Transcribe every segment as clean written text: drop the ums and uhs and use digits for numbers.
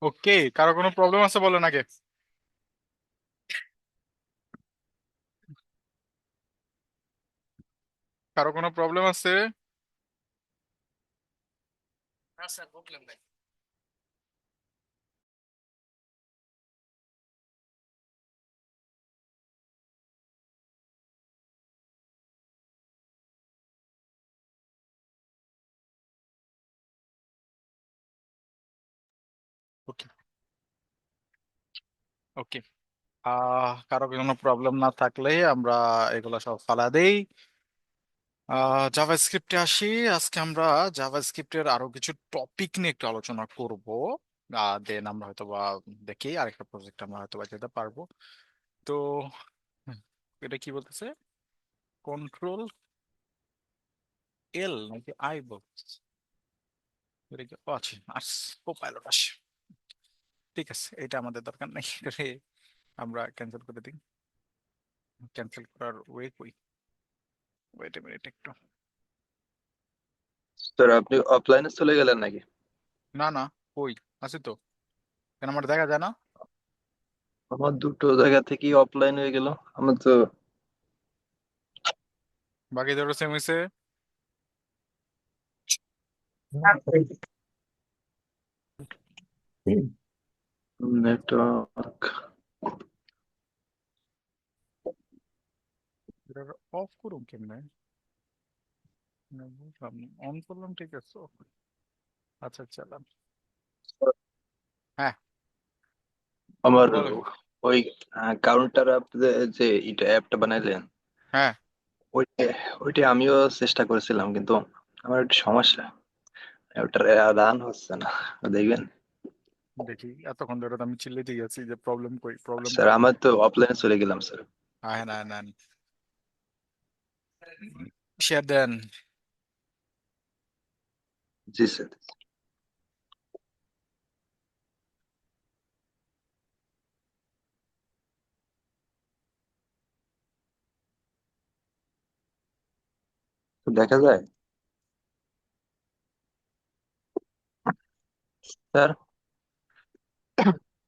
ওকে, কারো কোনো প্রবলেম আছে বলেন আগে। কারো কোনো প্রবলেম আছে? ওকে। ওকে। কারো কোনো প্রবলেম না থাকলে আমরা এগুলো সব ফালা দেই। জাভাস্ক্রিপ্টে আসি। আজকে আমরা জাভাস্ক্রিপ্টের আরো কিছু টপিক নিয়ে একটু আলোচনা করব। দেন আমরা হয়তো বা দেখি আরেকটা প্রজেক্ট আমরা হয়তো বা যেতে পারবো। তো হুম, এটা কি বলতেছে? কন্ট্রোল এল নাকি আই বলতেছে? এটা কি ও আছে, কোপাইলট আসে। ঠিক আছে, এটা আমাদের দরকার নেই। এটারে আমরা ক্যান্সেল করে দিই। ক্যান্সেল করার ওয়ে কই? ওয়েট এ মিনিট একটু। স্যার আপনি অফলাইনে চলে গেলেন নাকি? না না, কই আছে তো, কেন আমার দেখা যায় না? আমার দুটো জায়গা থেকেই অফলাইন হয়ে গেল। আমার তো বাকি ধরো সেম হয়েছে। নেটওয়ার্ক। এটা অফ করুন কেমনে? না, বুঝলাম অন করলাম, ঠিক আছে। আচ্ছা চালাম। হ্যাঁ, আমার বলেন। ওই কাউন্টার অ্যাপ যে এটা অ্যাপটা বানাইলেন, হ্যাঁ, ওইটা ওইটা আমিও চেষ্টা করেছিলাম, কিন্তু আমার একটা সমস্যা, ওটা রান হচ্ছে না। দেখবেন দেখি। এতক্ষণ ধরে তো আমি চিল্লাতেই গেছি যে প্রবলেম কই, প্রবলেম স্যার, কই। আমার তো অফলাইনে চলে গেলাম স্যার। হ্যাঁ না না, শেয়ার দেন। জি স্যার। তো দেখা যায় স্যার,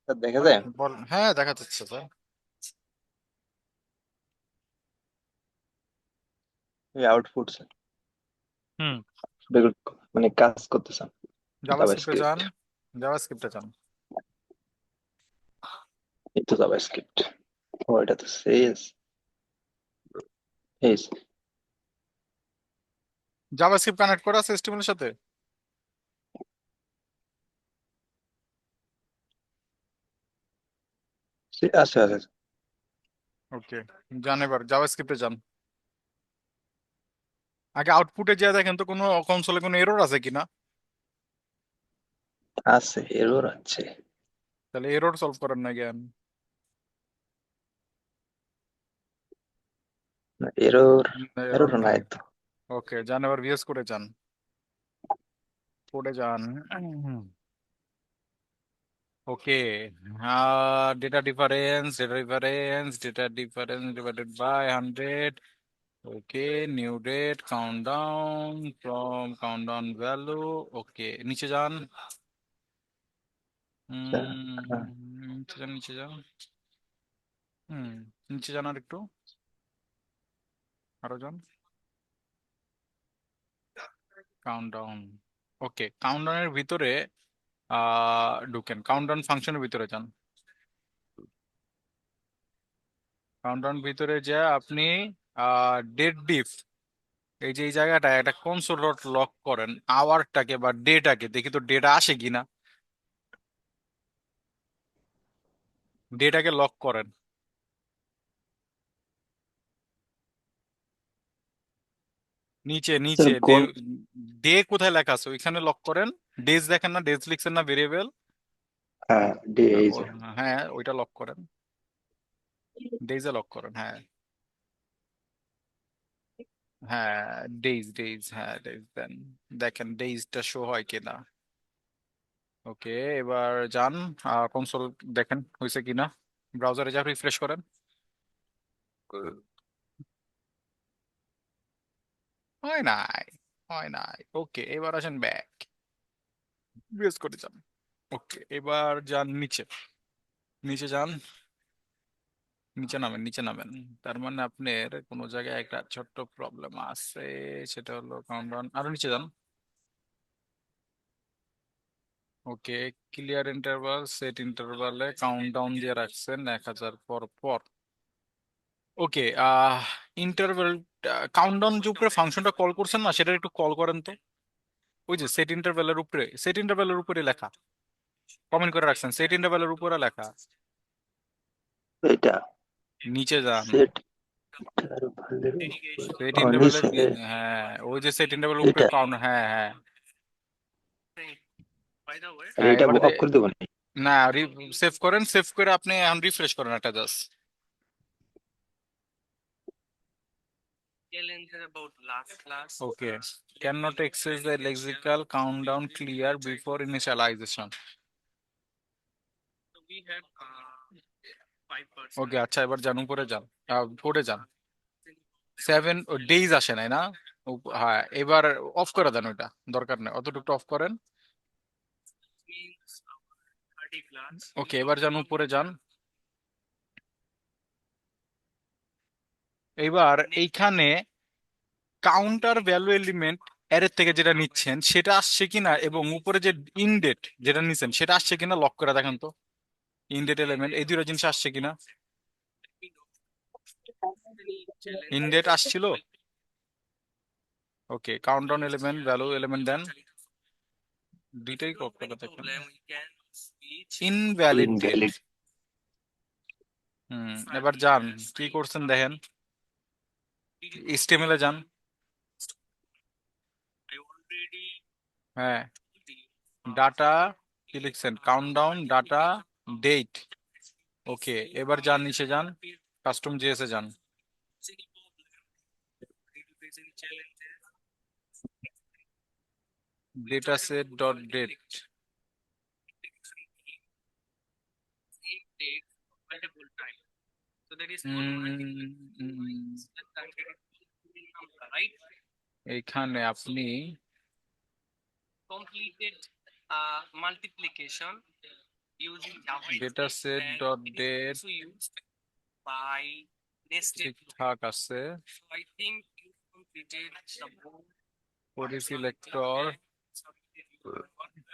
স্যার দেখা বলেন যায় বলেন, হ্যাঁ দেখা যাচ্ছে স্যার। এই আউটপুট স্যার, হুম। মানে কাজ করতেছেন জাভাস্ক্রিপ্টে যান, জাভাস্ক্রিপ্ট। জাভাস্ক্রিপ্টে যান। এই তো জাভাস্ক্রিপ্ট। ও এটা তো শেষ। এই জাভাস্ক্রিপ্ট কানেক্ট করা আছে HTML এর সাথে? আচ্ছা আচ্ছা। ওকে, যান এবার জাভাস্ক্রিপ্টে যান। আগে আউটপুটে যা দেখেন তো কোনো কনসোলে কোনো এরর আছে কিনা। আছে, এরর আছে। তাহলে এরর সলভ করেন না জ্ঞান। এরর, এরর এরর নাই। নাই তো। ওকে, যান এবার ভিএস করে যান। কোডে যান। Okay. Data difference, data difference divided by 100। Okay, new date, countdown from countdown value. Okay, নিচে যান। আচ্ছা, নিচে যান, নিচে যান। হুম, নিচে যান আর একটু, আরো যান। কাউন্টডাউন। ওকে, কাউন্টডাউনের ভিতরে ঢুকেন, কাউন্টডাউন ফাংশনের ভিতরে যান। কাউন্টডাউন ভিতরে যা আপনি ডেট ডিফ, এই যে এই জায়গাটা একটা কনসোল লক করেন আওয়ারটাকে বা ডেটাকে, দেখি তো ডেটা আসে কিনা। ডেটাকে লক করেন। নিচে স্যার নিচে ডে, কোন? ডে কোথায় লেখা আছে ওইখানে লক করেন। ডেজ দেখেন না, ডেজ লিখছেন না ভেরিয়েবল। হ্যাঁ, ডে এই যে। হ্যাঁ ওইটা লক করেন, ডেজে লক করেন, হ্যাঁ। হ্যাঁ, ডেজ ডেজ, হ্যাঁ ডেজ দেন। দেখেন ডেজটা শো হয় কিনা। ওকে, এবার যান কনসোল, দেখেন হয়েছে কিনা। ব্রাউজারে যা রিফ্রেশ করেন। হয় নাই, হয় নাই। ওকে, এবার আসেন ব্যাক, বেস করে যান। ওকে, এবার যান নিচে, নিচে যান, নিচে নামেন, নিচে নামেন। তার মানে আপনার কোনো জায়গায় একটা ছোট্ট প্রবলেম আছে, সেটা হলো কাউন্টডাউন। আরো নিচে যান। ওকে, ক্লিয়ার ইন্টারভাল, সেট ইন্টারভালে কাউন্টডাউন দিয়ে রাখছেন 1000 পর পর। ওকে, ইন্টারভেল, কাউন্টডাউন যে উপরে ফাংশনটা কল করছেন না, সেটা একটু কল করেন তো। ওই যে সেট ইন্টারভেলের উপরে, সেট ইন্টারভেলের উপরে লেখা, কমেন্ট করে রাখছেন সেট ইন্টারভেলের উপরে লেখা। এটা নিচে যান। সেট ইন্টারভালের সেট ও ইন্টারভেলের, নিচে হ্যাঁ ওই যে সেট ইন্টারভেলের উপরে এটা, কাউন্ট, হ্যাঁ হ্যাঁ। আর হ্যাঁ এটা এবার অফ করে দেবো না? না, সেভ করেন, সেভ করে আপনি এখন রিফ্রেশ করেন একটা just. Okay, can not access the lexical countdown clear before initialization. ওকে আচ্ছা, এবার যান উপরে যান, পড়ে যান। 7 ডেইজ আসে নাই না? হ্যাঁ, এবার অফ করে দেন, ওইটা দরকার নেই, অতটুকু অফ করেন। ওকে, এবার যান উপরে যান। এবার এইখানে কাউন্টার ভ্যালু এলিমেন্ট অ্যারের থেকে যেটা নিচ্ছেন সেটা আসছে কিনা, এবং উপরে যে ইনডেট যেটা নিচ্ছেন সেটা আসছে কিনা লক করে দেখেন তো। ইনডেট এলিমেন্ট, এই দুটো জিনিস আসছে কিনা। ইনডেট আসছিল। Okay, countdown element, value element then, দুইটাই লক করে দেখেন। Invalid date. ইনভ্যালিড। এবার যান, কি করছেন দেখেন, এইচটিএমএল এ যান। হ্যাঁ, ডাটা কি লিখছেন, কাউন্টডাউন ডাটা ডেট। ওকে, এবার যান নিচে যান, কাস্টম জিএস এ যান। Data set dot date. এইখানে আপনি ডেটা সেট ডট ডেট ঠিকঠাক আছে, পরি সিলেক্টর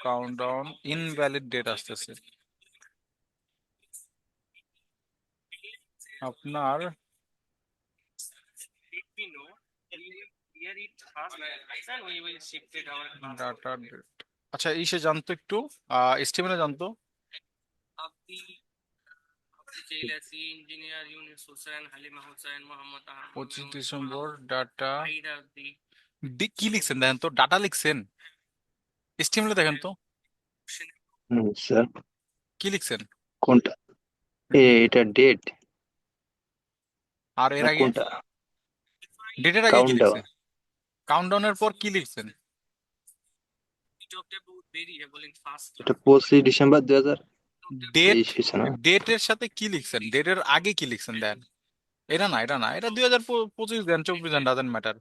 কাউন্টডাউন ইনভ্যালিড ডেট আসতেছে আপনার। ডাটা ডেট, আচ্ছা ইসে জানতো একটু, এস্টিমেটে জানতো। 25 ডিসেম্বর ডাটা, কি লিখছেন দেখেন তো, ডাটা লিখছেন, এস্টিমেটে দেখেন তো স্যার কি লিখছেন। কোনটা? এটা ডেট আর এর না আগে, কোনটা? ডেটের আগে কি কাউন্টডাউন। লিখছেন, কাউন্টডাউনের পর কি লিখছেন। এটা 25 ডিসেম্বর 2023 ডেট, হয়েছে না? ডেটের সাথে কি লিখছেন, ডেটের আগে কি লিখছেন দেন। এটা না, এটা না, এটা 2025 দেন, 24 দেন, ডাজেন্ট ম্যাটার।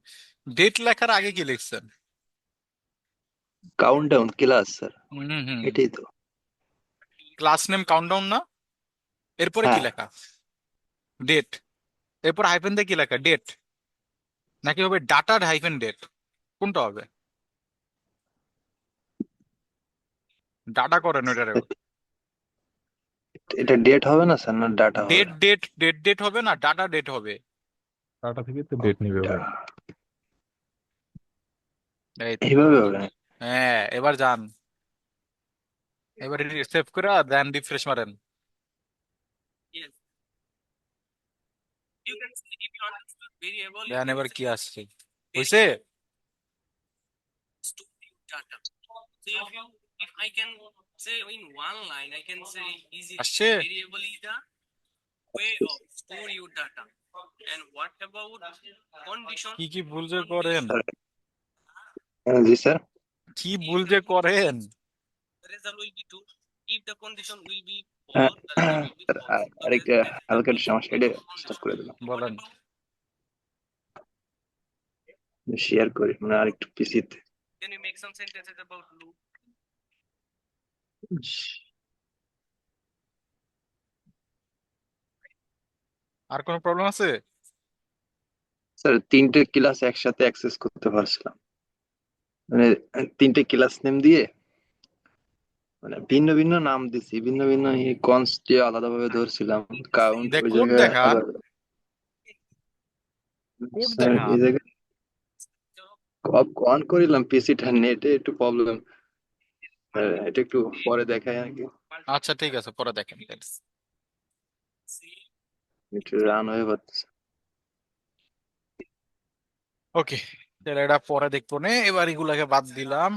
ডেট লেখার আগে কি লিখছেন। কাউন্টডাউন ক্লাস স্যার, হুম হুম, এটাই তো। ক্লাস নেম কাউন্টডাউন না, এরপরে কি হ্যাঁ, লেখা, ডেট, এরপর হাইফেন দিয়ে কি লেখা, ডেট, নাকি হবে ডাটা হাইফেন ডেট, কোনটা হবে। ডাটা করেন ওইটারেও। এটা ডেট হবে না স্যার, না ডাটা হবে? ডেট ডেট ডেট ডেট হবে না, ডাটা ডেট হবে। টাটা থেকে তো ডেট নিবে ভাই। এই তো, এইভাবে হবে না? হ্যাঁ এবার যান, এবার সেভ করে দেন রিফ্রেশ মারেন। দেন এবার কি আসছে, হয়েছে। আসছে। কি কি ভুল যে করেন, স্যার জি স্যার। কি ভুল যে করেন। স্যার আরেকটা হালকা একটু সমস্যা, এটা স্টপ করে দিলাম। বলেন। শেয়ার করি মানে আরেকটু পিসিতে। Can you make some sentences about loop? আর কোনো প্রবলেম আছে? স্যার 3টে ক্লাস একসাথে অ্যাক্সেস করতে পারছিলাম, মানে 3টে ক্লাস নেম দিয়ে মানে ভিন্ন ভিন্ন নাম দিছি, ভিন্ন ভিন্ন কনস্ট দিয়ে আলাদাভাবে ধরছিলাম, কাউন্ট দেখ ওই কোড জায়গায় দেখা, আবার। কোড স্যার দেখা। এই জায়গায় অন করিলাম, পিসিটা নেটে একটু প্রবলেম, এটা একটু পরে দেখাই আর কি, আচ্ছা ঠিক আছে, পরে দেখেন। একটু রান হয়ে পারতেছে। ওকে, তাহলে এটা পরে দেখবো নে, এবার এগুলাকে বাদ দিলাম।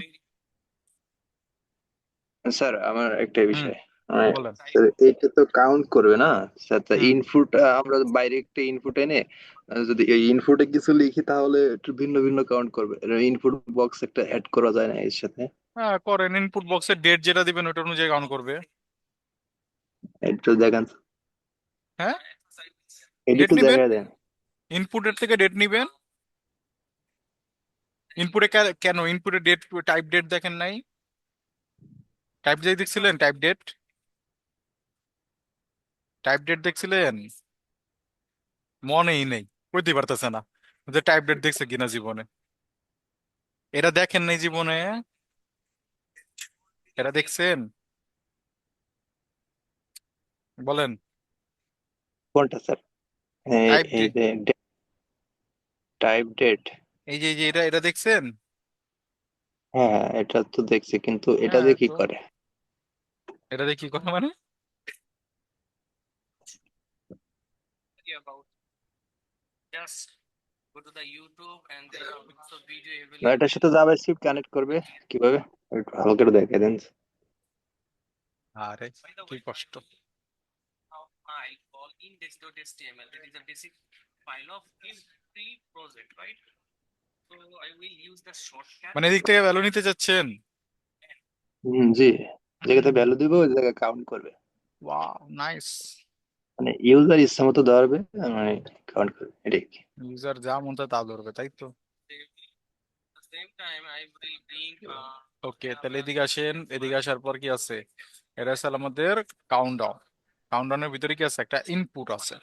স্যার আমার একটা হুম, বিষয়, মানে বলেন। স্যার এইটা তো কাউন্ট করবে না স্যার, তা হুম, ইনপুট আমরা বাইরে একটা ইনপুট এনে যদি এই ইনপুটে কিছু লিখি তাহলে একটু ভিন্ন ভিন্ন কাউন্ট করবে, ইনপুট বক্স একটা অ্যাড করা যায় না এর সাথে? হ্যাঁ করেন, ইনপুট বক্সে ডেট যেটা দিবেন ওটা অনুযায়ী কাউন্ট করবে। একটু দেখান, হ্যাঁ, এটা ডেট একটু নিবেন, দেখা দেন। ইনপুটের থেকে ডেট নিবেন। ইনপুটে কেন ইনপুটে ডেট, টাইপ ডেট দেখেন নাই? টাইপ যেই দেখছিলেন, টাইপ ডেট, টাইপ ডেট দেখছিলেন, মনেই নেই, কইতে পারতেছে না যে টাইপ ডেট দেখছে কিনা জীবনে। এটা দেখেন নাই জীবনে? এটা দেখছেন? বলেন। কোনটা স্যার? টাইপ এই ডেট, যে টাইপ ডেট, এই যে এটা এটা দেখছেন? হ্যাঁ হ্যাঁ, এটা তো দেখছি, কিন্তু এটা হ্যাঁ দিয়ে কি তো, করে? এটা দিয়ে কি কথা মানে? About just go to the YouTube and there are lots of video না, এটার available. সাথে জাভাস্ক্রিপ্ট কানেক্ট করবে কিভাবে, একটু ভালো করে দেখাই দেন। আরে কি কষ্ট। How I call index.html. That is a basic file of every project, right? So I will use the shortcut. মানে এদিক থেকে ভ্যালু নিতে চাচ্ছেন? জি, যেটাতে ভ্যালু দিবে ওই জায়গায় কাউন্ট করবে, ওয়াও নাইস। মানে ইউজার ইচ্ছা মতো ধরবে, মানে কাউন্ট করবে, এটাই কি? ইউজার যা মন চায় তা ধরবে, তাই তো? At the same time, I will bring ওকে, তাহলে এদিকে আসেন, এদিকে আসার পর কি আছে? এটা হচ্ছে আমাদের কাউন্টডাউন। কাউন্টডাউনের ভিতরে কি আছে? একটা ইনপুট আছে।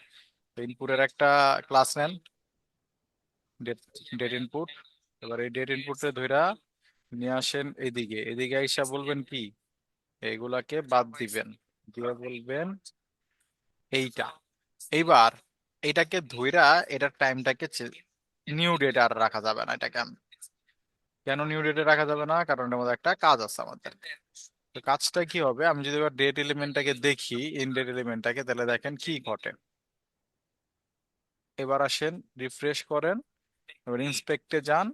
ইনপুটের একটা ক্লাস নেন, ডেট, ডেট ইনপুট। এবার এই ডেট ইনপুটে ধইরা নিয়ে আসেন এদিকে, এদিকে আইসা বলবেন কি, এইগুলাকে বাদ দিবেন, দিয়ে বলবেন এইটা। এইবার এটাকে ধইরা এটার টাইমটাকে নিউ ডেট আর রাখা যাবে না। এটাকে কেন নিউ ডেটে রাখা যাবে না? কারণ এর মধ্যে একটা কাজ আছে আমাদের। তো কাজটা কি হবে? আমি যদি এবার ডেট এলিমেন্টটাকে দেখি, ইন ডেট এলিমেন্টটাকে, তাহলে দেখেন কি ঘটে। এবার আসেন, রিফ্রেশ করেন, এবার ইন্সপেক্টে যান,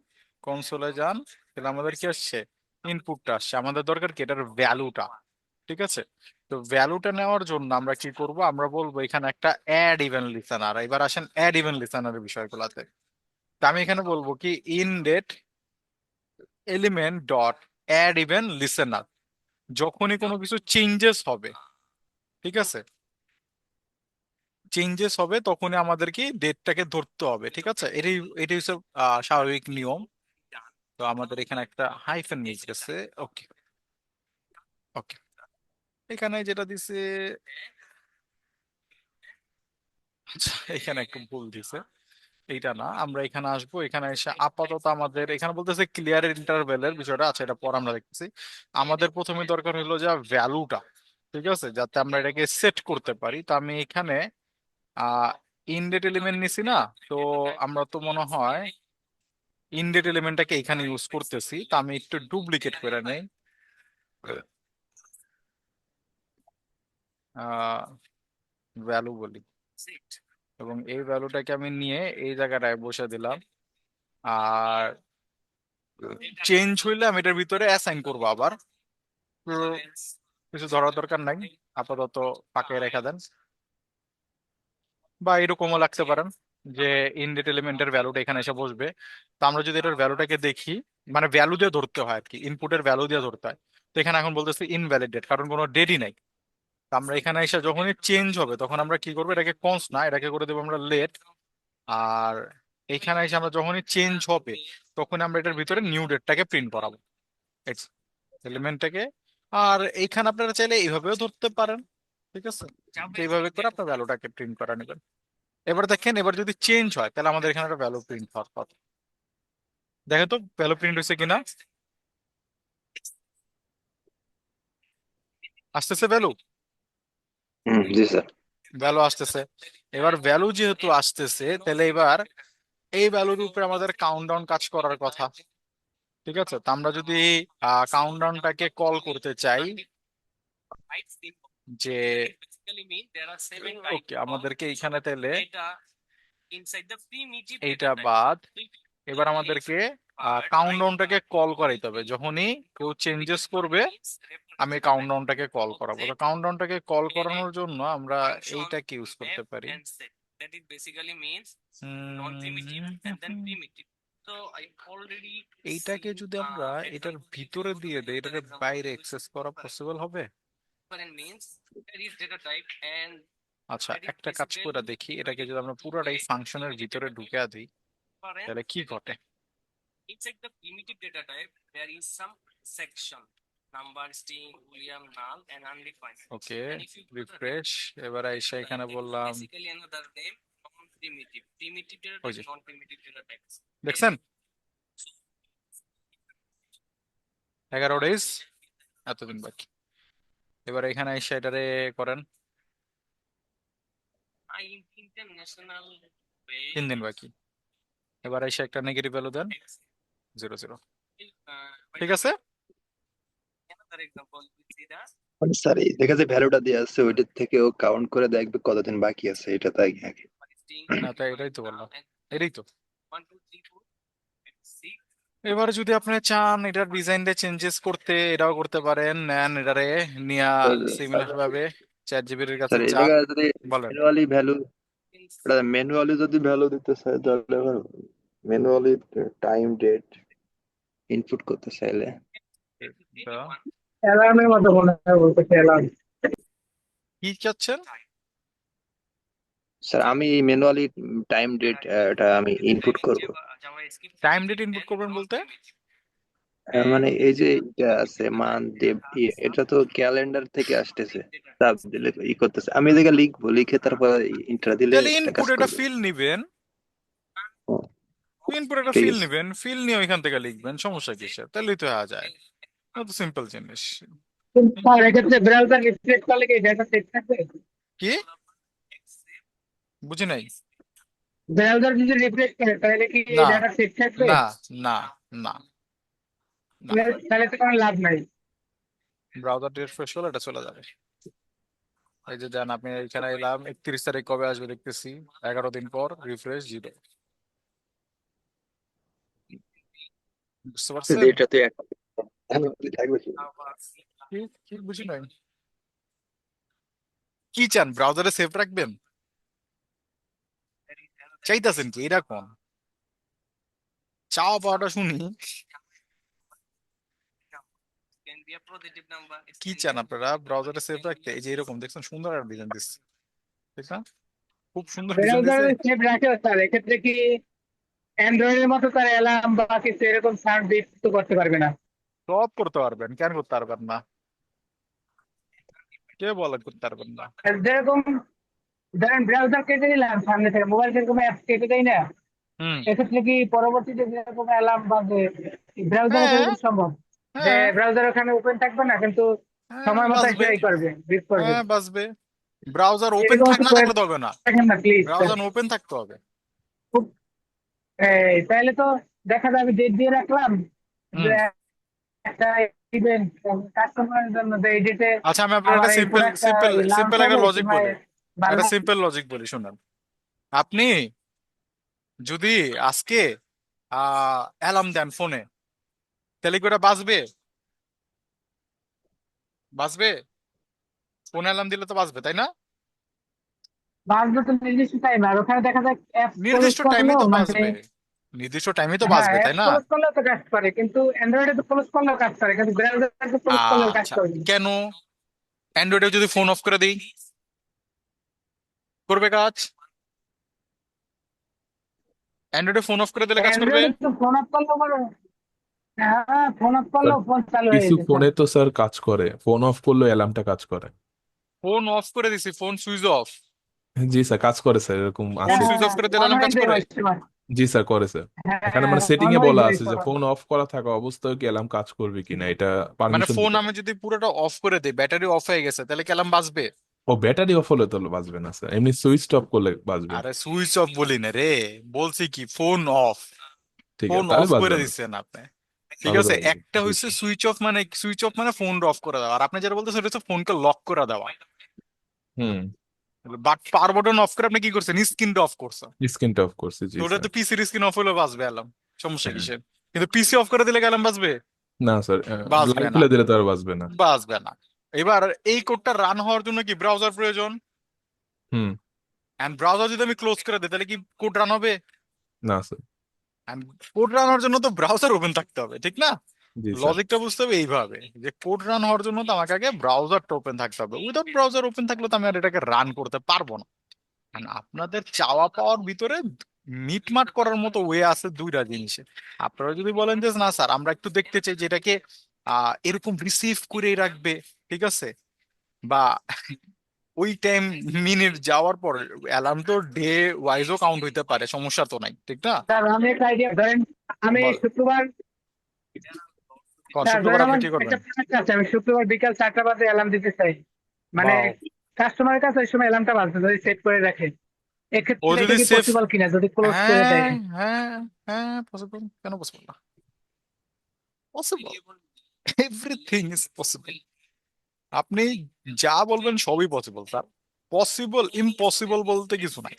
কনসোলে যান, তাহলে আমাদের কি আসছে? ইনপুটটা আসছে। আমাদের দরকার কি? এটার ভ্যালুটা। ঠিক আছে, তো ভ্যালুটা নেওয়ার জন্য আমরা কি করব? আমরা বলবো এখানে একটা অ্যাড ইভেন লিসেনার। এবার আসেন অ্যাড ইভেন লিসেনারের বিষয়গুলোতে। তা আমি এখানে বলবো কি, in date element dot add event listener. যখনই কোনো কিছু চেঞ্জেস হবে, ঠিক আছে, চেঞ্জেস হবে তখনই আমাদের কি ডেটটাকে ধরতে হবে। ঠিক আছে, এটাই এটাই হচ্ছে স্বাভাবিক নিয়ম। তো আমাদের এখানে একটা হাইফেন মিস গেছে। ওকে, ওকে, এখানে যেটা দিছে, আচ্ছা এখানে একটু ভুল দিছে, এইটা না। আমরা এখানে আসবো, এখানে এসে আপাতত আমাদের এখানে বলতেছে ক্লিয়ার ইন্টারভেলের বিষয়টা আছে, এটা পর আমরা দেখতেছি। আমাদের প্রথমে দরকার হলো যা ভ্যালুটা, ঠিক আছে, যাতে আমরা এটাকে সেট করতে পারি। তো আমি এখানে ইনডেট এলিমেন্ট নিছি না, তো আমরা তো মনে হয় ইনডেট এলিমেন্টটাকে এখানে ইউজ করতেছি। তো আমি একটু ডুপ্লিকেট করে নেই, ভ্যালু বলি, এবং এই ভ্যালুটাকে আমি নিয়ে এই জায়গাটায় বসে দিলাম। আর চেঞ্জ হইলে আমি এটার ভিতরে অ্যাসাইন করবো আবার। তো কিছু ধরার দরকার নাই, আপাতত ফাঁকে রেখে দেন। বা এরকমও লাগতে পারেন যে ইনডেট এলিমেন্টের ভ্যালুটা এখানে এসে বসবে। তো আমরা যদি এটার ভ্যালুটাকে দেখি, মানে ভ্যালু দিয়ে ধরতে হয় আর কি, ইনপুটের ভ্যালু দিয়ে ধরতে হয়। তো এখানে এখন বলতেছে ইনভ্যালিড ডেট, কারণ কোনো ডেটই নাই। তো আমরা এখানে এসে যখনই চেঞ্জ হবে তখন আমরা কি করবো? এটাকে কনস্ট না, এটাকে করে দেবো আমরা লেট। আর এখানে এসে আমরা যখনই চেঞ্জ হবে তখন আমরা এটার ভিতরে নিউ ডেটটাকে প্রিন্ট করাবো এলিমেন্টটাকে। আর এইখানে আপনারা চাইলে এইভাবেও ধরতে পারেন, ঠিক আছে? তো এইভাবে করে আপনার ভ্যালুটাকে প্রিন্ট করা নেবেন। এবার দেখেন, এবার যদি চেঞ্জ হয় তাহলে আমাদের এখানে একটা ভ্যালু প্রিন্ট হওয়ার কথা। দেখেন তো ভ্যালু প্রিন্ট হয়েছে কিনা, আসতেছে ভ্যালু, জি স্যার। ভ্যালু আসতেছে। এবার ভ্যালু যেহেতু আসতেছে তাহলে এবার এই ভ্যালুর উপরে আমাদের কাউন্টডাউন কাজ করার কথা, ঠিক আছে? তো আমরা যদি কাউন্টডাউনটাকে কল করতে চাই যে ওকে, আমাদেরকে এইখানে তাহলে এইটা বাদ এবার আমাদেরকে কাউন্টডাউনটাকে কল করাইতে হবে। যখনই কেউ চেঞ্জেস করবে আমি কাউন্টডাউনটাকে কল করাবো। তো কাউন্টডাউনটাকে কল করানোর জন্য আমরা এইটাকে ইউজ করতে পারি। এইটাকে যদি আমরা এটার ভিতরে দিয়ে দেই, এটাকে বাইরে অ্যাক্সেস করা পসিবল হবে? আচ্ছা, একটা কাজ করে দেখি, এটাকে যদি আমরা পুরোটাই ফাংশনের ভিতরে ঢুকে দিই তাহলে কি ঘটে। Inside the primitive data type, there is some section, number, string, boolean, null, and undefined. Okay, And if you put the refresh. এবার এসে এখানে that is বললাম, basically another name, non-primitive. Primitive data ওই type, যে non-primitive data types. দেখছেন 11 days, এতদিন বাকি। এবার এখানে এসে এটারে করেন International way. 3 দিন বাকি। এবার এসে একটা নেগেটিভ ভ্যালু দেন, 0 0, By ঠিক the আছে? way, another example, we see that মানে স্যার এই দেখা যায় ভ্যালুটা দেওয়া আছে ওইটার থেকে ও কাউন্ট করে দেখবে কতদিন বাকি আছে, এটা তাই আগে। string, না তাই এটাই তো বললাম, এটাই তো। 1, 2, 3, 4, 5, 6. এবার যদি আপনি চান এটার ডিজাইনটা চেঞ্জেস করতে, এটাও করতে পারেন। নেন এটারে নিয়া সিমিলার ভাবে চ্যাট জিপিটির কাছে স্যার এই যান, জায়গায় যদি বলেন। ম্যানুয়ালি যদি ভ্যালু দিতে চাই তাহলে ম্যানুয়ালি টাইম ডেট ইনপুট করতে চাইলে এটা অ্যালার্মের মতো মনে হয় বলতেছে অ্যালার্ম। কি চাচ্ছেন? স্যার আমি ম্যানুয়ালি টাইম ডেট এটা আমি ইনপুট করব। টাইম ডেট ইনপুট করবেন বলতে? মানে এই যে এটা আছে মান্থ ডে, এটা তো ক্যালেন্ডার থেকে আসতেছে, চাপ দিলে করতেছে, আমি এদিকে লিখবো, লিখে তারপর ইন্টার দিলে তাহলে এটা ইনপুট কাজ এটা করবে। ফিল নিবেন, ও, ইনপুট একটা ঠিক ফিল আছে। নিবেন, ফিল নিয়ে ওইখান থেকে লিখবেন, সমস্যা কিসের? তাহলেই তো হয়ে যায়, কত সিম্পল জিনিস। কিন্তু স্যার এক্ষেত্রে ব্রাউজার রিফ্রেশ করলে কি ডেটা সেট থাকবে? কি বুঝি নাই? ব্রাউজার যদি রিফ্রেশ করে তাহলে কি না ডেটা সেট থাকবে? না না না না, তাহলে তো কোনো লাভ নাই। ব্রাউজার রিফ্রেশ হলে এটা চলে যাবে। এই যে দেন আপনি এখানে এলাম, 31 তারিখ কবে আসবে দেখতেছি, 11 দিন পর, রিফ্রেশ 0। বুঝতে পারছেন? এটা তো থাকবে কি? কি কি বুঝি নাই, কি চান ব্রাউজারে সেভ রাখবেন? চাইতেছেন কি এরকম? চাওয়া পাওয়াটা শুনি। Can be a positive number. It কি can be চান a আপনারা ব্রাউজারে সেভ রাখতে? এই যে এরকম দেখছেন সুন্দর একটা ডিজাইন দিচ্ছে, ঠিক না? খুব সুন্দর ডিজাইন দিয়েছে। ব্রাউজারে সেভ রাখে স্যার, এক্ষেত্রে কি অ্যান্ড্রয়েডের মতো তার অ্যালার্ম বা কিছু এরকম সাউন্ড তো করতে পারবে না? সব করতে পারবেন, কেন করতে পারবেন না? কে বলে করতে পারবেন না? আর যেরকম ধরেন ব্রাউজার কেটে দিলাম সামনে থেকে, মোবাইল যেরকম অ্যাপ কেটে দেয় না, হুম, এক্ষেত্রে কি পরবর্তীতে যেরকম অ্যালার্ম বাজে ব্রাউজারে হ্যাঁ সেরকম সম্ভব যে হ্যাঁ ব্রাউজার ওখানে ওপেন থাকবে না কিন্তু হ্যাঁ সময় মতো বাসবে, সেটাই করবে, রিড করবে? হ্যাঁ বাসবে। ব্রাউজার ওপেন এরকম থাক একটু না করে থাকলে তো হবে না, দেখেন না প্লিজ। ব্রাউজার ওপেন থাকতে হবে। তাহলে তো দেখা যাবে ডেট দিয়ে রাখলাম যে হুম, একটা ইভেন্ট কাস্টমারের জন্য, যে এই ডেটে আচ্ছা আমি আপনার আমার একটা এই সিম্পল প্রোডাক্টটা সিম্পল লঞ্চ সিম্পল একটা হবে লজিক কিংবা বলি, বা একটা সিম্পল লজিক বলি শুনুন। আপনি যদি আজকে অ্যালার্ম দেন ফোনে, তাহলে কি ওটা বাজবে? বাজবে? ফোনে অ্যালার্ম দিলে তো বাজবে, তাই না? বাজবে তো নির্দিষ্ট টাইম, আর ওখানে দেখা যায় অ্যাপ ক্লোজ নির্দিষ্ট টাইমে করলেও তো মানে, বাজবে, নির্দিষ্ট টাইমে তো হ্যাঁ বাজবে, অ্যাপ তাই না? ক্লোজ করলেও তো কাজ করে, কিন্তু অ্যান্ড্রয়েডে তো ক্লোজ করলেও কাজ করে, কিন্তু ব্রাউজারে তো ক্লোজ করলেও কাজ আচ্ছা, করবে না। কেন? অ্যান্ড্রয়েডে যদি ফোন অফ করে দিই করবে কাজ? অ্যান্ড্রয়েডে ফোন অফ করে দিলে কাজ করবে? অ্যান্ড্রয়েডে তো ফোন অফ করলেও বলো, হ্যাঁ ফোন অফ স্যার করলেও ফোন চালু হয়ে কিছু যেত। ফোনে তো স্যার কাজ করে, ফোন অফ করলেও অ্যালার্মটা কাজ করে। ফোন অফ করে দিছি, ফোন সুইচ অফ, জি স্যার, কাজ করে স্যার, এরকম ফোন আছে। সুইচ অফ হ্যাঁ করে দিলে অন অ্যালার্ম হয়ে কাজ যায় করে? ওই সময়। জি স্যার, করে স্যার। এখানে হ্যাঁ মানে সেটিং অন এ হয়ে বলা যায় ওই আছে যে সময়। ফোন অফ করা থাকা অবস্থায় কি অ্যালার্ম কাজ করবে কিনা, এটা মানে পারমিশন ফোন দিতে আমি হবে। যদি পুরোটা অফ করে দিই, ব্যাটারি অফ হয়ে গেছে, তাহলে কি অ্যালার্ম বাজবে? ও ব্যাটারি অফ হলে তো বাজবে না স্যার, এমনি সুইচ অফ করলে বাজবে। আরে সুইচ অফ বলি না রে, বলছি কি ফোন অফ, ঠিক ফোন আছে, তাহলে অফ করে বাজবে না, দিচ্ছেন আপনি। ঠিক তাহলে তো আছে, বাজবে না। একটা জি হচ্ছে স্যার। সুইচ অফ মানে ফোন অফ করে দেওয়া, আর আপনি যেটা বলতেছেন সেটা হচ্ছে ফোনকে লক করে দেওয়া। হুম। বাট পাওয়ার বাটন অফ করে আপনি কি করছেন, স্ক্রিনটা অফ করছেন। স্ক্রিনটা অফ করছি, তো জি ওটা স্যার। তো পিসির স্ক্রিন অফ হলে বাজবে অ্যালার্ম, সমস্যা হ্যাঁ। কিসের? কিন্তু পিসি অফ করে দিলে অ্যালার্ম বাজবে? না স্যার, বাজবে লাইট না, ফেলে দিলে তো আর বাজবে না। বাজবে না। এবার এই কোডটা রান হওয়ার জন্য কি ব্রাউজার প্রয়োজন? হুম। এন্ড ব্রাউজার যদি আমি ক্লোজ করে দিই তাহলে কি কোড রান হবে? না স্যার। কোড রান হওয়ার জন্য তো ব্রাউজার ওপেন থাকতে হবে, ঠিক না? জি স্যার। লজিকটা বুঝতে হবে এইভাবে যে কোড রান হওয়ার জন্য তো আমাকে আগে ব্রাউজারটা ওপেন থাকতে হবে, উইদাউট ব্রাউজার ওপেন থাকলে তো আমি আর এটাকে রান করতে পারবো না। And আপনাদের চাওয়া পাওয়ার ভিতরে মিটমাট করার মতো ওয়ে আছে দুইটা জিনিসে। আপনারা যদি বলেন যে না স্যার আমরা একটু দেখতে চাই যে এটাকে এরকম রিসিভ করে রাখবে, ঠিক আছে, বা ওই টাইম মিনিট যাওয়ার পর অ্যালার্ম তো ডে ওয়াইজও কাউন্ট হইতে পারে, সমস্যা তো নাই, ঠিক না? স্যার আমি একটা আইডিয়া ধরেন, আমি বল, শুক্রবার, স্যার শুক্রবার ধরেন আপনি আমার কি করবেন? একটা plan আছে, আমি শুক্রবার বিকাল 4টা বাজে অ্যালার্ম দিতে চাই, মানে বাও, কাস্টমারের কাছে ওই সময় অ্যালার্মটা বাজবে যদি সেট করে রাখে, ও এক্ষেত্রে এটা যদি কি সেফ, পসিবল কিনা যদি ক্লোজ করে হ্যাঁ দেয়? হ্যাঁ হ্যাঁ পসিবল, কেন পসিবল না? Possible, everything is possible. আপনি যা বলবেন সবই পসিবল স্যার, পসিবল ইম্পসিবল বলতে কিছু নাই,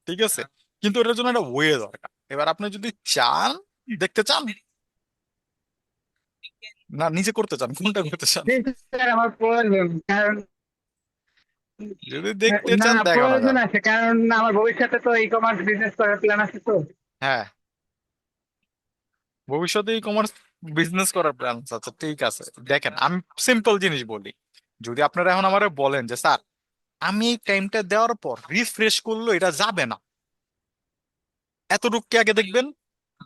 ঠিক আছে? কিন্তু এটার জন্য একটা ওয়ে দরকার। এবার আপনি যদি চান, দেখতে চান, না নিজে করতে চান, কোনটা করতে চান? জি, স্যার আমার প্রয়োজন, কারণ যদি দেখতে না চান দেখানো প্রয়োজন যায়। আছে, কারণ আমার ভবিষ্যতে তো ই কমার্স বিজনেস করার প্ল্যান আছে তো। হ্যাঁ, ভবিষ্যতে ই কমার্স বিজনেস করার প্ল্যান আছে, ঠিক আছে। দেখেন আমি সিম্পল জিনিস বলি, যদি আপনারা এখন আমারে বলেন যে স্যার আমি এই টাইমটা দেওয়ার পর রিফ্রেশ করলো এটা যাবে না, এতটুকু আগে দেখবেন,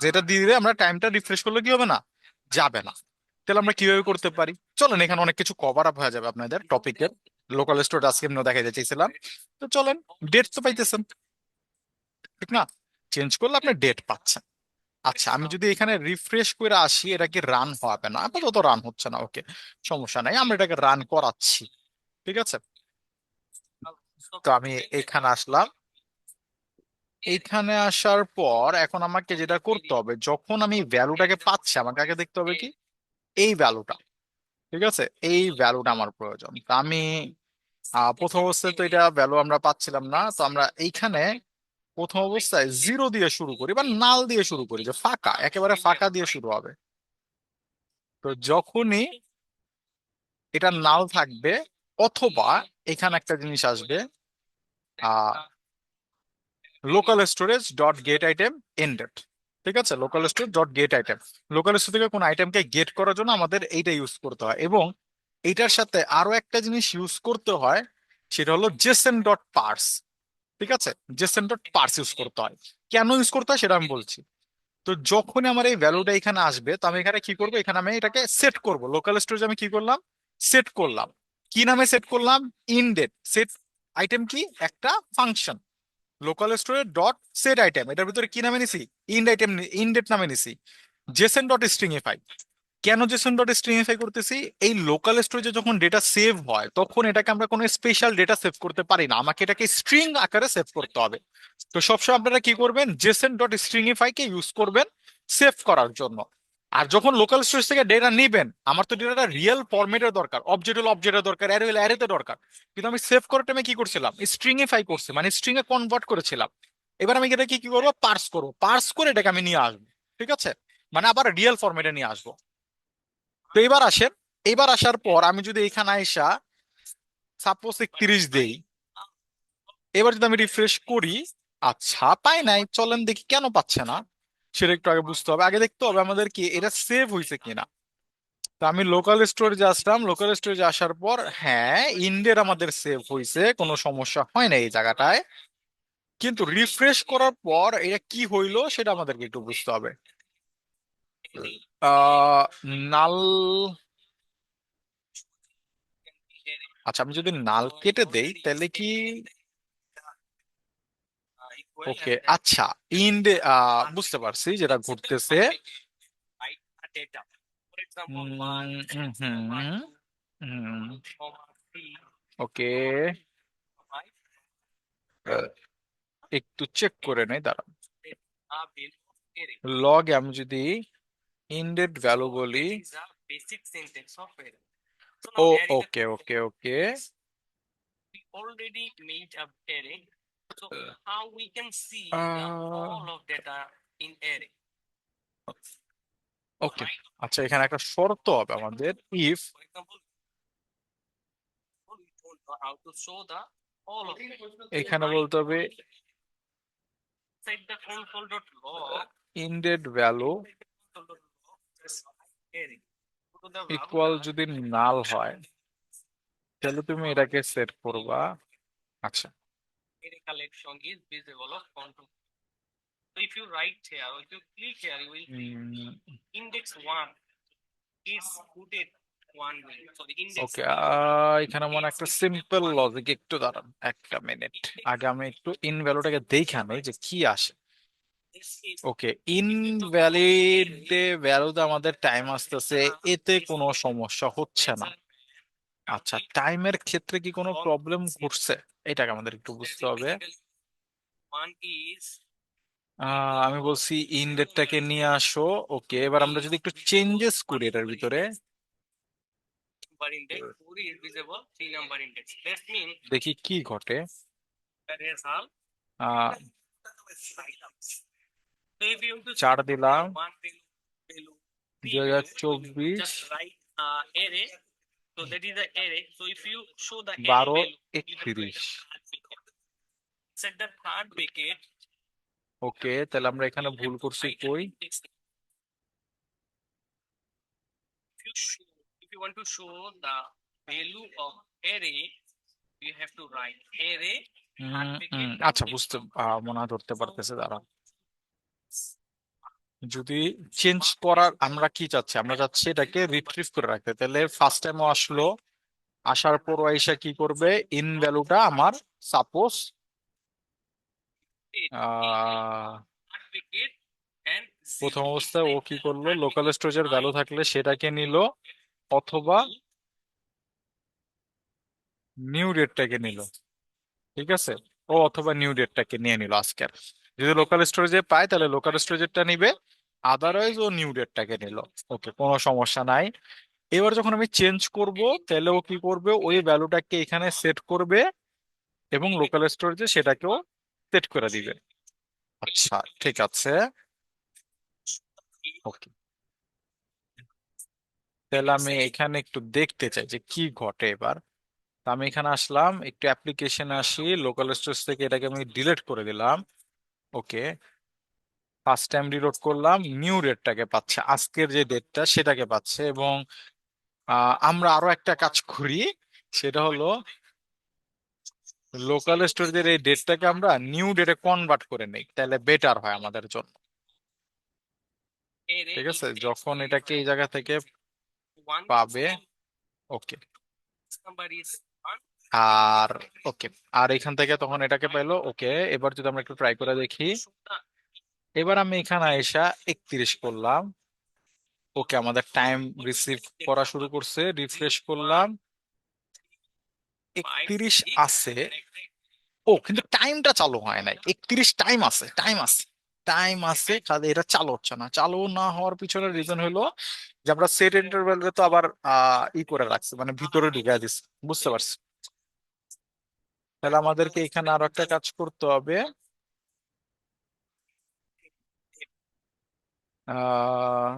যেটা দিয়ে দিলে আমরা টাইমটা রিফ্রেশ করলে কি হবে না, যাবে না। তাহলে আমরা কিভাবে করতে পারি? চলেন, এখানে অনেক কিছু কভার আপ হয়ে যাবে আপনাদের টপিকের। লোকাল স্টোর আজকে এমনি দেখাইতে চাইছিলাম, তো চলেন, ডেট তো পাইতেছেন, ঠিক না? চেঞ্জ করলে আপনি ডেট পাচ্ছেন। আচ্ছা আমি যদি এখানে রিফ্রেশ করে আসি, এটা কি রান হবে না? আপাতত রান হচ্ছে না, ওকে, সমস্যা নাই, আমরা এটাকে রান করাচ্ছি, ঠিক আছে। তো আমি এখানে আসলাম, এইখানে আসার পর এখন আমাকে যেটা করতে হবে, যখন আমি ভ্যালুটাকে পাচ্ছি আমাকে আগে দেখতে হবে কি এই ভ্যালুটা, ঠিক আছে, এই ভ্যালুটা আমার প্রয়োজন। তা আমি প্রথম অবস্থায় তো এটা ভ্যালু আমরা পাচ্ছিলাম না, তো আমরা এইখানে প্রথম অবস্থায় জিরো দিয়ে শুরু করি বা নাল দিয়ে শুরু করি, যে ফাঁকা, একেবারে ফাঁকা দিয়ে শুরু হবে। তো যখনই এটা নাল থাকবে, অথবা এখানে একটা জিনিস আসবে, ah local storage dot get item ended, ঠিক আছে, local storage dot get item. Local store থেকে কোন আইটেমকে গেট করার জন্য আমাদের এইটা ইউজ করতে হয়, এবং এইটার সাথে আরো একটা জিনিস ইউজ করতে হয়, সেটা হলো জেসন ডট পার্স, ঠিক আছে, জেসন ডট পার্স ইউজ করতে হয়। কেন ইউজ করতে হয় সেটা আমি বলছি। তো যখনই আমার এই ভ্যালুটা এখানে আসবে, তো আমি এখানে কি করবো, এখানে আমি এটাকে সেট করব, লোকাল স্টোরেজ আমি কি করলাম, সেট করলাম। কি নামে সেট করলাম? ইনডেট সেট আইটেম, কি একটা function, local storage dot set item, এটার ভিতরে কি নামে নিছি, ইন্ড আইটেম, ইনডেট নামে নিছি। জেসন ডট স্ট্রিংইফাই, কেন জেসন ডট স্ট্রিংইফাই করতেছি? এই লোকাল স্টোরেজে যখন ডেটা সেভ হয় তখন এটাকে আমরা কোনো স্পেশাল ডেটা সেভ করতে পারি না, আমাকে এটাকে স্ট্রিং আকারে সেভ করতে হবে। তো সবসময় আপনারা কি করবেন, জেসন ডট স্ট্রিংইফাই কে ইউজ করবেন সেভ করার জন্য। আর যখন লোকাল স্টোরেজ থেকে ডেটা নিবেন, আমার তো ডেটাটা রিয়েল ফরম্যাটের দরকার, অবজেক্ট হলো অবজেক্টের দরকার, অ্যারে হলে অ্যারেতে দরকার, কিন্তু আমি সেভ করার টাইমে কি করছিলাম, স্ট্রিংইফাই করছি, মানে স্ট্রিং এ কনভার্ট করেছিলাম। এবার আমি এটাকে কি করবো, পার্স করবো, পার্স করে এটাকে আমি নিয়ে আসবো, ঠিক আছে, মানে আবার রিয়েল ফরম্যাটে নিয়ে আসবো। তো এবার আসেন, এবার আসার পর আমি যদি এখানে আইসা সাপোজ 31 দেই, এবার যদি আমি রিফ্রেশ করি, আচ্ছা পাই নাই, চলেন দেখি কেন পাচ্ছে না, সেটা একটু আগে বুঝতে হবে। আগে দেখতে হবে আমাদের কি এটা সেভ হয়েছে কিনা। তো আমি লোকাল স্টোরেজে আসলাম, লোকাল স্টোরেজে আসার পর হ্যাঁ ইন্ডের আমাদের সেভ হয়েছে, কোনো সমস্যা হয় না এই জায়গাটায়। কিন্তু রিফ্রেশ করার পর এটা কি হইলো সেটা আমাদেরকে একটু বুঝতে হবে। আহ নাল, আচ্ছা আমি যদি নাল কেটে দেই তাহলে কি, ওকে আচ্ছা, ইন্ড, বুঝতে পারছি যেটা ঘটতেছে। ওকে, একটু চেক করে নেই, দাঁড়ান। লগে আমি যদি ইন্ডেড ভ্যালু বলি, ও ওকে ওকে ওকে, already made a array. So how we can see all of data in array? ওকে আচ্ছা, এখানে একটা শর্ত হবে আমাদের, if For example, we don't know how to show the all of it. এখানে বলতে হবে Set the console.log ended value array. Go to the equal router, যদি নাল হয় তাহলে তুমি এটাকে সেট করবা। আচ্ছা array collection is visible of control. So if you write here, or if you click here, you will see index 1 is put it one way. So the index ওকে, এখানে মনে হয় একটা সিম্পল লজিক, একটু দাঁড়ান একটা minute, আগে আমি একটু ইন ভ্যালুটাকে দেখে নেই যে কি আসে। this is ওকে, ইনভ্যালিড ভ্যালুতে আমাদের টাইম আসতেছে, এতে কোনো সমস্যা হচ্ছে না। আচ্ছা, টাইমের ক্ষেত্রে কি কোনো প্রবলেম ঘটছে এটাকে আমাদের একটু বুঝতে হবে। one is আমি বলছি ইনডেটটাকে নিয়ে আসো। ওকে, এবার আমরা যদি একটু চেঞ্জেস করি এটার ভিতরে, number index, 4 is visible, 3 number index. That means দেখি কি ঘটে। the result. Ah, So if you want to 4 দিলাম, one value, 2024, just write array. So that is the array. So if you show the array 12, value, 31। set the third bracket. ওকে, তাহলে আমরা এখানে ভুল করছি কই? If you want to show the value of array, you have to write array. আচ্ছা বুঝতে, মনে হয় ধরতে পারতেছে, দাঁড়া। যদি চেঞ্জ করার আমরা কি চাচ্ছি, আমরা চাচ্ছি এটাকে রিট্রিভ করে রাখতে, তাহলে ফার্স্ট টাইমও আসলো, আসার পর আইসা কি করবে, ইন ভ্যালুটা আমার সাপোজ Third bracket and প্রথম অবস্থায় ও কি করলো, লোকাল স্টোরেজের ভ্যালু থাকলে সেটাকে নিল, অথবা নিউ ডেটটাকে নিল, ঠিক আছে, ও অথবা নিউ ডেটটাকে নিয়ে নিল আজকের। যদি লোকাল স্টোরেজে পায় তাহলে লোকাল স্টোরেজেরটা নিবে, আদারওয়াইজ ও নিউ ডেটটাকে নিল। ওকে, কোনো সমস্যা নাই। এবার যখন আমি চেঞ্জ করব তাহলে ও কি করবে, ওই ভ্যালুটাকে এখানে সেট করবে এবং লোকাল স্টোরেজে সেটাকেও সেট করে দিবে। আচ্ছা ঠিক আছে, ওকে। তাহলে আমি এখানে একটু দেখতে চাই যে কি ঘটে এবার। তো আমি এখানে আসলাম, একটু অ্যাপ্লিকেশনে আসি, লোকাল স্টোরেজ থেকে এটাকে আমি ডিলিট করে দিলাম। ওকে, ফার্স্ট টাইম রিলোড করলাম, নিউ ডেটটাকে পাচ্ছে, আজকের যে ডেটটা সেটাকে পাচ্ছে। এবং আমরা আরো একটা কাজ করি, সেটা হলো লোকাল স্টোরেজের এই ডেটটাকে আমরা নিউ ডেটে কনভার্ট করে নেই, তাহলে বেটার হয় আমাদের জন্য। array ঠিক আছে, index যখন is এটাকে এই জায়গা থেকে one পাবে, ওকে, number is one. আর ওকে, আর এখান থেকে তখন এটাকে পেলো। ওকে, এবার যদি আমরা একটু ট্রাই করে দেখি, Show the এবার আমি এখানে এসা 31 করলাম। ওকে, আমাদের টাইম রিসিভ করা শুরু করছে, রিফ্রেশ করলাম, 31 আছে। ও কিন্তু টাইমটা চালু হয় নাই, 31 টাইম আছে, টাইম আছে, টাইম আছে, কাজে এটা চালু হচ্ছে না। চালু না হওয়ার পিছনে রিজন হলো যে আমরা সেট ইন্টারভ্যালে তো আবার ই করে রাখছি, মানে ভিতরে ঢুকাই দিচ্ছি, বুঝতে পারছি। তাহলে আমাদেরকে এখানে আরো একটা কাজ করতে হবে। আহ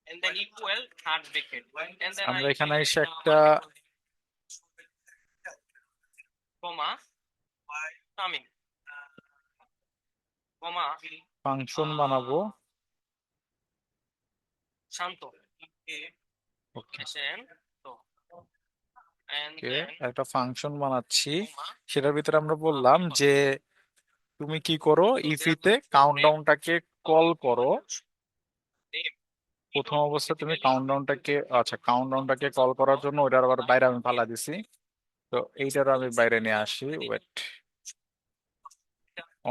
and then equal third bracket. And then আমরা I এখানে will এসে একটা comma summing comma ফাংশন বানাবো। shanto okay, shanto and okay, then একটা ফাংশন বানাচ্ছি, comma সেটার ভিতরে আমরা বললাম যে তুমি কি করো, ইফিতে কাউন্টডাউনটাকে কল করো। name. প্রথম অবস্থায় তুমি কাউন্টডাউনটাকে, আচ্ছা কাউন্টডাউনটাকে কল করার জন্য ওইটার আবার বাইরে আমি ফালা দিছি। তো এইটার আমি বাইরে নিয়ে আসি, ওয়েট,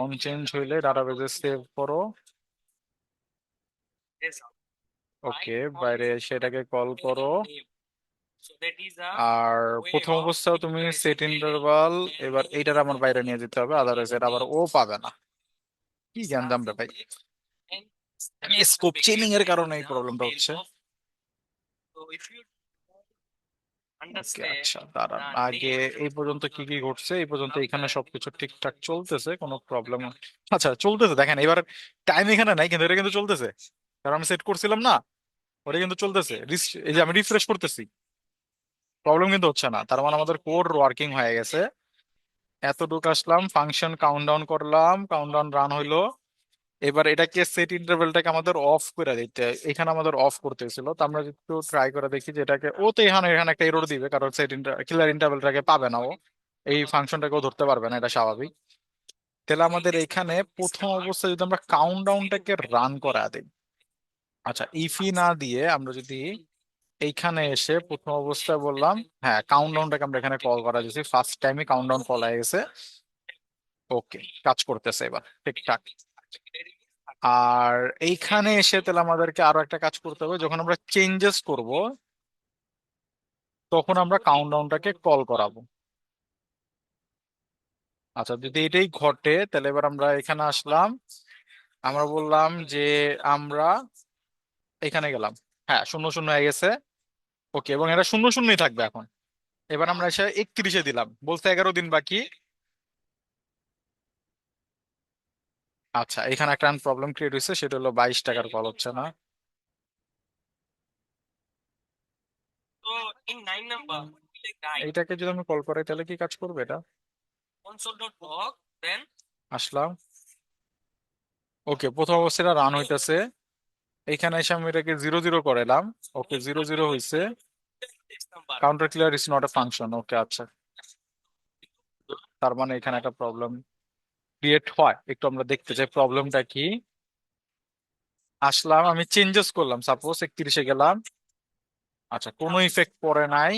অন চেঞ্জ হইলে ডাটাবেজে সেভ করো। Result. ওকে, Right? বাইরে সেটাকে কল করো। Name. So that is a R way প্রথম of অবস্থায় তুমি declaration set name. Interval, And এবার এইটার আমার বাইরে নিয়ে যেতে হবে, আদারওয়াইজ এটা আবার ও পাবে না। কি জানতাম রে ভাই, and স্কোপ চেইনিং এর কারণে এই the প্রবলেমটা value হচ্ছে। of- So if you okay, understand আচ্ছা দাঁড়ান, the আগে name, এই পর্যন্ত কি কি ঘটছে, এই পর্যন্ত এখানে সবকিছু ঠিকঠাক চলতেছে, কোনো প্রবলেম, আচ্ছা চলতেছে। দেখেন এবার টাইম এখানে নাই, কিন্তু এটা কিন্তু চলতেছে, কারণ আমি সেট করছিলাম না, ওটা কিন্তু চলতেছে। এই যে আমি রিফ্রেশ করতেছি, প্রবলেম কিন্তু হচ্ছে না, তার মানে আমাদের কোড ওয়ার্কিং হয়ে গেছে। এতটুকু আসলাম, ফাংশন কাউন্টডাউন করলাম, কাউন্টডাউন রান হইলো। এবার এটাকে সেট ইন্টারভেলটাকে আমাদের অফ করে দিতে হয়। এখানে আমাদের অফ করতে হয়েছিল, তো আমরা একটু ট্রাই করে দেখি যে এটাকে, ও তো এখানে এখানে একটা এরর দিবে, কারণ সেট কিলার ইন্টারভেলটাকে পাবে না ও, এই ফাংশনটাকেও ধরতে পারবে না, এটা স্বাভাবিক। তাহলে আমাদের এখানে প্রথম অবস্থায় যদি আমরা কাউন্টডাউনটাকে রান করা দিই, আচ্ছা ইফি না দিয়ে আমরা যদি এইখানে এসে প্রথম অবস্থায় বললাম, হ্যাঁ কাউন্টডাউনটাকে আমরা এখানে কল করা দিয়েছি, ফার্স্ট টাইমে কাউন্টডাউন কল হয়ে গেছে। ওকে, কাজ করতেছে এবার ঠিকঠাক। আর এইখানে এসে তাহলে আমাদেরকে আরো একটা কাজ করতে হবে, যখন আমরা চেঞ্জেস করব তখন আমরা কাউন্টডাউনটাকে কল করাবো। আচ্ছা, যদি এটাই ঘটে তাহলে এবার আমরা এখানে আসলাম, আমরা বললাম যে আমরা এখানে গেলাম, হ্যাঁ শূন্য শূন্য হয়ে গেছে। ওকে, এবং এটা শূন্য শূন্যই থাকবে এখন। এবার আমরা এসে 31-এ দিলাম, বলতে 11 দিন বাকি। আচ্ছা, এখানে একটা প্রবলেম ক্রিয়েট হয়েছে, সেটা হলো 22 টাকার কল হচ্ছে না। so in 9 number, like right, এইটাকে যদি আমি কল করাই তাহলে কি কাজ করবে এটা? console.log, then আসলাম, ওকে, প্রথম অবস্থাটা রান হইতেছে। এইখানে এসে আমি এটাকে 0 0 করাইলাম। ওকে, 0 0 হয়েছে। text number. Counter clear is not a function. Okay, আচ্ছা, তার মানে এখানে একটা প্রবলেম ক্রিয়েট হয়, একটু আমরা দেখতে চাই প্রবলেমটা কি। আসলাম, আমি চেঞ্জেস করলাম, সাপোজ 31-এ গেলাম, আচ্ছা কোনো ইফেক্ট পড়ে নাই।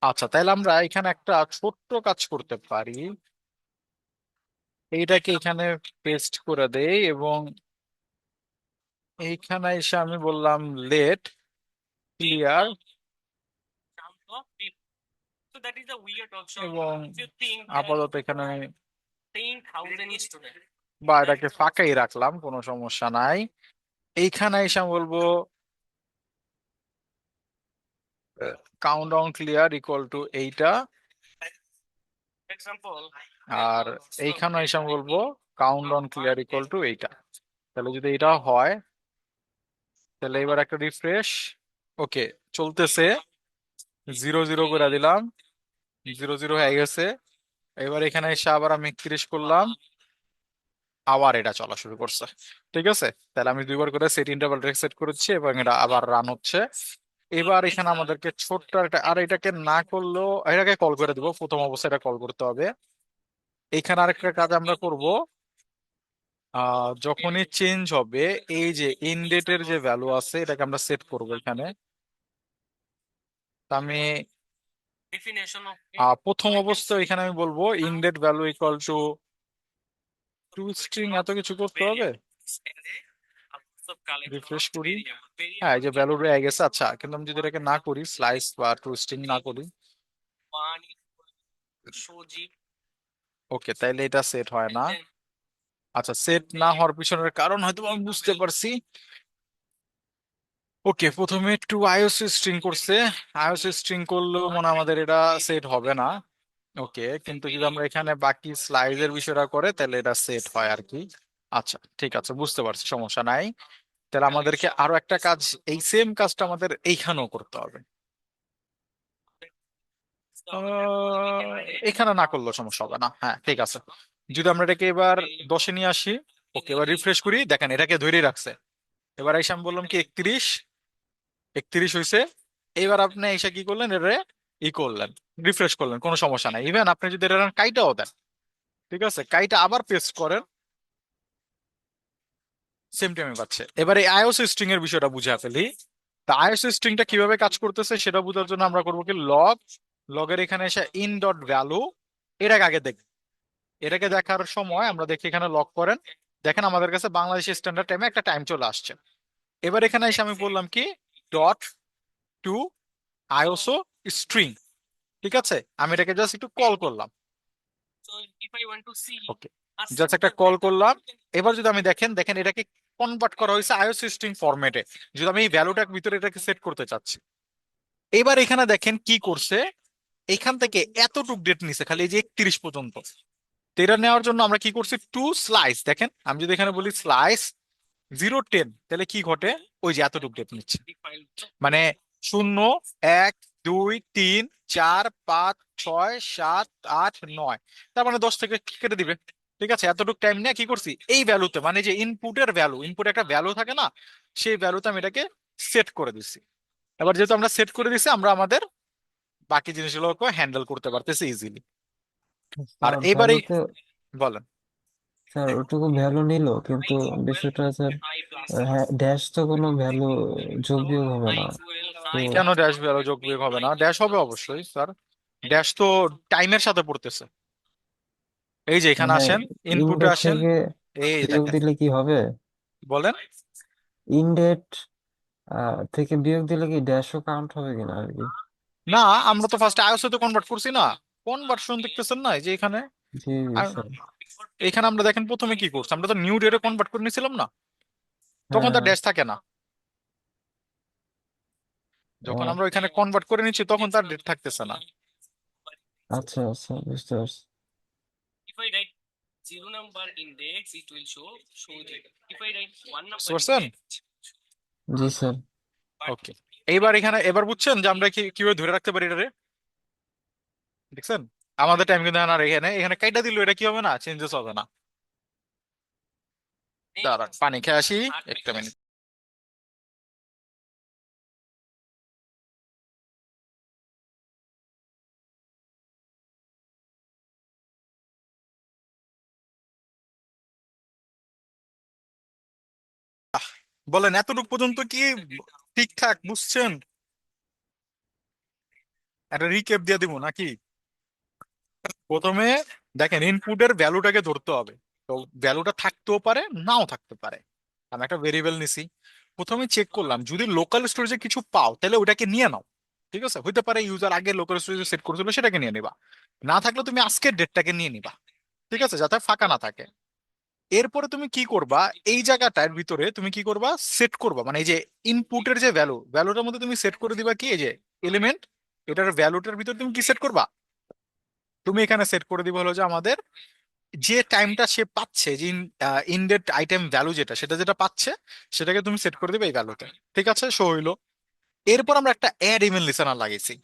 আচ্ছা, তাহলে আমরা এখানে একটা ছোট্ট কাজ করতে পারি, এইটাকে এখানে পেস্ট করে দেই, এবং এইখানে এসে আমি বললাম let clear, So that is a weird option. এবং If you think that আপাতত এখানে 10,000 students, বা এটাকে ফাঁকাই রাখলাম, কোনো সমস্যা নাই। এইখানে এসে আমি বলবো কাউন্টডাউন ক্লিয়ার ইকুয়াল টু এইটা, example, আর এইখানে এসে আমি বলবো কাউন্টডাউন ক্লিয়ার ইকুয়াল টু এইটা। তাহলে যদি এটা হয় তাহলে এবার একটা রিফ্রেশ, ওকে চলতেছে, 0 0 করে দিলাম, 0 0 হয়ে গেছে। এবার এখানে এসে আবার আমি 31 করলাম, আবার এটা চলা শুরু করছে। ঠিক আছে, তাহলে আমি দুইবার করে সেট ইন্টারভাল সেট করেছি এবং এটা আবার রান হচ্ছে। এবার এখানে আমাদেরকে ছোট্ট একটা, আর এটাকে না করলেও এটাকে কল করে দিব, প্রথম অবস্থায় এটা কল করতে হবে। এখানে আরেকটা কাজ আমরা করব, যখনই চেঞ্জ হবে, এই যে ইন ডেটের যে ভ্যালু আছে এটাকে আমরা সেট করব এখানে। তা আমি definition of প্রথম অবস্থায় এখানে আমি বলবো in date value equal to to string, এত কিছু করতে হবে। রিফ্রেশ করি, হ্যাঁ এই যে ভ্যালু রয়ে গেছে। আচ্ছা, কিন্তু আমি যদি এটাকে না করি, স্লাইস বা টু স্ট্রিং না করি, one show G, ওকে তাইলে এটা সেট হয় না। and then আচ্ছা, সেট না হওয়ার পিছনের কারণ হয়তো আমি বুঝতে পারছি। ওকে, প্রথমে টু আইওসি স্ট্রিং করছে, আইওসি স্ট্রিং করলেও মনে হয় আমাদের এটা সেট হবে না। ওকে, কিন্তু যদি আমরা এখানে বাকি স্লাইডের বিষয়টা করে তাহলে এটা সেট হয় আর কি। আচ্ছা ঠিক আছে, বুঝতে পারছি, সমস্যা নাই। তাহলে আমাদেরকে আরো একটা কাজ, এই সেম কাজটা আমাদের এইখানেও করতে হবে। এখানে না করলেও সমস্যা হবে না, হ্যাঁ ঠিক আছে। যদি আমরা এটাকে এবার 10-এ নিয়ে আসি, ওকে এবার রিফ্রেশ করি, দেখেন এটাকে ধরে রাখছে। এবার এসে আমি বললাম কি 31, 31 হয়েছে। এবার আপনি এসে কি করলেন, এটা করলেন, রিফ্রেশ করলেন, কোনো সমস্যা নাই। ইভেন আপনি যদি এটা কাইটাও দেন, ঠিক আছে, কাইটা আবার পেস্ট করেন, সেম টাইমে পাচ্ছে। এবার এই আইওসি স্ট্রিং এর বিষয়টা বুঝে ফেলি। তা আইওসি স্ট্রিংটা কিভাবে কাজ করতেছে সেটা বোঝার জন্য আমরা করবো কি, লগের এখানে এসে ইন ডট ভ্যালু, এটাকে আগে দেখ। এটাকে দেখার সময় আমরা দেখি এখানে লক করেন, দেখেন আমাদের কাছে বাংলাদেশ স্ট্যান্ডার্ড টাইমে একটা টাইম চলে আসছে। এবার এখানে এসে আমি বললাম কি, ডট টু আইওসো স্ট্রিং, ঠিক আছে, আমি এটাকে জাস্ট একটু কল করলাম। So if I want to see okay, a just একটা single কল value, করলাম। এবার যদি আমি দেখেন, এটাকে কনভার্ট করা হয়েছে আইওসি স্ট্রিং ফরম্যাটে, যদি আমি এই ভ্যালুটার ভিতরে এটাকে সেট করতে চাচ্ছি। এবার এখানে দেখেন কি করছে, এখান থেকে এতটুক ডেট নিছে খালি এই যে 31 পর্যন্ত। তো এটা নেওয়ার জন্য আমরা কি করছি, টু স্লাইস, দেখেন আমি যদি এখানে বলি স্লাইস 0-10, তাহলে কি ঘটে, ওই যে এতটুক ডেট নিচ্ছে, the file. মানে 0, 1, 2, 3, 4, 5, 6, 7, 8, 9, তার মানে 10 থেকে কেটে দিবে। ঠিক আছে, এতটুকু টাইম নিয়ে কি করছি, এই ভ্যালুতে, মানে যে ইনপুটের ভ্যালু, ইনপুট একটা ভ্যালু থাকে না, সেই ভ্যালুতে আমি এটাকে সেট করে দিচ্ছি। এবার যেহেতু আমরা সেট করে দিচ্ছি, আমরা আমাদের বাকি জিনিসগুলোকে হ্যান্ডেল করতে পারতেছি ইজিলি। আর স্যার এবারে ভ্যালুতে, বলেন। স্যার ওটুকু ভ্যালু নিল, কিন্তু বিষয়টা স্যার, হ্যাঁ, ড্যাশ তো কোনো ভ্যালু যোগ বিয়োগ হবে না। তো কেন ড্যাশ ভ্যালু যোগ বিয়োগ হবে না? ড্যাশ হবে অবশ্যই স্যার, ড্যাশ তো টাইমের সাথে পড়তেছে। এই যে এখানে মানে আসেন, ইনপুটে ইনডেট আসেন, থেকে এই বিয়োগ দেখেন, দিলে কি হবে? বলেন। ইনডেট থেকে বিয়োগ দিলে কি ড্যাশও কাউন্ট হবে কিনা আর কি? না, আমরা তো ফার্স্ট আইওসে তো কনভার্ট করছি না, কনভার্সন দেখতেছেন না এই যে এখানে। জি জি আর স্যার। এখানে আমরা দেখেন প্রথমে কি করছি, আমরা তো নিউ ডেটে কনভার্ট করে নিয়েছিলাম না, তখন হ্যাঁ তার ড্যাশ থাকে না। যখন হ্যাঁ, আমরা ওইখানে কনভার্ট করে নিচ্ছি তখন তার ডেট থাকতেছে না। আচ্ছা আচ্ছা, বুঝতে পারছি। If I write zero number index, it will show it. If I write one বুঝতে number পারছেন? index, G sir. but ওকে, এইবার এখানে এবার বুঝছেন যে আমরা কিভাবে ধরে রাখতে পারি এটারে, দেখছেন? আমাদের টাইম কিন্তু আর এখানে এখানে কাইটা দিল, এটা কি হবে না, চেঞ্জেস হবে না। দাঁড়ান পানি খেয়ে আসি, একটা মিনিট। বলেন এতটুকু পর্যন্ত কি ঠিকঠাক বুঝছেন? একটা রিক্যাপ দিয়ে দিব নাকি? প্রথমে দেখেন, ইনপুটের ভ্যালুটাকে ধরতে হবে। তো ভ্যালুটা থাকতেও পারে, নাও থাকতে পারে। আমি একটা ভেরিয়েবল নিছি, প্রথমে চেক করলাম যদি লোকাল স্টোরেজে কিছু পাও তাহলে ওটাকে নিয়ে নাও। ঠিক আছে, হইতে পারে ইউজার আগে লোকাল স্টোরেজে সেট করেছিল, সেটাকে নিয়ে নিবা। না থাকলে তুমি আজকের ডেটটাকে নিয়ে নিবা, ঠিক আছে, যাতে ফাঁকা না থাকে। এরপরে তুমি কি করবা, এই জায়গাটার ভিতরে তুমি কি করবা, সেট করবা, মানে এই যে ইনপুটের যে ভ্যালুটার মধ্যে তুমি সেট করে দিবা কি, এই যে এলিমেন্ট, এটার ভ্যালুটার ভিতরে তুমি কি সেট করবা, তুমি এখানে সেট করে দিবা হলো যে আমাদের যে টাইমটা সে পাচ্ছে, যে ইনডেট আইটেম ভ্যালু যেটা, সেটা যেটা পাচ্ছে, সেটাকে তুমি সেট করে দিবে এই ভ্যালুতে। ঠিক আছে, শো হইলো। এরপর আমরা একটা অ্যাড ইমেল লিসেনার লাগাইছি।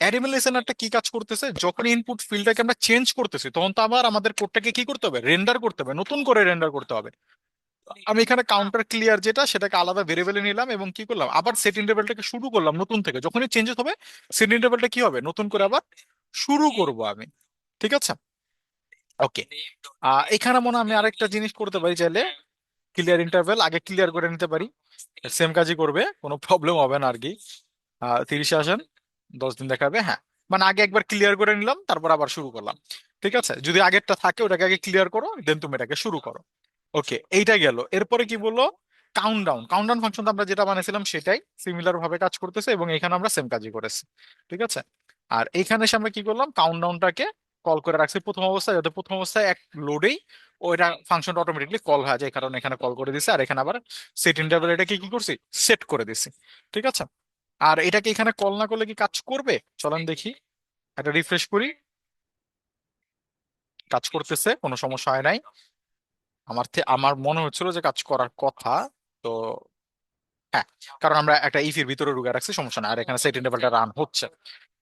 অ্যাড ইমেল লিসেনারটা কি কাজ করতেছে, যখন ইনপুট ফিল্ডটাকে আমরা চেঞ্জ করতেছি তখন তো আবার আমাদের কোডটাকে কি করতে হবে, রেন্ডার করতে হবে, নতুন করে রেন্ডার করতে হবে। আমি এখানে কাউন্টার ক্লিয়ার যেটা, সেটাকে আলাদা ভেরিয়েবলে নিলাম এবং কি করলাম, আবার সেট ইন্টারভ্যালটাকে শুরু করলাম নতুন থেকে। যখনই চেঞ্জেস হবে, সেট ইন্টারভ্যালটা কি হবে, নতুন করে আবার শুরু করব আমি। ঠিক আছে, ওকে। এখানে মনে হয় আমি আরেকটা জিনিস করতে পারি, চাইলে ক্লিয়ার ইন্টারভ্যাল আগে ক্লিয়ার করে নিতে পারি, সেম কাজই করবে, কোনো প্রবলেম হবে না আর কি। 30-এ আসেন, 10 দিন দেখাবে, হ্যাঁ। মানে আগে একবার ক্লিয়ার করে নিলাম, তারপর আবার শুরু করলাম। ঠিক আছে, যদি আগেরটা থাকে ওটাকে আগে ক্লিয়ার করো, দেন তুমি এটাকে শুরু করো। ওকে, এইটা গেল। এরপরে কি বললো, কাউন্টডাউন। কাউন্টডাউন ফাংশন আমরা যেটা বানিয়েছিলাম সেটাই সিমিলার ভাবে কাজ করতেছে, এবং এখানে আমরা সেম কাজই করেছি। ঠিক আছে, আর এইখানে এসে আমরা কি করলাম, কাউন্টডাউনটাকে কল করে রাখছি প্রথম অবস্থায়, যাতে প্রথম অবস্থায় এক লোডেই ওইটা ফাংশনটা অটোমেটিকলি কল হয়ে যায়, কারণ এখানে কল করে দিছে। আর এখানে আবার সেট ইন্টারভ্যাল এটাকে কি করছি, সেট করে দিছি। ঠিক আছে, আর এটাকে এখানে কল না করলে কি কাজ করবে, চলেন দেখি, একটা রিফ্রেশ করি। কাজ করতেছে, কোনো সমস্যা হয় নাই। আমার মনে হচ্ছিল যে কাজ করার কথা। তো হ্যাঁ, কারণ আমরা একটা ইফের ভিতরে ঢুকে রাখছি, সমস্যা নাই। আর এখানে সেট ইন্টারভ্যালটা রান হচ্ছে,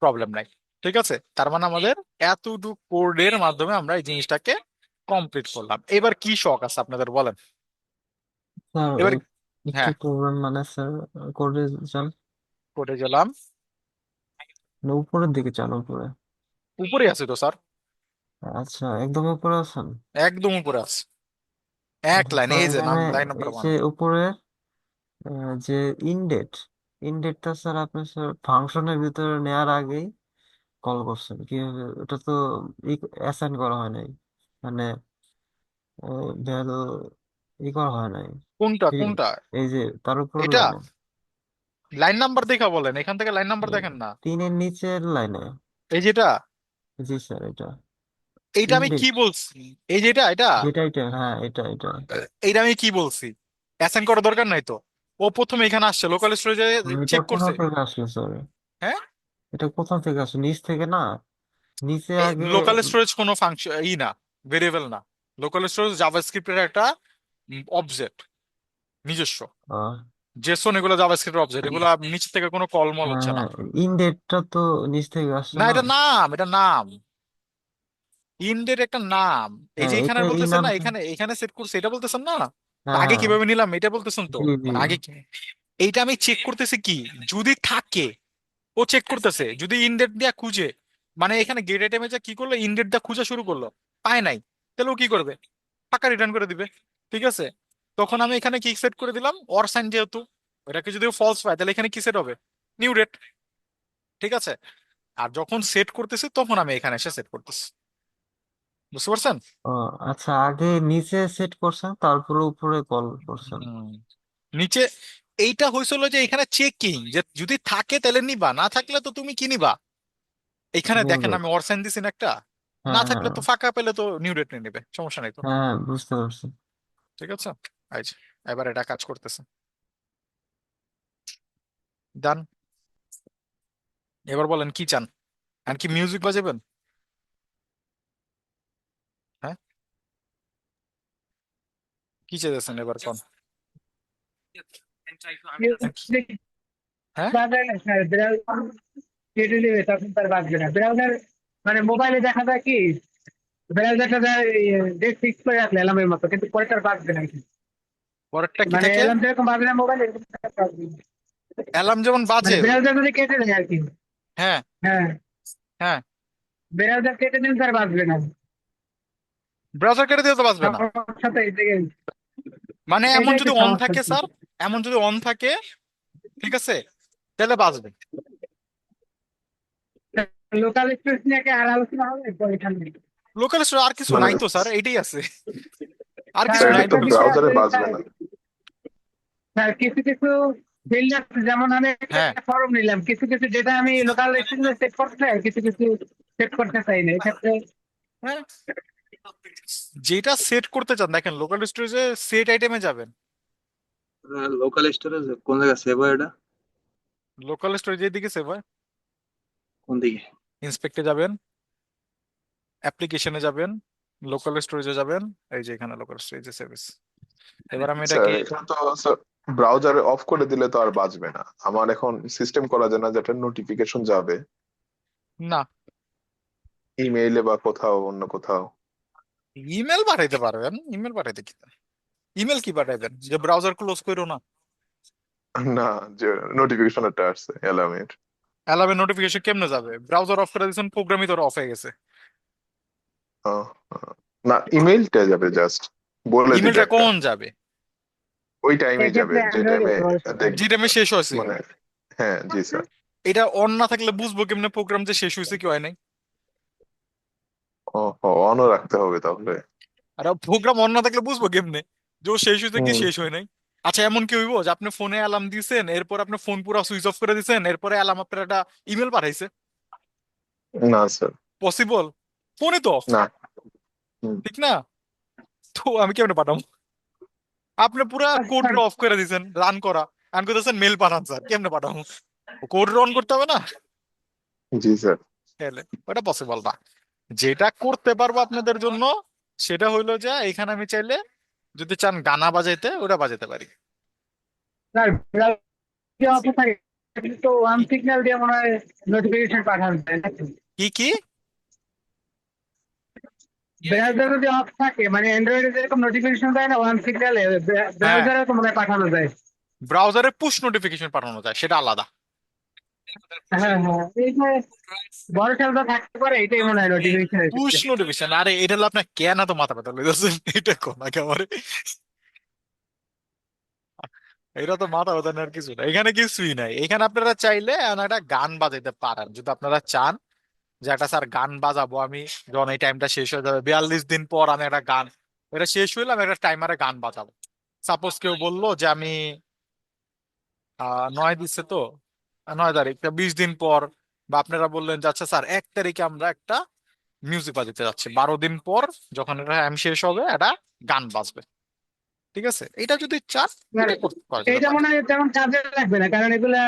প্রবলেম নাই। ঠিক আছে, তার মানে আমাদের এতটুকু কোডের মাধ্যমে আমরা এই জিনিসটাকে কমপ্লিট করলাম। এবার কি শখ আছে আপনাদের, বলেন। স্যার এবার একটু হ্যাঁ, করবেন মানে স্যার, করে যান। কোডে গেলাম, না, উপরের দিকে চান, উপরে। উপরে আছে তো স্যার, আচ্ছা, একদম উপরে আছেন। একদম উপরে আছে, এক আচ্ছা লাইন, স্যার, এই যে এখানে লাইন নাম্বার এই ওয়ান। যে উপরে যে ইনডেট, ইনডেটটা স্যার আপনি স্যার ফাংশনের ভিতরে নেওয়ার আগেই কল করছেন কিভাবে? ওটা তো অ্যাসাইন করা হয় নাই, মানে ভ্যালু করা হয় নাই। কোনটা ঠিক, কোনটা? এই যে তার উপরের এটা লাইনে, লাইন নাম্বার দেখা বলেন, এখান থেকে লাইন নাম্বার দেখেন না। 3-এর নিচের লাইনে। এই যেটা, জি স্যার, এটা এইটা আমি কি ইনডেট, বলছি? এই যেটা, এটা যেটা এটা, হ্যাঁ এটা। এইটা আমি কি বলছি? অ্যাসাইন করার দরকার নাই তো, ও প্রথমে এখানে আসছে লোকাল স্টোরেজে এটা চেক কোথা করছে। থেকে আসলো স্যার? হ্যাঁ, এটা কোথা থেকে আসলো? নিচ থেকে না? নিচে আগে লোকাল স্টোরেজ কোনো ফাংশন না, ভেরিয়েবল না। লোকাল স্টোরেজ জাভাস্ক্রিপ্টের একটা অবজেক্ট, নিজস্ব। আহ, জেসন এগুলো জাভাস্ক্রিপ্টের অবজেক্ট, এগুলো নিচে থেকে কোনো কলমল হ্যাঁ হচ্ছে না। হ্যাঁ, ইনডেটটা তো নিচ থেকে আসছে না, না? এটা নাম, এটা নাম, ইন্ডের একটা নাম। এই হ্যাঁ, যে এখানে এটা এই বলতেছেন না, নামটা। এখানে এখানে সেট করছে এটা বলতেছেন না, হ্যাঁ আগে হ্যাঁ, কিভাবে নিলাম এটা বলতেছেন তো। জি জি। মানে আগে এইটা আমি চেক করতেছি কি, যদি থাকে, ও চেক করতেছে যদি ইনডেট দিয়া খুঁজে, মানে এখানে গেট আইটেমে যা কি করলো, ইনডেট দা খোঁজা শুরু করলো, পায় নাই, তাহলে ও কি করবে? টাকা রিটার্ন করে দিবে। ঠিক আছে, তখন আমি এখানে কি সেট করে দিলাম, অর সাইন, যেহেতু ওটাকে যদি ফলস পায় তাহলে এখানে কি সেট হবে, নিউ রেট। ঠিক আছে, আর যখন সেট করতেছি তখন আমি এখানে এসে সেট করতেছি। বুঝতে পারছেন? ও আচ্ছা, আগে নিচে সেট করছেন, তারপরে উপরে কল করছেন। হুম। নিচে এইটা হয়েছিল যে এখানে চেকিং, যে যদি থাকে তাহলে নিবা, না থাকলে তো তুমি কি নিবা। এখানে নিউ দেখেন রেট। আমি অর সাইন দিছি না একটা, না হ্যাঁ থাকলে হ্যাঁ তো ফাঁকা পেলে তো নিউ রেট নিয়ে নেবে, সমস্যা নেই তো। হ্যাঁ হ্যাঁ, বুঝতে পারছি। ঠিক আছে, এই যে এবার এটা কাজ করতেছে, ডান। এবার বলেন কি চান, আর কি মিউজিক বাজাবেন? হ্যাঁ, কি চাইতেছেন এবার কোন? And try to understand. হ্যাঁ, ব্রাউজার কেটে দেবে তখন তার বাঁচবে না ব্রাউজার। মানে মোবাইলে দেখা যায় কি, ব্রাউজারটা ডেট ফিক্স করে রাখলে অ্যালার্মের মতো, কিন্তু পরে তার বাঁচবে না। পরেরটা কি মানে থাকে? অ্যালার্ম যেরকম বাজবে না মোবাইলে, এরকম তার বাজবে না। অ্যালার্ম যেমন মানে বাজে। ব্রাউজার যদি কেটে দেয় আর কি। হ্যাঁ, হ্যাঁ, হ্যাঁ, ব্রাউজার কেটে দিলে তার বাঁচবে না। ব্রাউজার কেটে দিয়ে তো বাজবে না। সমস্যা তো এইদিকে, মানে এমন এইটাই তো যদি অন সমস্যা। থাকে স্যার, এমন যদি অন থাকে, ঠিক আছে, তাহলে বাজবে। লোকাল স্পেস নিয়ে কি আর আলোচনা হবে পরে সামনে? লোকাল স্টোর আর কিছু মানে নাই তো স্যার, এটাই আছে, আর স্যার কিছু স্যার এটা নাই তো তো আরেকটা কিছু। বিষয় ব্রাউজারে আছে বাজবে স্যার। না। স্যার কিছু কিছু ফিল্ড আছে, যেমন আমি একটা হ্যাঁ, ফর্ম নিলাম, কিছু কিছু ডেটা আমি লোকাল স্পেসে সেট করতে চাই, কিছু কিছু সেট করতে চাই না, এক্ষেত্রে হ্যাঁ, যেটা সেট করতে চান দেখেন লোকাল স্টোরেজে সেট আইটেমে যাবেন। লোকাল স্টোরেজ কোন জায়গায় সেভ হয় এটা? লোকাল স্টোরেজের দিকে সেভ হয়, কোন দিকে? ইন্সপেক্টে যাবেন, অ্যাপ্লিকেশনে যাবেন, লোকাল স্টোরেজে যাবেন, এই যে এখানে লোকাল স্টোরেজে সেভিস। এবার আমি এটা স্যার কি, এখানে তো স্যার ব্রাউজারে অফ করে দিলে তো আর বাজবে না। আমার এখন সিস্টেম করা যায় না যেটা নোটিফিকেশন যাবে না, ইমেইলে বা কোথাও অন্য কোথাও? ইমেল পাঠাইতে পারবেন, ইমেল পাঠাইতে কি, ইমেল কি পাঠাইবেন যে ব্রাউজার ক্লোজ করো না? না, যে নোটিফিকেশন একটা আসছে অ্যালার্মের। অ্যালার্মের নোটিফিকেশন কেমনে যাবে? ব্রাউজার অফ করে দিয়েছেন, প্রোগ্রামই তো অফ হয়ে গেছে। না, ইমেইলটা যাবে, জাস্ট বলে দিবে ইমেলটা একটা, কোন যাবে? ওই টাইমেই যাবে এক্ষেত্রে যে অ্যান্ড্রয়েডে টাইমে সমস্যা। যে টাইমে শেষ হয়েছে। মানে। হ্যাঁ জি স্যার। এটা অন না থাকলে বুঝবো কেমনে প্রোগ্রাম যে শেষ হয়েছে কি হয় নাই? ও অনও রাখতে হবে তাহলে। আর প্রোগ্রাম অন না থাকলে বুঝবো কেমনে যে ও শেষ হয়েছে কি হুম। শেষ হয় নাই? আচ্ছা, এমন কি হইবো যে আপনি ফোনে অ্যালার্ম দিয়েছেন, এরপর আপনি ফোন পুরো সুইচ অফ করে দিয়েছেন, এরপরে অ্যালার্ম আপনার একটা ইমেল পাঠাইছে? না স্যার। পসিবল? ফোনই তো অফ, না। হুম। ঠিক না? তো আমি কেমনে পাঠাবো? আপনি পুরা কোড অফ করে দিয়েছেন রান করা, রান করতেছেন, মেল পাঠান, স্যার কেমনে পাঠাবো? কোড রান করতে হবে না? জি স্যার। তাহলে ওটা পসিবল না। যেটা করতে পারবো আপনাদের জন্য সেটা হইলো যে এখানে আমি চাইলে যদি চান গানা বাজাইতে, ওটা বাজাতে পারি। স্যার ব্রাউজার অফ থাকে কিন্তু ওয়ান কি সিগন্যাল দিয়ে মনে হয় নোটিফিকেশন পাঠানো যায় নাকি? কি কি? ব্রাউজার যদি অফ থাকে, মানে অ্যান্ড্রয়েডে যেরকম নোটিফিকেশন দেয় না ওয়ান সিগন্যালে, হ্যাঁ, ব্রাউজারে তো মনে হয় পাঠানো যায়। ব্রাউজারে পুশ নোটিফিকেশন পাঠানো যায়, সেটা আলাদা। হ্যাঁ হ্যাঁ, এই যে বড় খেলটা থাকতে পারে, এটাই মনে হয় নোটিফিকেশন পুশ এসেছে। নোটিফিকেশন, আরে এটা হলো আপনার কেন এত মাথা ব্যথা লইতেছেন? এটা কোন একেবারে, এটা তো মাথা ব্যথা নেওয়ার কিছু না, এখানে কিছুই নাই। এখানে আপনারা চাইলে একটা গান বাজাইতে পারেন যদি আপনারা চান যে একটা স্যার গান বাজাবো আমি, যখন এই টাইমটা শেষ হয়ে যাবে 42 দিন পর আমি একটা গান, এটা শেষ হইলে আমি একটা টাইমারে গান বাজাবো। সাপোজ কেউ বললো যে আমি 9 দিচ্ছে তো, 9 তারিখ, তা 20 দিন পর, বা আপনারা বললেন যে আচ্ছা স্যার 1 তারিখে আমরা একটা মিউজিক বাজাতে যাচ্ছি, 12 দিন পর যখন এটা টাইম শেষ হবে একটা গান বাজবে। ঠিক আছে, এটা যদি চান মানে এটা করতে করা যেতে এইটা পারে। মনে হয় তেমন কাজে লাগবে না, কারণ এগুলা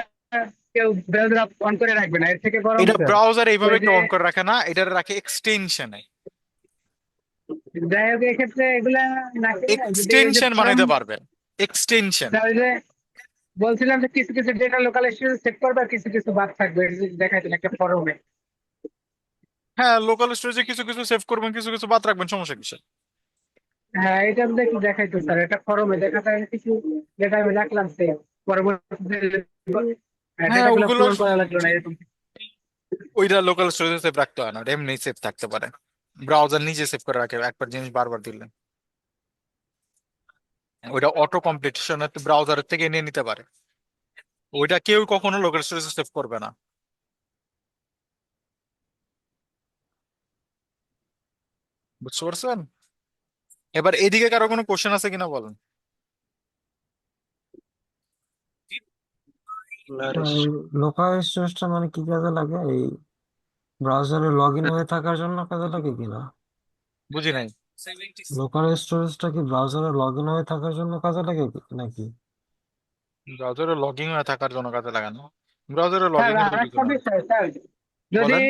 কেউ ব্রাউজার অন করে রাখবে না, এর থেকে বরং এটা ব্রাউজার এইভাবে ওই একটা যে, অন করে রাখে না, এটা রাখে এক্সটেনশনে। যাই হোক এক্ষেত্রে এগুলা না করে যদি ওই যে এক্সটেনশন ফর্ম, বানাইতে পারবেন, এক্সটেনশন। ওই যে বলছিলাম যে কিছু কিছু ডেটা লোকাল স্টোরেজ সেট করবে আর কিছু কিছু বাদ থাকবে, এটা যদি দেখাইতেন একটা ফর্মে। হ্যাঁ, লোকাল স্টোরেজে কিছু কিছু সেভ করবেন, কিছু কিছু বাদ রাখবেন, সমস্যা কিসের? হ্যাঁ এটা আমি দেখি দেখাইতো স্যার, এটা ফর্মে দেখা যায় কিছু ডেটা আমি রাখলাম সেভ, পরবর্তীতে হ্যাঁ, ডেটাগুলো ওইগুলো পূরণ করা লাগলো না এরকম। ওইটা লোকাল স্টোরেজে সেভ রাখতে হয় না, ওটা এমনি সেভ থাকতে পারে। ব্রাউজার নিজে সেভ করে রাখে একবার জিনিস বারবার দিলে, ওইটা অটো কমপ্লিটেশন ব্রাউজারের থেকে নিয়ে নিতে পারে। ওইটা কেউ কখনো লোকাল স্টোরেজে সেভ করবে না। বুঝতে পারছেন? এবার এদিকে কারো কোনো কোশ্চেন আছে কিনা বলেন। লোকাল স্টোরেজটা মানে কি কাজে লাগে? এই ব্রাউজারে লগ ইন হয়ে থাকার জন্য কাজে লাগে কিনা? বুঝি নাই। লোকাল স্টোরেজটা কি ব্রাউজারে লগ ইন হয়ে থাকার জন্য কাজে লাগে নাকি? ব্রাউজারে লগইন হয়ে থাকার জন্য কাজে লাগানো, ব্রাউজারে স্যার লগইন এর তো আর কিছু একটা না। বিষয় স্যার, যদি বলেন।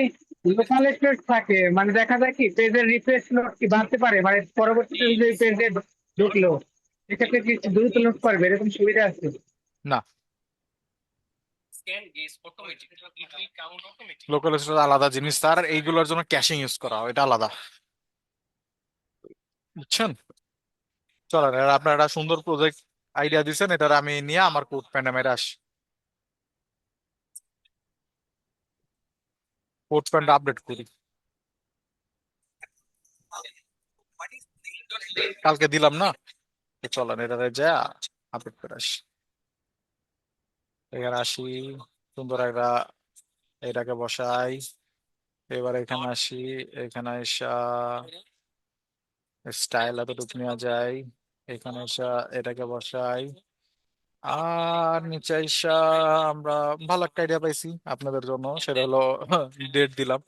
লোকাল স্টোরেজ থাকে মানে দেখা যায় কি পেজের রিফ্রেশ লোড কি বাড়তে পারে, মানে পরবর্তীতে যদি পেজে ঢুকলো এক্ষেত্রে কি দ্রুত লোড করবে, এরকম সুবিধা আছে? না, Scan is automatic. It will count automatically. Local storage আলাদা জিনিস, তার এইগুলোর জন্য ক্যাশিং ইউজ করা হয়, এটা আলাদা। বুঝছেন? চলেন, এবার আপনার একটা সুন্দর প্রজেক্ট আইডিয়া দিচ্ছেন, এটার আমি নিয়ে আমার কোড প্যানে মেরে আসি, কোড প্যানটা আপডেট করি। কালকে দিলাম না, তো চলেন এটাতে যা আপডেট করে আসি। এখানে আসি, সুন্দর একটা এটাকে বসাই। এবার এখানে আসি, এখানে এসা স্টাইল এতটুকু নেওয়া যায়, এখানে এসা এটাকে বসাই। আর নিচে এসা আমরা ভালো একটা আইডিয়া পাইছি আপনাদের জন্য, সেটা হলো ডেট দিলাম,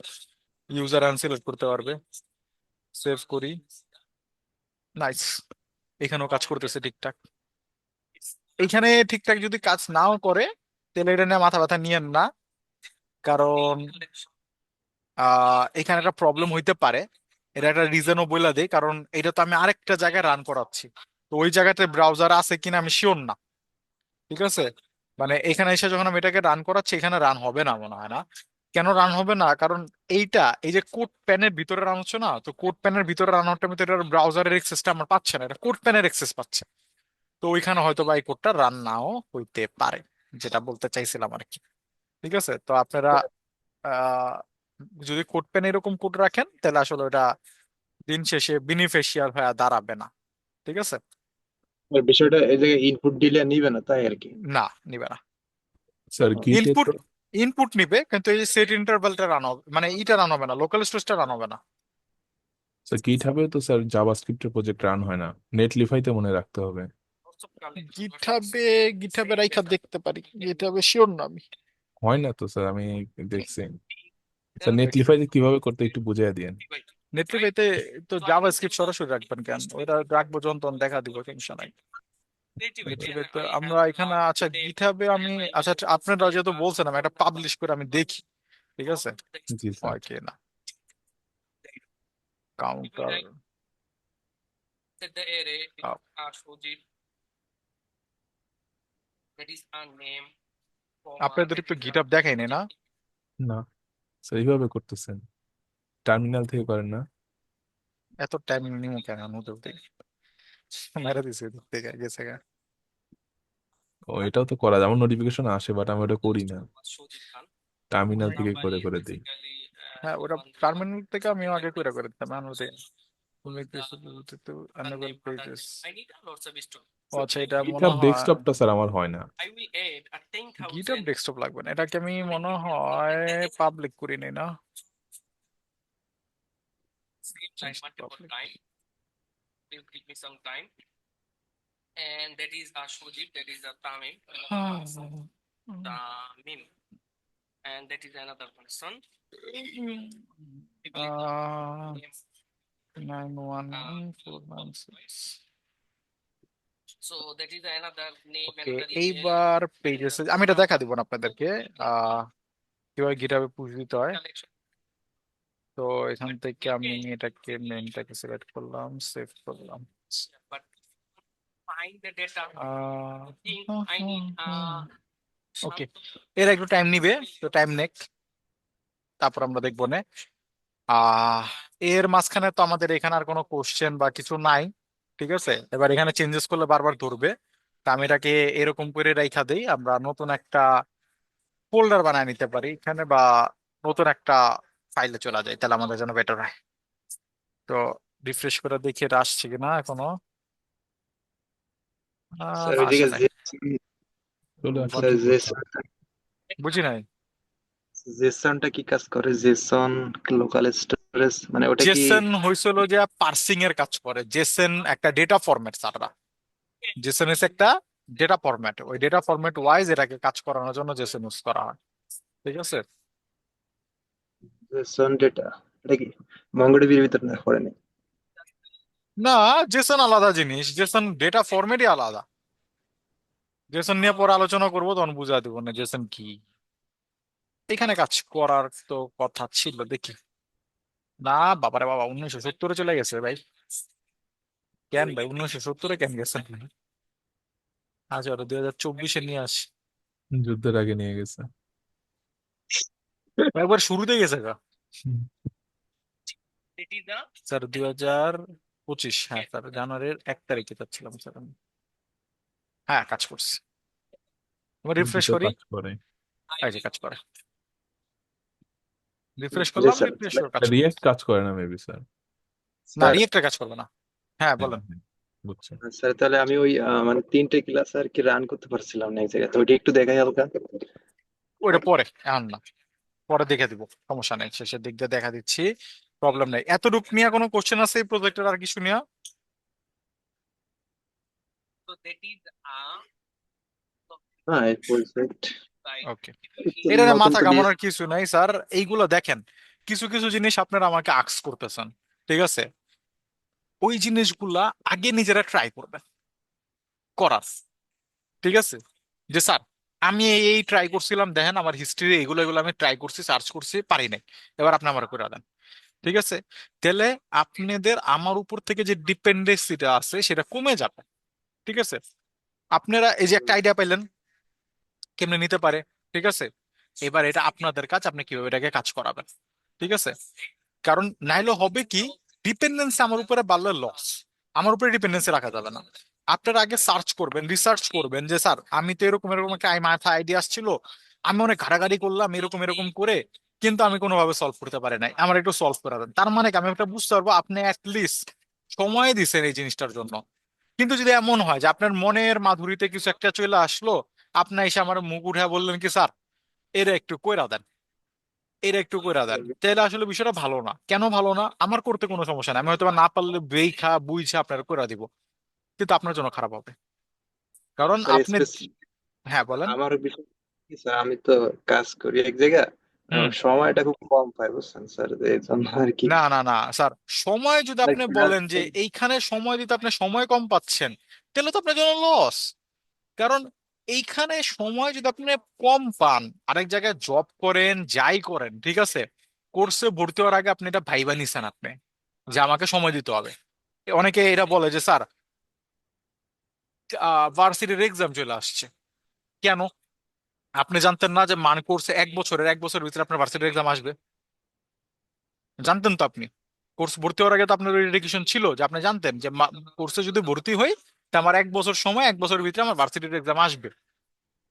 ইউজার আনসিলেক্ট করতে পারবে। সেভ করি, নাইস, এখানেও কাজ করতেছে ঠিকঠাক। এখানে ঠিকঠাক যদি কাজ নাও করে তাহলে এটা নিয়ে মাথা ব্যথা নিয়েন না, কারণ এখানে একটা প্রবলেম হইতে পারে। এটা একটা রিজনও বলে দেই, কারণ এটা তো আমি আরেকটা জায়গায় রান করাচ্ছি, তো ওই জায়গাতে ব্রাউজার আছে কিনা আমি শিওর না। ঠিক আছে, মানে এখানে এসে যখন আমি এটাকে রান করাচ্ছি এখানে রান হবে না মনে হয় না। কেন রান হবে না? কারণ এই যে কোড প্যানের ভিতরে রান হচ্ছে না, তো কোড প্যানের ভিতরে রান হওয়ার টাইমে তো এটার ব্রাউজারের এক্সেসটা আমার পাচ্ছে না, এটা কোড প্যানের এক্সেস পাচ্ছে। তো ওইখানে হয়তো বা এই কোডটা রান নাও হইতে পারে, যেটা বলতে চাইছিলাম আর কি। ঠিক আছে, তো আপনারা আহ যদি কোড প্যান এরকম কোড রাখেন তাহলে আসলে ওটা দিন শেষে বেনিফিশিয়াল হয়ে দাঁড়াবে না। ঠিক আছে, আর বিষয়টা এই জায়গায় ইনপুট দিলে নিবে না তাই আর কি। না, নিবে না। স্যার গিটে ইনপুট তো ইনপুট নিবে, কিন্তু এই সেট ইন্টারভালটা রান হবে, মানে ইটা রান হবে না, লোকাল স্টোরেজটা রান হবে না। স্যার গিট হাবে তো স্যার জাভাস্ক্রিপ্টের প্রজেক্ট রান হয় না, নেটলিফাইতে মনে রাখতে হবে। Also collect গিটহাবে, গিটহাবে রাইখা দেখতে পারি, গিটহাবে শিওর না আমি। হয় না তো স্যার, আমি দেখছি। স্যার then নেটলিফাইতে কিভাবে করতে একটু বুঝিয়ে দিয়েন। divide. নেটলিফাইতে তো জাভাস্ক্রিপ্ট সরাসরি রাখবেন কেন, ওটা রাখবো যখন তখন দেখা দিব, সমস্যা নাই। Divide. নেটলিফাইতে I আমরা have এখানে, not আচ্ছা the গিটহাবে আমি, আচ্ছা আচ্ছা, আপনারা যেহেতু বলছেন আমি একটা পাবলিশ করে আমি দেখি। ঠিক আছে, জি স্যার। হয় কি না। Counter set the array Shojit, that is our name, comma, আপনাদের that একটু is গিটহাব দেখাইনি না? না স্যার, এইভাবে করতেছেন, টার্মিনাল থেকে করেন না? এত টাইম নিমু কেন নতুন থেকে মেরে দিছে এদিক থেকে গেছে গা। ও এটাও তো করা যায়, আমার নোটিফিকেশন আসে বাট আমি ওটা করি না। Shojit Khan. টার্মিনাল থেকে করে করে দিই। হ্যাঁ, ওটা টার্মিনাল থেকে আমিও আগে করে দিতাম। এখন ওতে তুমি কিছু তো enable pages। ও আচ্ছা, এটা মনে গিটহাব হয় ডেস্কটপটা স্যার আমার হয় না। গিটহাব ডেস্কটপ লাগবে না, এটাকে আমি মনে হয় পাবলিক করি নি না। Public। Please give me some time. And that is Ashojit, that is a Tamim, Tamim, and that is another person. Ah, 919496। So that is another name, okay, another email. এইবার পেজেস আমি এটা দেখা দিব না আপনাদেরকে কিভাবে গিটহাবে পুশ দিতে হয়। Collection. তো এখান থেকে আমি এটাকে মেনটাকে সিলেক্ট করলাম, সেভ করলাম। But find the data. Ah, Think hmm, I need hmm, okay, some- এর একটু টাইম নিবে, তো টাইম নেক, তারপর আমরা দেখবো না। আহ এর মাঝখানে তো আমাদের এখানে আর কোনো কোশ্চেন বা কিছু নাই, ঠিক আছে। এবার এখানে চেঞ্জেস করলে বারবার ধরবে, তা আমি এটাকে এরকম করে রাইখা দেই। আমরা নতুন একটা ফোল্ডার বানায় নিতে পারি এখানে, বা নতুন একটা ফাইলে চলে যায়, তাহলে আমাদের জন্য বেটার হয়। তো রিফ্রেশ করে দেখি এটা আসছে কিনা এখনো। স্যার না, ওই আসে জায়গায় নাই। চলে আসলে স্যার কি করতে হবে? বুঝি নাই। জেসনটা কি কাজ করে? জেসন লোকাল স্টোরেজ মানে ওটা কি? জেসন হয়েছিল যে পার্সিং এর কাজ করে। জেসন একটা ডেটা ফরম্যাট সাররা, জেসন হচ্ছে একটা ডেটা ফরম্যাট, ওই ডেটা ফরম্যাট ওয়াইজ এটাকে কাজ করানোর জন্য জেসন ইউজ করা হয়, ঠিক আছে। জেসন ডেটা এটা কি মঙ্গোডিবির ভিতর না পড়ে নাই? না, জেসন আলাদা জিনিস, জেসন ডেটা ফরম্যাটই আলাদা। জেসন নিয়ে পরে আলোচনা করবো, তখন বুঝা দিব না জেসন কি। এখানে কাজ করার তো কথা ছিল, দেখি। না বাবারে বাবা, 1970-এ চলে গেছে ভাই। কেন ভাই 1970-এ কেন গেছেন ভাই? আচ্ছা, ওটা 2024-এ নিয়ে আসি। যুদ্ধের আগে নিয়ে গেছে। একবার শুরুতে গেছে গা হুম। That is the sir, 2025। হ্যাঁ স্যার, জানুয়ারির 1 তারিখে যাচ্ছিলাম স্যার আমি। হ্যাঁ, কাজ করছি। এবার রিফ্রেশ যুদ্ধের করি, কাজ করে। এই যে কাজ করে। রিফ্রেশ জি করলাম, স্যার। রিফ্রেশ করে কাজ করে। রিয়েক্ট কাজ করে না মেবি স্যার। না, স্যার রিয়েক্টর কাজ করবে না। হ্যাঁ হ্যাঁ বলেন। হ্যাঁ, বুঝছেন। স্যার তাহলে আমি ওই মানে 3টে ক্লাস আর কি রান করতে পারছিলাম না এক জায়গায়, তো ওইটা একটু দেখাই হালকা। ওইটা পরে, এখন না, পরে দেখে দিব, সমস্যা নেই, শেষের দিক দিয়ে দেখা দিচ্ছি, প্রবলেম নেই। এতটুক নিয়ে কোনো কোশ্চেন আছে এই প্রজেক্টের, আর কিছু নিয়ে? so that is হ্যাঁ এই প্রজেক্ট right. ওকে, এটা নতুন মাথা তো ঘামানোর দিয়েছে। কিছু নাই স্যার। এইগুলো দেখেন, কিছু কিছু জিনিস আপনারা আমাকে আক্স করতেছেন, ঠিক আছে। ওই জিনিসগুলা আগে নিজেরা ট্রাই করবেন করার, ঠিক আছে। যে স্যার, আমি এই ট্রাই করছিলাম, দেখেন আমার হিস্ট্রি এগুলো এগুলো আমি ট্রাই করছি, সার্চ করছি, পারি নাই, এবার আপনি আমার করে দেন, ঠিক আছে। তাহলে আপনাদের আমার উপর থেকে যে ডিপেন্ডেন্সিটা আছে সেটা কমে যাবে, ঠিক আছে। আপনারা এই যে একটা আইডিয়া পাইলেন কেমনে নিতে পারে, ঠিক আছে। এবার এটা আপনাদের কাজ, আপনি কিভাবে এটাকে কাজ করাবেন, ঠিক আছে। কারণ নাইলে হবে কি, ডিপেন্ডেন্সি আমার উপরে বাড়লে লস, আমার উপরে ডিপেন্ডেন্সি রাখা যাবে না। আপনারা আগে সার্চ করবেন, রিসার্চ করবেন, যে স্যার আমি তো এরকম এরকম একটা মাথায় আইডিয়া আসছিল, আমি অনেক ঘাটাঘাটি করলাম এরকম এরকম করে, কিন্তু আমি কোনোভাবে সলভ করতে পারি নাই, আমার একটু সলভ করে দেন। তার মানে কি, আমি একটা বুঝতে পারবো আপনি লিস্ট সময় দিছেন এই জিনিসটার জন্য। কিন্তু যদি এমন হয় যে আপনার মনের মাধুরীতে কিছু একটা চলে আসলো, আপনি এসে আমার মুখ উঠে বললেন কি স্যার এরা একটু কইরা দেন, এরা একটু কইরা দেন, তাহলে আসলে বিষয়টা ভালো না। কেন ভালো না? আমার করতে কোনো সমস্যা নাই, আমি হয়তো বা না পারলে বেইখা বুঝা আপনার কইরা দিব, কিন্তু আপনার জন্য খারাপ হবে। কারণ স্যার আপনি, হ্যাঁ বলেন। আমার বিষয় কি স্যার, আমি তো কাজ করি এক জায়গায়, হুম। সময়টা খুব কম পাই বুঝছেন স্যার, এই জন্য আর কি। না না না স্যার, সময় যদি মানে আপনি কাজ বলেন যে এইখানে সময় দিতে আপনি সময় কম পাচ্ছেন, তাহলে তো আপনার জন্য লস। কারণ এইখানে সময় যদি আপনি কম পান, আরেক জায়গায় জব করেন যাই করেন, ঠিক আছে, কোর্সে ভর্তি হওয়ার আগে আপনি এটা ভাইবা নিছেন আপনি, যে আমাকে সময় দিতে হবে। অনেকে এটা বলে যে স্যার ভার্সিটির এক্সাম চলে আসছে, কেন? আপনি জানতেন না যে মান কোর্সে 1 বছরের ভিতরে আপনার ভার্সিটির এক্সাম আসবে? জানতেন তো আপনি, কোর্স ভর্তি হওয়ার আগে তো আপনার এডুকেশন ছিল, যে আপনি জানতেন যে কোর্সে যদি ভর্তি হই, তা আমার 1 বছর সময়, 1 বছরের ভিতরে আমার ভার্সিটির এক্সাম আসবে।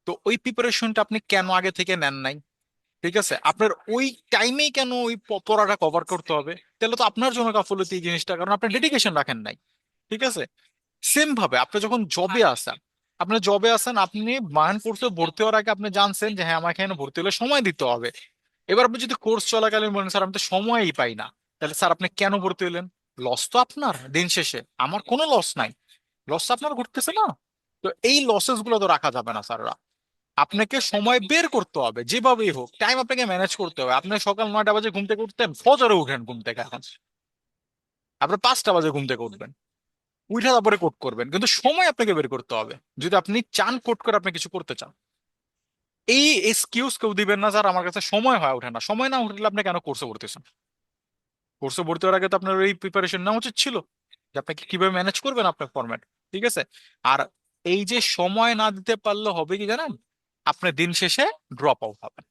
তো ওই প্রিপারেশনটা আপনি কেন আগে থেকে নেন নাই? ঠিক আছে, আপনার ওই টাইমেই কেন ওই পড়াটা কভার করতে হবে? তাহলে তো আপনার জন্য গাফলতি এই জিনিসটা, কারণ আপনি ডেডিকেশন রাখেন নাই। ঠিক আছে, সেম ভাবে আপনি যখন জবে আসেন, আপনি মাইন্ড কোর্সে ভর্তি হওয়ার আগে আপনি জানছেন যে হ্যাঁ আমাকে এখানে ভর্তি হলে সময় দিতে হবে। এবার আপনি যদি কোর্স চলাকালীন বলেন স্যার আমি তো সময়ই পাই না, তাহলে স্যার আপনি কেন ভর্তি হলেন? লস তো আপনার দিন শেষে, আমার কোনো লস নাই। লস আপনার ঘটতেছে না? তো এই লসেস গুলো তো রাখা যাবে না স্যাররা। আপনাকে সময় বের করতে হবে, যেভাবেই হোক টাইম আপনাকে ম্যানেজ করতে হবে। আপনি সকাল 9টা বাজে ঘুম থেকে উঠতেন, ফজরে উঠেন ঘুম থেকে, এখন আপনি 5টা বাজে ঘুম থেকে উঠবেন, উঠে তারপরে কোড করবেন, কিন্তু সময় আপনাকে বের করতে হবে যদি আপনি চান কোড করে আপনি কিছু করতে চান। এই এক্সকিউজ কেউ দিবেন না স্যার আমার কাছে সময় হয়ে ওঠে না। সময় না উঠলে আপনি কেন কোর্সে ভর্তিছেন? কোর্সে ভর্তি হওয়ার আগে তো আপনার এই প্রিপারেশন নেওয়া উচিত ছিল যে আপনাকে কিভাবে ম্যানেজ করবেন আপনার ফরম্যাট। ঠিক আছে, আর এই যে সময় না দিতে পারলে হবে কি জানেন, আপনি দিন শেষে ড্রপ আউট হবেন।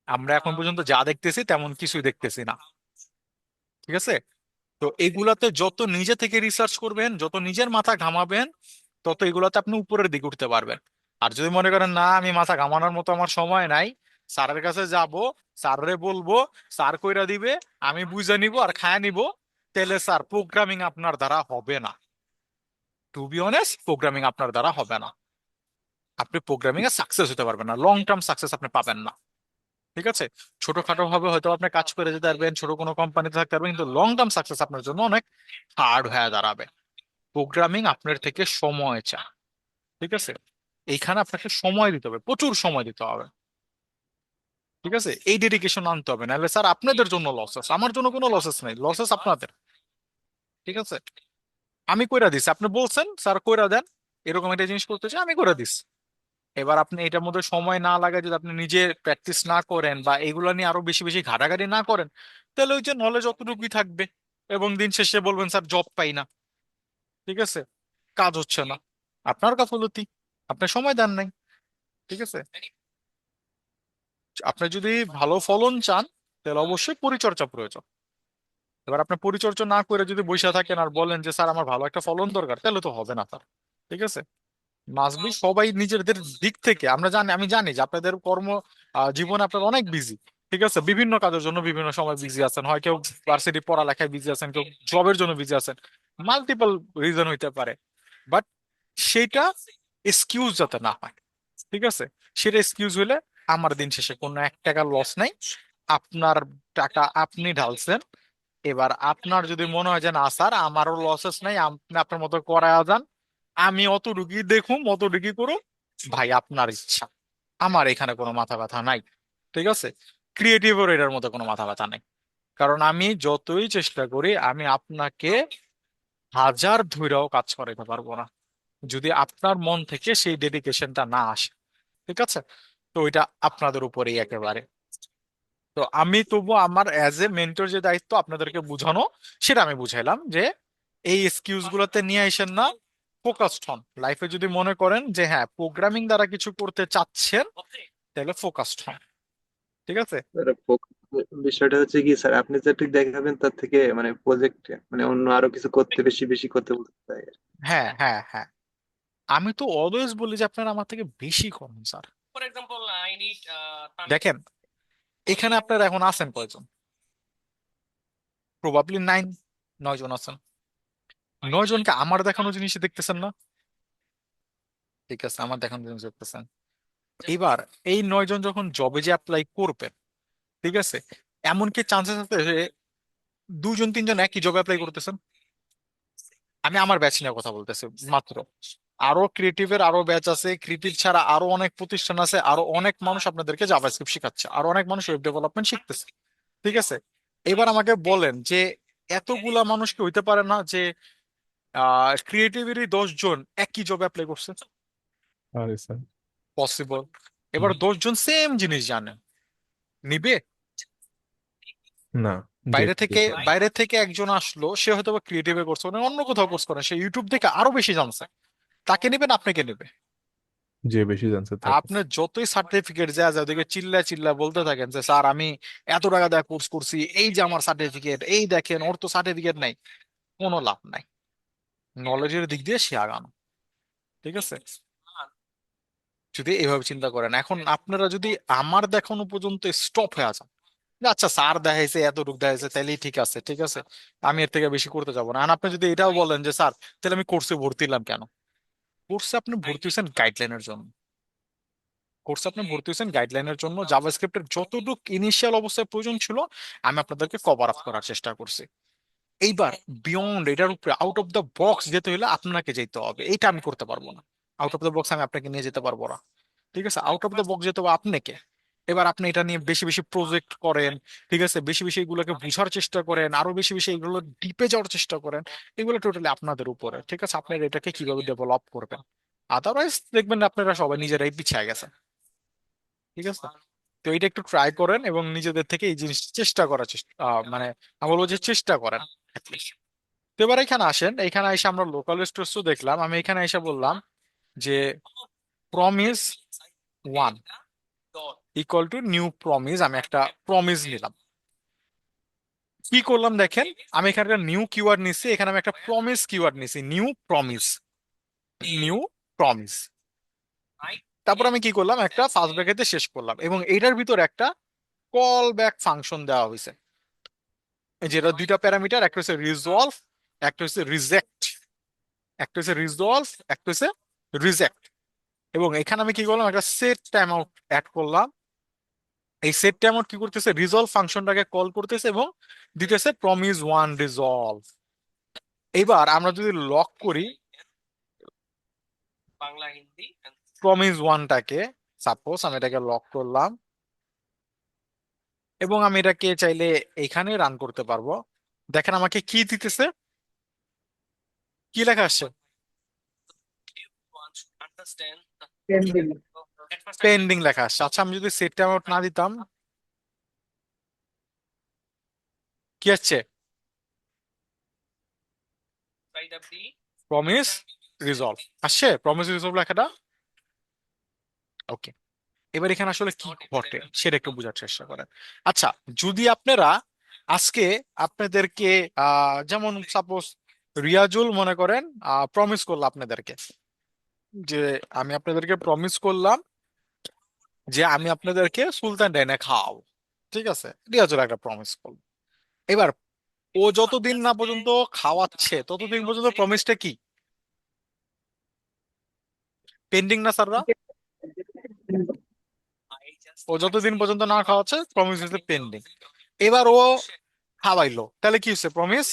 আমরা এখন পর্যন্ত যা দেখতেছি তেমন কিছুই দেখতেছি না। ঠিক আছে, তো এগুলাতে যত নিজে থেকে রিসার্চ করবেন, যত নিজের মাথা ঘামাবেন, তত এগুলাতে আপনি উপরের দিকে উঠতে পারবেন। আর যদি মনে করেন না আমি মাথা ঘামানোর মতো আমার সময় নাই, স্যারের কাছে যাব, স্যাররে বলবো, স্যার কইরা দিবে, আমি বুঝে নিব আর খায়া নিব, তাহলে স্যার প্রোগ্রামিং আপনার দ্বারা হবে না। টু বি অনেস্ট, প্রোগ্রামিং আপনার দ্বারা হবে না। আপনি প্রোগ্রামিং এ সাকসেস হতে পারবেন না, লং টার্ম সাকসেস আপনি পাবেন না। ঠিক আছে, ছোটখাটো ভাবে হয়তো আপনি কাজ করে যেতে পারবেন, ছোট কোনো কোম্পানিতে থাকতে পারবেন, কিন্তু লং টার্ম সাকসেস আপনার জন্য অনেক হার্ড হয়ে দাঁড়াবে। প্রোগ্রামিং আপনার থেকে সময় চায়। ঠিক আছে, এইখানে আপনাকে সময় দিতে হবে, প্রচুর সময় দিতে হবে। ঠিক আছে, এই ডেডিকেশন আনতে হবে, নাহলে স্যার আপনাদের জন্য লসেস, আমার জন্য কোনো লসেস নেই, লসেস আপনাদের। ঠিক আছে, আমি কইরা দিছি, আপনি বলছেন স্যার কইরা দেন, এরকম একটা জিনিস করতে চাই, আমি কইরা দিছি। এবার আপনি এটার মধ্যে সময় না লাগায় যদি আপনি নিজে প্র্যাকটিস না করেন বা এগুলো নিয়ে আরো বেশি বেশি ঘাটাঘাটি না করেন, তাহলে ওই যে নলেজ অতটুকুই থাকবে, এবং দিন শেষে বলবেন স্যার জব পাই না। ঠিক আছে, কাজ হচ্ছে না, আপনার গাফলতি, আপনি সময় দেন নাই। ঠিক আছে, আপনি যদি ভালো ফলন চান তাহলে অবশ্যই পরিচর্যা প্রয়োজন। এবার আপনি পরিচর্যা না করে যদি বসে থাকেন আর বলেন যে স্যার আমার ভালো একটা ফলন দরকার, তাহলে তো হবে না স্যার। ঠিক আছে, মাসবি সবাই নিজেদের দিক থেকে, আমি জানি যে আপনাদের কর্ম জীবনে আপনারা অনেক বিজি। ঠিক আছে, বিভিন্ন কাজের জন্য বিভিন্ন সময় বিজি আছেন, হয় কেউ ভার্সিটি পড়ালেখায় বিজি আছেন, কেউ জবের জন্য বিজি আছেন, মাল্টিপল রিজন হইতে পারে। বাট সেটা এক্সকিউজ যাতে না হয়। ঠিক আছে, সেটা এক্সকিউজ হইলে আমার দিন শেষে কোনো 1 টাকা লস নাই। আপনার টাকা আপনি ঢালছেন, এবার আপনার যদি মনে হয় যে না স্যার আমারও লসেস নাই, আপনি আপনার মতো করা যান, আমি অতটুকুই দেখুম অতটুকুই করুন, ভাই আপনার ইচ্ছা, আমার এখানে কোনো মাথা ব্যথা নাই। ঠিক আছে, ক্রিয়েটিভের এটার মধ্যে কোনো মাথা ব্যথা নাই, কারণ আমি যতই চেষ্টা করি আমি আপনাকে হাজার ধইরাও কাজ করাইতে পারবো না যদি আপনার মন থেকে সেই ডেডিকেশনটা না আসে। ঠিক আছে, তো ওইটা আপনাদের উপরেই একেবারে। তো আমি তবু আমার অ্যাজ এ মেন্টর যে দায়িত্ব আপনাদেরকে বোঝানো, সেটা আমি বুঝাইলাম যে এই এক্সকিউজ গুলোতে নিয়ে আসেন না, ফোকাসড হন লাইফে। যদি মনে করেন যে হ্যাঁ প্রোগ্রামিং দ্বারা কিছু করতে চাচ্ছেন, তাহলে ফোকাসড হন। ঠিক আছে, স্যার, বিষয়টা হচ্ছে কি স্যার, আপনি যা ঠিক দেখাবেন তার থেকে মানে প্রজেক্ট মানে অন্য আরো কিছু করতে বেশি বেশি করতে বলতে চাই। হ্যাঁ হ্যাঁ হ্যাঁ, আমি তো অলওয়েজ বলি যে আপনারা আমার থেকে বেশি করেন sir. For example, I need দেখেন, এখানে আপনারা এখন আছেন কয়জন? প্রবাবলি 9জন আছেন। 9জনকে আমার দেখানো জিনিস দেখতেছেন না? ঠিক আছে, আমার দেখানো জিনিস দেখতেছেন। এবার এই 9জন যখন জবে যে অ্যাপ্লাই করবে, ঠিক আছে, এমনকি চান্সেস আছে যে 2জন 3জন একই জবে অ্যাপ্লাই করতেছেন। আমি আমার ব্যাচ নিয়ে কথা বলতেছি মাত্র, আরো ক্রিয়েটিভের আরো ব্যাচ আছে, ক্রিয়েটিভ ছাড়া আরো অনেক প্রতিষ্ঠান আছে, আরো অনেক মানুষ আপনাদেরকে জাভাস্ক্রিপ্ট শিখাচ্ছে, আরো অনেক মানুষ ওয়েব ডেভেলপমেন্ট শিখতেছে। ঠিক আছে, এবার আমাকে বলেন যে এতগুলা মানুষ কি হইতে পারে না যে ক্রিয়েটিভেরই 10জন একই জবে অ্যাপ্লাই করছে? আরে স্যার। পসিবল। এবার 10জন সেম জিনিস জানে, নিবে? না, বাইরে যেটা থেকে বাইরে থেকে একজন আসলো, সে হয়তো ক্রিয়েটিভে করছে, মানে অন্য কোথাও কোর্স করে, সে ইউটিউব থেকে আরো বেশি জানছে, তাকে নেবেন আপনাকে নেবে? যে বেশি জানছে তাকে। আপনি যতই সার্টিফিকেট যা যা ওদিকে চিল্লা চিল্লা বলতে থাকেন যে স্যার আমি এত টাকা দেওয়া কোর্স করছি, এই যে আমার সার্টিফিকেট, এই দেখেন ওর তো সার্টিফিকেট নাই, কোনো লাভ নাই। নলেজের দিক দিয়ে সে আগানো। ঠিক আছে, যদি এইভাবে চিন্তা করেন, এখন আপনারা যদি আমার দেখানো পর্যন্ত স্টপ হয়ে যান, যে আচ্ছা স্যার দেখাইছে এতটুকু দেখাইছে তাহলেই ঠিক আছে, ঠিক আছে, আমি এর থেকে বেশি করতে যাবো না। আর আপনি যদি এটাও বলেন যে স্যার তাহলে আমি কোর্সে ভর্তি হলাম কেন, কোর্সে আপনি ভর্তি হয়েছেন গাইডলাইনের জন্য, কোর্সে আপনি ভর্তি হয়েছেন গাইডলাইনের জন্য, জাভাস্ক্রিপ্টের যতটুকু ইনিশিয়াল অবস্থায় প্রয়োজন ছিল আমি আপনাদেরকে কভার আপ করার চেষ্টা করছি। এইবার বিয়ন্ড এটার উপরে আউট অফ দ্য বক্স যেতে হলে আপনাকে যেতে হবে, এটা আমি করতে পারবো না। আউট অফ দ্য বক্স আমি আপনাকে নিয়ে যেতে পারবো না, ঠিক আছে, আউট অফ দ্য বক্স যেতে হবে আপনাকে। এবার আপনি এটা নিয়ে বেশি বেশি প্রজেক্ট করেন, ঠিক আছে, বেশি বেশি এগুলোকে বোঝার চেষ্টা করেন, আরো বেশি বেশি এগুলো ডিপে যাওয়ার চেষ্টা করেন, এগুলো টোটালি আপনাদের উপরে, ঠিক আছে, আপনারা এটাকে কিভাবে ডেভেলপ করবেন। আদারওয়াইজ দেখবেন আপনারা সবাই নিজেরাই পিছিয়ে গেছে, ঠিক আছে। তো এটা একটু ট্রাই করেন এবং নিজেদের থেকে এই জিনিসটা চেষ্টা করার চেষ্টা, মানে আমি বলবো যে চেষ্টা করেন at least। তো এবার এখানে আসেন, এখানে এসে আমরা লোকাল স্টোরেজও দেখলাম, আমি এখানে এসে বললাম যে promise one equal to new promise, আমি একটা প্রমিস নিলাম। কি করলাম দেখেন, আমি এখানে একটা নিউ কিওয়ার্ড নিছি, এখানে আমি একটা প্রমিস কিওয়ার্ড নিছি, নিউ প্রমিস, নিউ প্রমিস। তারপর আমি কি করলাম, একটা ফার্স্ট ব্র্যাকেটে শেষ করলাম এবং এটার ভিতর একটা কল ব্যাক ফাংশন দেওয়া হয়েছে। এই যেটা দুইটা প্যারামিটার, একটা হচ্ছে রিজলভ, একটা হচ্ছে রিজেক্ট, একটা হচ্ছে রিজলভ, একটা হচ্ছে রিজেক্ট। এবং এখানে আমি কি করলাম, একটা সেট টাইম আউট অ্যাড করলাম। এই সেট টাইম আউট কি করতেছে, রিজলভ ফাংশনটাকে কল করতেছে এবং দিতেছে প্রমিস ওয়ান রিজলভ। এবার আমরা যদি লক করি বাংলা হিন্দি and প্রমিস ওয়ানটাকে, সাপোজ আমি এটাকে লক করলাম এবং আমি এটাকে চাইলে এখানে রান করতে পারবো। দেখেন আমাকে কি দিতেছে, কি লেখা আসছে, you want to understand the Pending. at first I pending লেখা আসছে। আচ্ছা আমি যদি সেট টাইম আউট না দিতাম, কি আসছে, write up the promise resolve আসছে, প্রমিস রিজলভ লেখাটা। ওকে, এবার এখানে আসলে কি ঘটে সেটা একটু বোঝার চেষ্টা করেন। আচ্ছা, যদি আপনারা আজকে আপনাদেরকে যেমন সাপোজ রিয়াজুল মনে করেন প্রমিস করলো আপনাদেরকে যে আমি আপনাদেরকে প্রমিস করলাম যে আমি আপনাদেরকে সুলতান ডাইনে খাওয়াবো, ঠিক আছে, রিয়াজুল একটা প্রমিস করলো। এবার ও যতদিন না পর্যন্ত খাওয়াচ্ছে ততদিন পর্যন্ত প্রমিসটা কি পেন্ডিং না স্যাররা? I just ও যতদিন পর্যন্ত না খাওয়াচ্ছে প্রমিস হচ্ছে পেন্ডিং। এবার ও খাওয়াইলো, তাহলে কি হচ্ছে, প্রমিস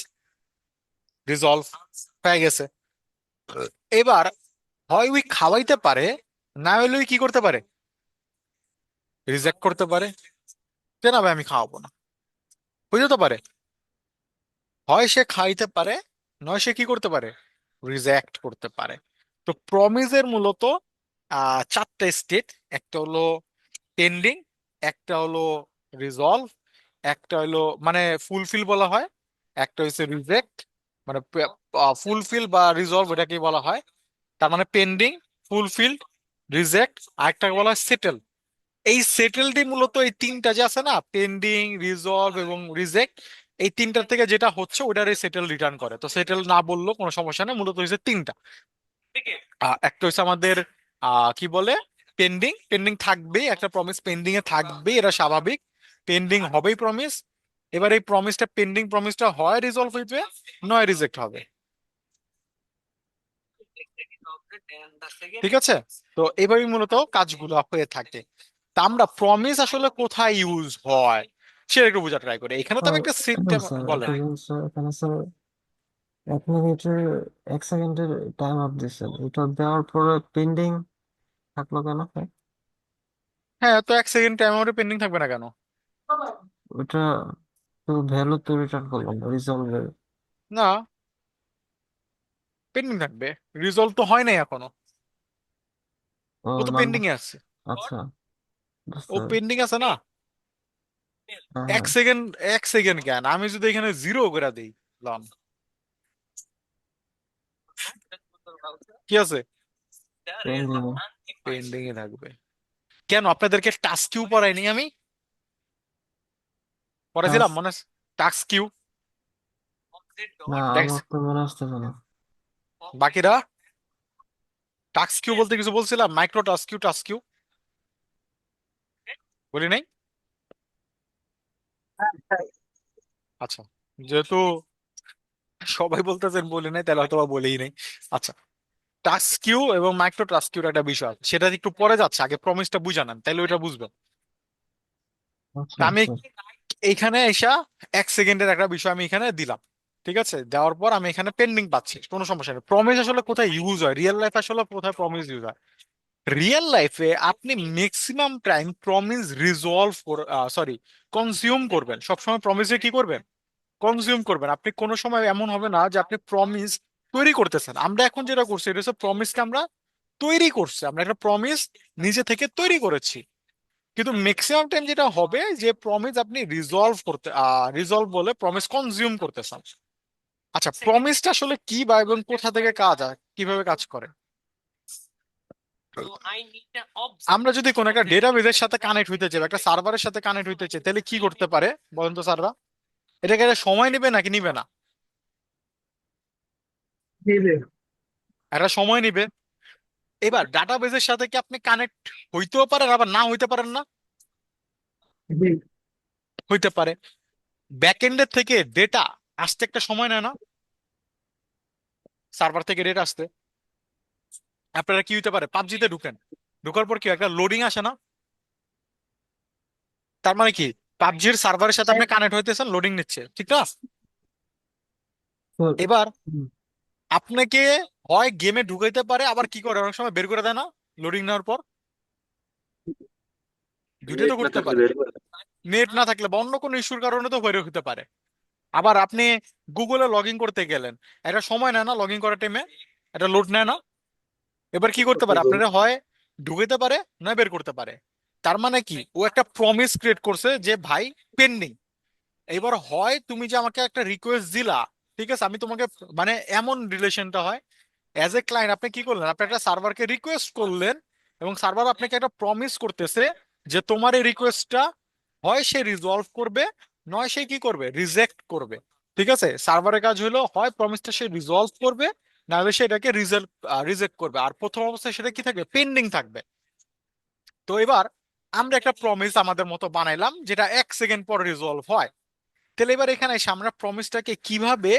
রিজলভ হয়ে গেছে। এবার হয় ওই খাওয়াইতে পারে, না হলে ওই কি করতে পারে, রিজেক্ট করতে পারে, যে না ভাই আমি খাওয়াবো না, বুঝতে তো পারে। হয় সে খাইতে পারে, নয় সে কি করতে পারে, রিজেক্ট করতে পারে। তো প্রমিসের মূলত চারটা স্টেট, একটা হলো পেন্ডিং, একটা হলো রিজলভ, একটা হলো মানে ফুলফিল বলা হয়, একটা হচ্ছে রিজেক্ট, মানে ফুলফিল বা রিজলভ এটাকেই বলা হয়। তার মানে পেন্ডিং, ফুলফিলড, রিজেক্ট, আরেকটাকে বলা হয় সেটেল। এই সেটেলটি মূলত এই তিনটা যে আছে না, পেন্ডিং, রিজলভ এবং রিজেক্ট, এই তিনটার থেকে যেটা হচ্ছে ওটার এই সেটেল রিটার্ন করে। তো সেটেল না বললেও কোনো সমস্যা নেই, মূলত হচ্ছে তিনটা। একটা হচ্ছে আমাদের কি বলে পেন্ডিং, পেন্ডিং থাকবেই, একটা প্রমিস পেন্ডিং এ থাকবেই, এটা স্বাভাবিক, পেন্ডিং হবেই প্রমিস। এবার এই প্রমিসটা পেন্ডিং প্রমিসটা হয় রিজলভ হইবে, নয় রিজেক্ট হবে, and the second ঠিক আছে। তো এইভাবেই মূলত কাজগুলো হয়ে থাকে। তা আমরা প্রমিস আসলে কোথায় ইউজ হয় সেটা একটু বোঝা ট্রাই করি। এখানে তো আমি একটা সিস্টেম, স্যার বলেন। একটা জিনিস স্যার, এখানে স্যার 1 মিনিটের 1 সেকেন্ডের টাইম আপ দিচ্ছেন, এটা দেওয়ার পরে পেন্ডিং থাকলো কেন স্যার? হ্যাঁ, তো 1 সেকেন্ড টাইম আউটে পেন্ডিং থাকবে না কেন? ওটা তো ভ্যালু তো রিটার্ন করলাম রিজলভের। না, পেন্ডিং থাকবে, রিজলভ তো হয় নাই এখনো, ও ও তো মানে, পেন্ডিং এ আছে, আচ্ছা বুঝতে ও পেরেছি। পেন্ডিং আছে না। হ্যাঁ এক হ্যাঁ সেকেন্ড, 1 সেকেন্ড কেন, আমি যদি এখানে জিরো করে দিই লন, কি আছে, পেন্ডিং। পেন্ডিং এ থাকবে। কেন আপনাদেরকে টাস্ক কিউ পড়াইনি আমি, পড়াইছিলাম মনে আছে? টাস্ক কিউ না দেখ, আমার তো মনে আসতেছে না। বাকিরা টাস্ক কিউ বলতে কিছু বলছিলাম, মাইক্রো টাস্ক কিউ বলি নাই? আচ্ছা, যেহেতু সবাই বলতেছেন বলি নাই, তাহলে হয়তো বা বলেই নাই। আচ্ছা, টাস্ক কিউ এবং মাইক্রো টাস্ক কিউর একটা বিষয় আছে, সেটা একটু পরে যাচ্ছে, আগে প্রমিসটা বুঝা নেন, তাইলে ওইটা বুঝবেন। আচ্ছা তা আমি আচ্ছা এইখানে এসা 1 সেকেন্ডের একটা বিষয় আমি এখানে দিলাম, ঠিক আছে? দেওয়ার পর আমি এখানে পেন্ডিং পাচ্ছি, কোনো সমস্যা নেই। প্রমিস আসলে কোথায় ইউজ হয়, রিয়েল লাইফ আসলে কোথায় প্রমিস ইউজ হয়? রিয়েল লাইফে আপনি maximum time promise resolve, sorry, consume করবেন। সবসময় প্রমিসে কি করবেন? কনজিউম করবেন। আপনি কোনো সময় এমন হবে না যে আপনি প্রমিস তৈরি করতেছেন। আমরা এখন যেটা করছি এটা হচ্ছে প্রমিসকে আমরা তৈরি করছি, আমরা একটা প্রমিস নিজে থেকে তৈরি করেছি। কিন্তু ম্যাক্সিমাম টাইম যেটা হবে যে প্রমিস আপনি রিজলভ বলে প্রমিস কনজিউম করতেছেন। আচ্ছা, প্রমিসটা আসলে কি বা এবং কোথা থেকে কাজ হয়, কিভাবে কাজ করে? So I need an আমরা যদি কোনো একটা object. ডেটাবেজের সাথে কানেক্ট হইতে চাই, বা একটা সার্ভারের সাথে কানেক্ট হইতে চাই, তাহলে কি করতে পারে বলেন তো স্যাররা? এটাকে একটা সময় নিবে নাকি নিবে না? দিবে। একটা সময় নিবে। এবার ডাটাবেজের সাথে কি আপনি কানেক্ট হইতেও পারেন, আবার না হইতে পারেন না? জি হইতে পারে। ব্যাকএন্ডের থেকে ডেটা আসতে একটা সময় নেয় না, সার্ভার থেকে ডেটা আসতে? আপনারা কি হইতে পারে, পাবজিতে ঢুকেন, ঢোকার পর কি একটা লোডিং আসে না? তার মানে কি, পাবজির সার্ভারের সাথে আপনি কানেক্ট হইতেছেন, লোডিং নিচ্ছে, ঠিক না? তো এবার হুম, আপনাকে হয় গেমে ঢুকাইতে পারে, আবার কি করে অনেক সময় বের করে দেয় না লোডিং নেওয়ার পর? দুইটাই নেট তো না করতে থাকলে পারে। বের করে। নেট না থাকলে বা অন্য কোনো ইস্যুর কারণে তো বের হতে পারে। আবার আপনি গুগলে লগ ইন করতে গেলেন, একটা সময় নেয় না লগ ইন করার টাইমে? এটা লোড নেয় না? এবার কি করতে পারে, আপনারা হয় ঢুকাইতে পারে নয় বের করতে পারে। তার মানে কি, ও একটা প্রমিস ক্রিয়েট করছে যে ভাই পেন্ডিং। এবার হয় তুমি যে আমাকে একটা রিকোয়েস্ট দিলা, ঠিক আছে, আমি তোমাকে, মানে এমন রিলেশনটা হয়, অ্যাজ এ ক্লায়েন্ট আপনি কি করলেন, আপনি একটা সার্ভারকে রিকোয়েস্ট করলেন, এবং সার্ভার আপনাকে একটা প্রমিস করতেছে যে তোমার এই রিকোয়েস্টটা হয় সে রিজলভ করবে, নয় সে কি করবে, রিজেক্ট করবে। ঠিক আছে, সার্ভারের কাজ হলো হয় প্রমিসটা সে রিজলভ করবে, নাহলে সে এটাকে রিজেক্ট করবে। আর প্রথম অবস্থায় সেটা কি থাকবে, পেন্ডিং থাকবে। তো এবার আমরা একটা প্রমিস আমাদের মতো বানাইলাম, যেটা 1 সেকেন্ড পর রিজলভ হয়। তাহলে এবার এখানে এসে আমরা প্রমিসটাকে কিভাবে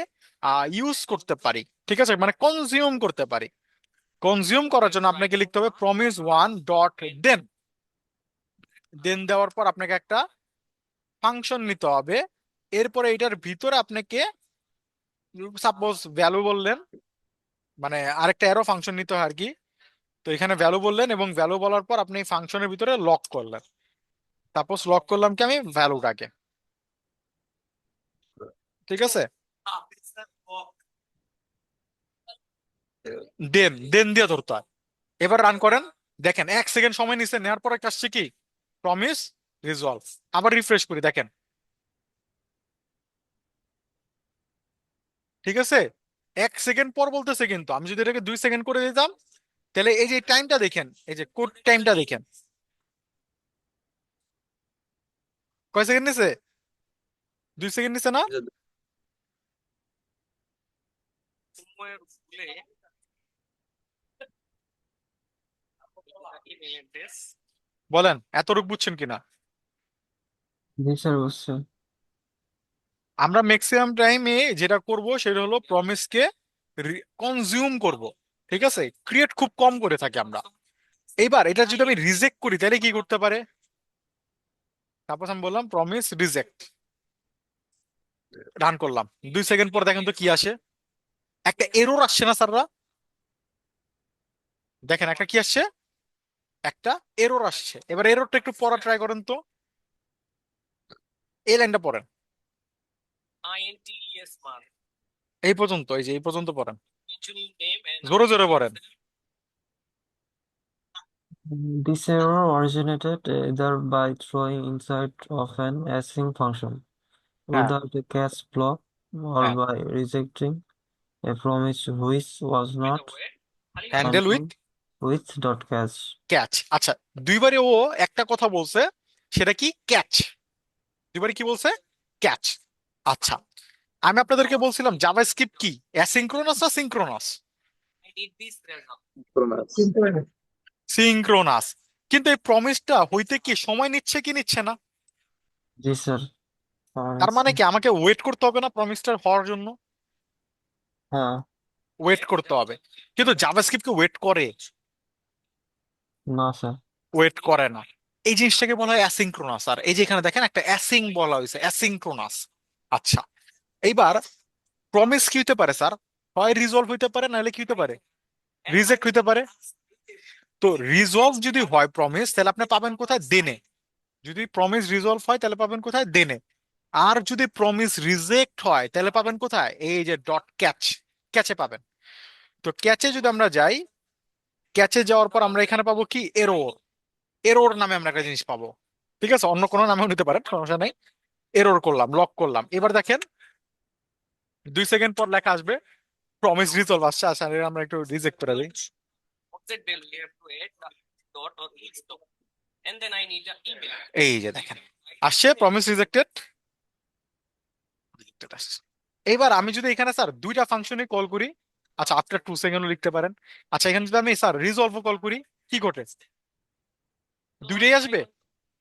ইউজ করতে পারি, ঠিক আছে, মানে কনজিউম করতে পারি। কনজিউম করার জন্য আপনাকে লিখতে হবে প্রমিস ওয়ান ডট দেন। দেন দেওয়ার পর আপনাকে একটা ফাংশন নিতে হবে। এরপরে এটার ভিতরে আপনাকে সাপোজ ভ্যালু বললেন, মানে আরেকটা এরো ফাংশন নিতে হয় আর কি। তো এখানে ভ্যালু বললেন, এবং ভ্যালু বলার পর আপনি ফাংশনের ভিতরে লক করলেন। সাপোজ লক করলাম কি আমি ভ্যালুটাকে, ঠিক আছে? দেন দেন দিয়ে ধরতে হয়। এবার রান করেন, দেখেন 1 সেকেন্ড সময় নিচ্ছে, নেওয়ার পরে আসছে কি, প্রমিস রিজলভ। আবার রিফ্রেশ করি, দেখেন, ঠিক আছে? 1 সেকেন্ড পর বলতেছে, কিন্তু আমি যদি এটাকে 2 সেকেন্ড করে দিতাম, তাহলে এই যে টাইমটা দেখেন, এই যে কোড টাইমটা দেখেন, কয় সেকেন্ড নিছে? 2 সেকেন্ড নিছে না? somewhere ভুলে email address. বলেন এতটুকু বুঝছেন কিনা? জি স্যার বুঝছি। আমরা ম্যাক্সিমাম টাইমে যেটা করব সেটা হলো প্রমিসকে কনজিউম করব, ঠিক আছে, ক্রিয়েট খুব কম করে থাকি আমরা। এইবার এটা যদি আমি রিজেক্ট করি, তাহলে কি করতে পারে? তারপর আমি বললাম প্রমিস রিজেক্ট, রান করলাম, 2 সেকেন্ড পর দেখেন তো কি আসে, একটা এরর আসছে না স্যাররা? দেখেন একটা কি আসছে, একটা এরর আসছে। এবার এররটা একটু পড়া ট্রাই করেন তো, এই লাইনটা পড়েন, INTES মান এই পর্যন্ত, এই যে এই পর্যন্ত পড়েন, mention your name and জোরে জোরে পড়েন। This error originated either by throwing inside of an async function হ্যাঁ, without a catch block or হ্যাঁ, by rejecting a promise which was by not the way খালি handle with handled with dot catch. Catch. আচ্ছা, দুইবারে ও একটা কথা বলছে, সেটা কি, ক্যাচ। দুইবারে কি বলছে, ক্যাচ। আচ্ছা, আমি আপনাদেরকে বলছিলাম জাভাস্ক্রিপ্ট কি, অ্যাসিঙ্ক্রোনাস না সিঙ্ক্রোনাস? need this result. কিন্তু সিনক্রোনাস। কিন্তু এই প্রমিসটা হইতে কি সময় নিচ্ছে কি নিচ্ছে না? জি স্যার, তার মানে কি আমাকে ওয়েট করতে হবে না প্রমিসটা হওয়ার জন্য? হ্যাঁ। ওয়েট করতে হবে। কিন্তু জাভাস্ক্রিপ্ট কি ওয়েট করে? না স্যার। ওয়েট করে না। এই জিনিসটাকে বলা হয় অ্যাসিনক্রোনাস। আর এই যে এখানে দেখেন একটা অ্যাসিং বলা হয়েছে, অ্যাসিনক্রোনাস। আচ্ছা, এইবার প্রমিস কি হতে পারে স্যার? হয় রিজলভ হইতে পারে, নাহলে কি হতে পারে? রিজেক্ট হইতে পারে। তো রিজলভ যদি হয় প্রমিস, তাহলে আপনি পাবেন কোথায়? দেনে। যদি প্রমিস রিজলভ হয় তাহলে পাবেন কোথায়? দেনে। আর যদি প্রমিস রিজেক্ট হয় তাহলে পাবেন কোথায়? এই যে ডট ক্যাচ, ক্যাচে পাবেন। তো ক্যাচে যদি আমরা যাই, ক্যাচে যাওয়ার পর আমরা এখানে পাবো কি? এরর। এরর নামে আমরা একটা জিনিস পাবো। ঠিক আছে, অন্য কোনো নামেও নিতে পারেন, সমস্যা নাই। এরর করলাম, লক করলাম। এবার দেখেন 2 সেকেন্ড পর লেখা আসবে প্রমিস রিজলভ আসছে। আচ্ছা, আমরা একটু রিজেক্ট করে দিই। Object value, we have to add the dot or each dot. And then I need an email. এই যে দেখেন আসছে প্রমিস রিজেক্টেড। এইবার আমি যদি এখানে স্যার দুইটা ফাংশনে কল করি, আচ্ছা আফটার 2 সেকেন্ডও লিখতে পারেন। আচ্ছা, এখানে যদি আমি স্যার রিজলভ কল করি, কি ঘটে? দুইটাই আসবে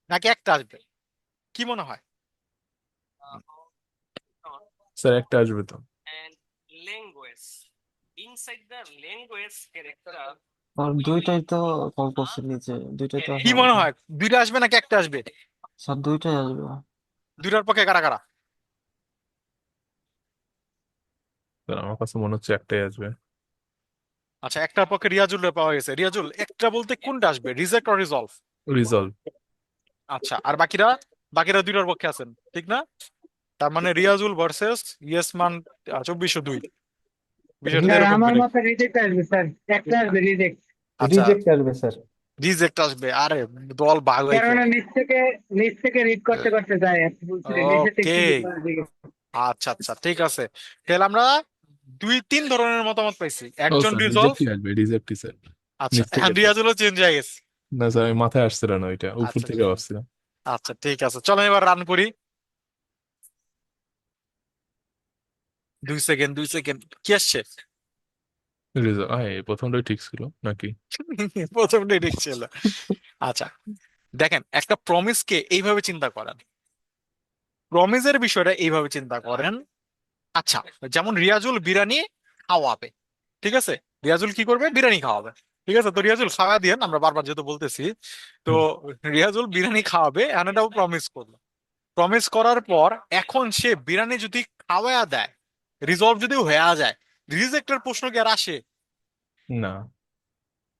নাকি একটা আসবে? কি মনে হয়? Dot স্যার একটা আসবে তো। and language. Inside the language character, আর দুইটাই তো কল করছে নিচে, দুইটাই তো কি আসা মনে উচিত। হয় দুইটা আসবে নাকি একটা আসবে? স্যার দুইটাই আসবে। দুইটার পক্ষে কারা কারা? স্যার আমার কাছে মনে হচ্ছে একটাই আসবে। আচ্ছা, একটার পক্ষে রিয়াজুল পাওয়া গেছে। রিয়াজুল, একটা বলতে কোনটা আসবে, রিজেক্ট অর রিজলভ? রিজলভ। আচ্ছা, আর বাকিরা? বাকিরা দুইটার পক্ষে আছেন, ঠিক না? তার মানে রিয়াজুল ভার্সেস ইয়েস মান 2402। বিষয়টা তো স্যার এরকম আমার করে। মতে রিজেক্ট আসবে স্যার, একটা আসবে রিজেক্ট। আচ্ছা, আসবে স্যার। রিজেক্ট আসবে। আরে দল ভাগ হয়ে কারণ ফেল। নিচ থেকে রিড করতে করতে যায়, বলছি নিচে থেকে ওকে, click করার দিকে। আচ্ছা আচ্ছা, ঠিক আছে। তাহলে আমরা 2-3 ধরনের মতামত পাইছি। ও একজন স্যার রিজলভ। রিজেক্টই আসবে, রিজেক্টই স্যার। আচ্ছা, নিচ থেকে এখন তো। রিয়াজুলও চেঞ্জ হয়ে গেছে। না স্যার, আমি মাথায় আসছিল না ওইটা, উপর আচ্ছা থেকে ভাবছিলাম। আচ্ছা, ঠিক আছে, চলো এবার রান করি। 2 সেকেন্ড, 2 সেকেন্ড, কি আসছে? রিজলভ, হ্যাঁ এই প্রথমটাই ঠিক ছিল নাকি? প্রথমটাই ঠিক ছিল। আচ্ছা, দেখেন একটা প্রমিসকে এইভাবে চিন্তা করেন। প্রমিসের বিষয়টা এইভাবে চিন্তা করেন। আচ্ছা, যেমন রিয়াজুল বিরিয়ানি খাওয়াবে, ঠিক আছে? রিয়াজুল কি করবে? বিরিয়ানি খাওয়াবে। ঠিক আছে, তো রিয়াজুল খাওয়া দিয়েন, আমরা বারবার যেহেতু বলতেছি। তো হুম। রিয়াজুল বিরিয়ানি খাওয়াবে, এটাও প্রমিস করলো। প্রমিস করার পর এখন সে বিরিয়ানি যদি খাওয়া দেয়, রিজলভ যদি হয়ে যায়, রিজেক্টের প্রশ্ন কি আর আসে? না,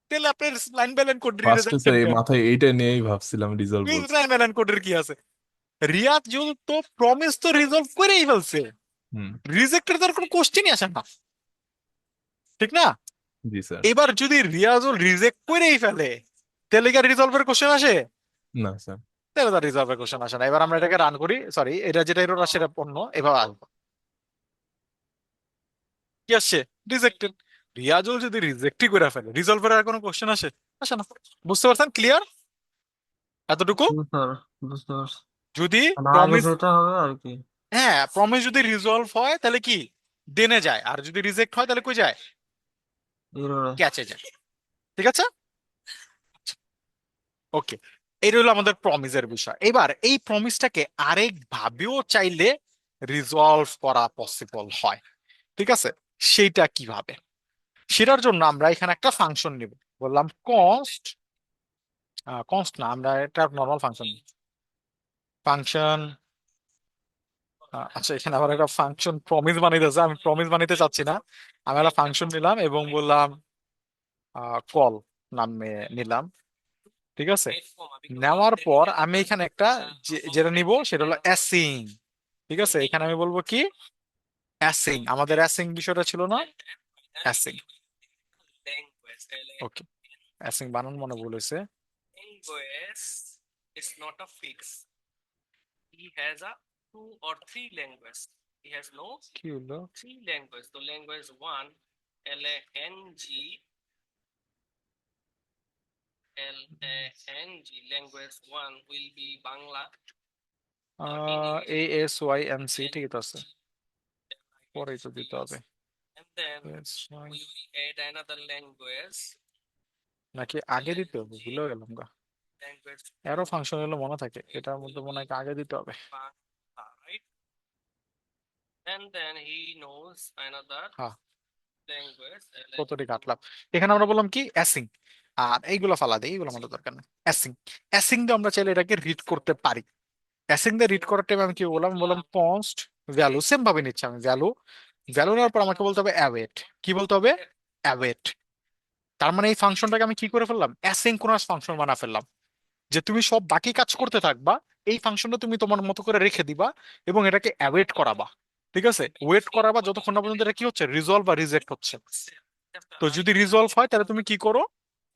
তাহলে আপনার লাইন বাই লাইন কোড ফার্স্টে স্যার রিজেক্টেড এই কেন? মাথায় এইটা নিয়েই ভাবছিলাম রিজলভ বলছে। লাইন বাই লাইন কোডের কি আছে? রিয়াজুল তো প্রমিস তো রিজলভ করেই ফেলছে, হুম। রিজেক্টের তার কোনো কোশ্চেনই আসে না, ঠিক না? জি স্যার। এবার যদি রিয়াজুল রিজেক্ট করেই ফেলে, তাহলে কি রিজলভের কোশ্চেন আসে? না স্যার। তাহলে তার রিজলভের কোশ্চেন আসে না। এবার আমরা এটাকে রান করি, সরি, এটা যেটা এরর আসে সেটা অন্য, এভাবে আসবো। কি আসছে? রিজেক্টেড। রিয়াজুল যদি রিজেক্টই করে ফেলে, রিজলভের আর কোনো কোশ্চেন আসে? আসে না। বুঝতে পারছেন? ক্লিয়ার এতটুকু? জি স্যার, বুঝতে পারছি। যদি মানে আগে প্রমিস, যেটা হবে আর কি। হ্যাঁ প্রমিস যদি রিজলভ হয় তাহলে কি? দেনে যায়। আর যদি রিজেক্ট হয় তাহলে কই যায়? এররে। ক্যাচে যায়। ঠিক আছে, ওকে। এই হলো আমাদের প্রমিসের বিষয়। এবার এই প্রমিসটাকে আরেক ভাবেও চাইলে রিজলভ করা পসিবল হয়। ঠিক আছে, সেইটা কিভাবে? সেটার জন্য আমরা এখানে একটা ফাংশন নিব। বললাম কনস্ট, কনস্ট না, আমরা একটা নর্মাল ফাংশন, ফাংশন। আচ্ছা, এখানে আবার একটা ফাংশন প্রমিস বানাইতেছে, আমি প্রমিস বানাইতে চাচ্ছি না। আমি একটা ফাংশন নিলাম এবং বললাম কল নামে নিলাম। ঠিক আছে, নেওয়ার পর আমি এখানে একটা যেটা নিব সেটা হলো অ্যাসিং। ঠিক আছে, এখানে আমি বলবো কি? অ্যাসিং। আমাদের অ্যাসিং বিষয়টা ছিল না? অ্যাসিং। ওকে, অ্যাসিং বানান মনে ভুল হয়েছে। language is not a fix. He has a 2 or 3 language. He has no কি হলো? 3 language. So language 1, LANG, LANG. Language 1 will be Bangla. ASYMC, ঠিক আছে, পরেই তো দিতে হবে। And then That's fine. we will add another language. নাকি আগে দিতে হবে, ভুলে গেলাম গা। Language এরো ফাংশন হলো মনে থাকে, এটার মধ্যে মনে হয় আগে দিতে হবে। right? And then he knows another হ্যাঁ, language. কতটি কাটলাম। এখানে আমরা বললাম কি অ্যাসিং, আর এইগুলো ফালা দেই, এইগুলো আমাদের দরকার নেই। অ্যাসিং, অ্যাসিং দিয়ে আমরা চাইলে এটাকে রিড করতে পারি। অ্যাসিং দিয়ে রিড করার টাইম আমি কি বললাম, বললাম কনস্ট ভ্যালু, সেম ভাবে নিচ্ছি আমি ভ্যালু। ভ্যালু নেওয়ার পর আমাকে বলতে হবে অ্যাওয়েট। কি বলতে হবে? অ্যাওয়েট। তার মানে এই ফাংশনটাকে আমি কি করে ফেললাম, অ্যাসিঙ্ক্রোনাস ফাংশন বানা ফেললাম, যে তুমি সব বাকি কাজ করতে থাকবা, এই ফাংশনটা তুমি তোমার মতো করে রেখে দিবা এবং এটাকে অ্যাওয়েট করাবা। ঠিক আছে, ওয়েট করাবা যতক্ষণ না পর্যন্ত এটা কি হচ্ছে, রিজলভ বা রিজেক্ট হচ্ছে। তো যদি রিজলভ হয় তাহলে তুমি কি করো,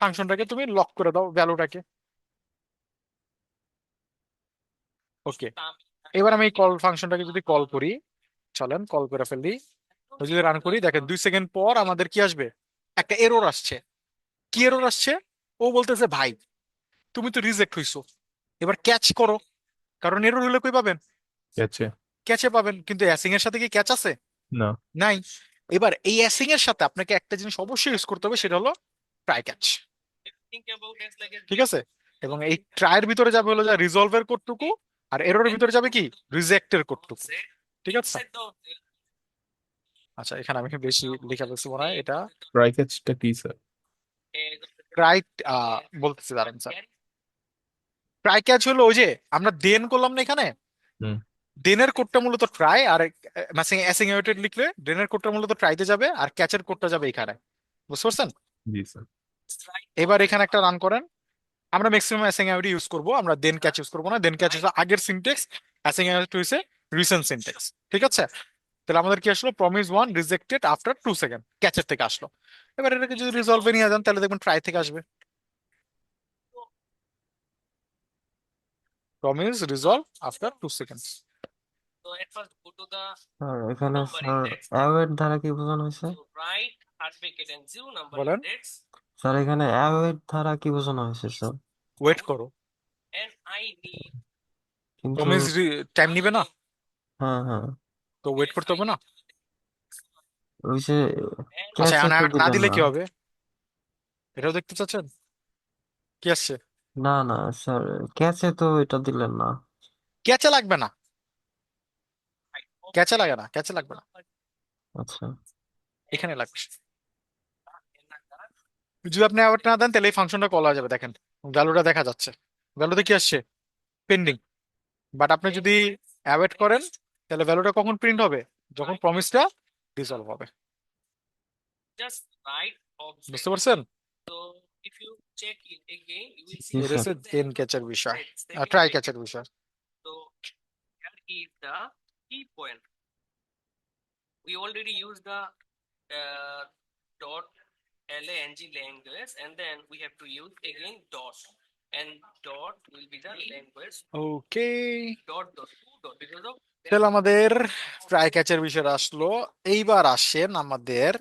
ফাংশনটাকে তুমি লক করে দাও ভ্যালুটাকে। ওকে, এবার আমি কল ফাংশনটাকে যদি কল করি, চলেন কল করে ফেলি। তো যদি রান করি, দেখেন 2 সেকেন্ড পর আমাদের কি আসবে, একটা এরর আসছে। কি এরর আসছে? ও বলতেছে ভাই তুমি তো রিজেক্ট হইছো, এবার ক্যাচ করো। কারণ এরর হলে কই পাবেন, গেছে? ক্যাচে পাবেন, কিন্তু অ্যাসিং এর সাথে কি ক্যাচ আছে? না। নাই। এবার এই অ্যাসিং এর সাথে আপনাকে একটা জিনিস অবশ্যই ইউজ করতে হবে, সেটা হলো try catch. think about it like a ঠিক আছে, এবং এই ট্রাইয়ের ভিতরে যাবে হলো যা রিজলভের কোডটুকু, আর এররের ভিতরে যাবে কি, রিজেক্টের কোডটুকু। ঠিক আছে, set down আচ্ছা এখানে আমি বেশি লিখে ফেলছি মনে হয়। এটা ট্রাই ক্যাচটা কি স্যার? ট্রাই বলতেছি, দাঁড়ান স্যার। ট্রাই ক্যাচ হলো ওই যে আমরা দেন করলাম না এখানে, হুম। দেনের কোডটা মূলত ট্রাই, আর অ্যাসিংওয়েটেড লিখলে দেনের কোডটা মূলত ট্রাইতে যাবে, আর ক্যাচের কোডটা যাবে এখানে। বুঝতে পারছেন? জি স্যার। এবার এখানে একটা রান করেন। আমরা ম্যাক্সিমাম অ্যাসিংওয়েট ইউজ করব, আমরা দেন ক্যাচ ইউজ করবো না। দেন ক্যাচ হচ্ছে আগের সিনটেক্স, অ্যাসিংওয়েট হইছে রিসেন্ট সিনটেক্স। ঠিক আছে, তাহলে আমাদের কি আসলো, প্রমিস 1 রিজেক্টেড আফটার 2 সেকেন্ড, ক্যাচের থেকে আসলো। এবার এটাকে যদি রিজলভে নিয়ে যান তাহলে দেখবেন ট্রাই থেকে আসবে, promise resolve after 2 second. so at first go to the আর এখানে number স্যার index, অ্যাওয়েট দ্বারা কি বোঝানো হয়েছে? so write heart bracket and 0 number বলেন, index, স্যার এখানে অ্যাওয়েট দ্বারা কি বোঝানো হয়েছে স্যার? ওয়েট করো। and I need কিন্তু প্রমিস টাইম নিবে না, হ্যাঁ হ্যাঁ, তো ওয়েট করতে হবে না। ওই যে and আচ্ছা, ক্যাচে এখন তো না দিলেন দিলে না। কি হবে, এটাও দেখতে চাচ্ছেন? কি আসছে? না না স্যার, ক্যাচে তো এটা দিলেন না। ক্যাচে লাগবে না, ক্যাচে লাগে না, ক্যাচে লাগবে না, আচ্ছা, এখানে লাগবে। যদি আপনি আবার না দেন তাহলে এই ফাংশনটা কল হয়ে যাবে। দেখেন ভ্যালুটা দেখা যাচ্ছে, ভ্যালুতে কি আসছে, পেন্ডিং। বাট আপনি যদি অ্যাওয়েট করেন তাহলে ভ্যালুটা কখন প্রিন্ট হবে, যখন প্রমিসটা রিজলভ হবে। just write বুঝতে object. পারছেন? So if you check it again, you will G see এটা স্যার। হচ্ছে দেন ক্যাচের বিষয়, second ট্রাই bracket. ক্যাচের বিষয়। So here is the key point. We already used the dot lang language, and then we have to use again dot, and dot will be the language okay, dot dot two dot because of তাহলে আমাদের try ক্যাচের বিষয় আসলো। এইবার আসেন আমাদের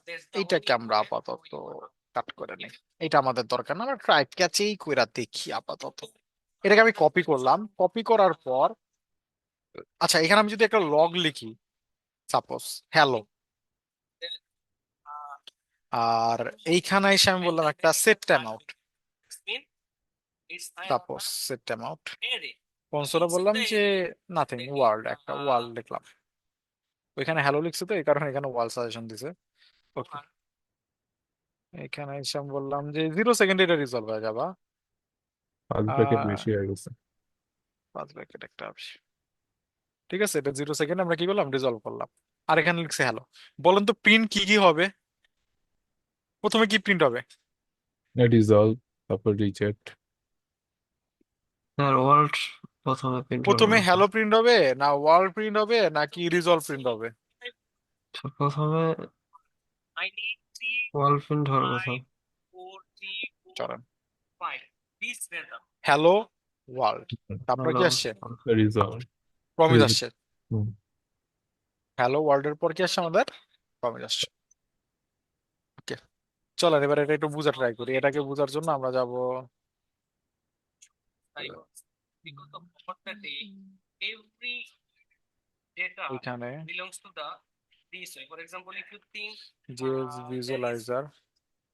there's the এইটাকে only আমরা way আপাতত we want. কাট করে নিই। এটা আমাদের দরকার না, আমরা ট্রাই ক্যাচেই কইরা দেখি আপাতত। এটাকে আমি কপি করলাম, কপি করার পর আচ্ছা এখানে আমি যদি একটা লগ লিখি, সাপোজ হ্যালো, আর এইখানে এসে আমি বললাম একটা set time out, Mean it's suppose set time out array. কনসোলে বললাম যে নাথিং ওয়ার্ল্ড, একটা ওয়ার্ল্ড লিখলাম। ওইখানে হ্যালো লিখছে তো এই কারণে এখানে ওয়ার্ল্ড সাজেশন দিছে। ওকে, এখানে এসে আমি বললাম যে 0 সেকেন্ডে এটা রিজলভ হয়ে যাবা। 5 ব্র্যাকেট আহ, বেশি হয়ে গেছে। 5 ব্র্যাকেট একটা option। ঠিক আছে, এটা 0 সেকেন্ড আমরা কি করলাম, রিজলভ করলাম। আর এখানে লিখছে হ্যালো। বলেন তো প্রিন্ট কি কি হবে, প্রথমে কি প্রিন্ট হবে? রিজলভ, তারপর রিজেক্ট। স্যার ওয়ার্ল্ড প্রথমে প্রিন্ট হবে প্রথমে নাকি? হ্যালো প্রিন্ট হবে, না ওয়ার্ল্ড প্রিন্ট হবে, নাকি রিজলভ প্রিন্ট হবে? প্রথমে I need three, world print হওয়ার কথা। 5, 4, 3, 4, চলেন 5. This rhythm. হ্যালো ওয়ার্ল্ড, তারপরে কি হ্যালো, আসছে, রিজলভ। Promise Result. আসছে। হুম। হ্যালো ওয়ার্ল্ডের পর কি আসছে আমাদের, প্রমিস আসছে। ওকে, চলেন এবার এটা একটু বোঝা ট্রাই করি। এটাকে বোঝার জন্য আমরা যাব Because of what the day, every data এখানে belongs to the this way. For example, if you think JS there is visualizer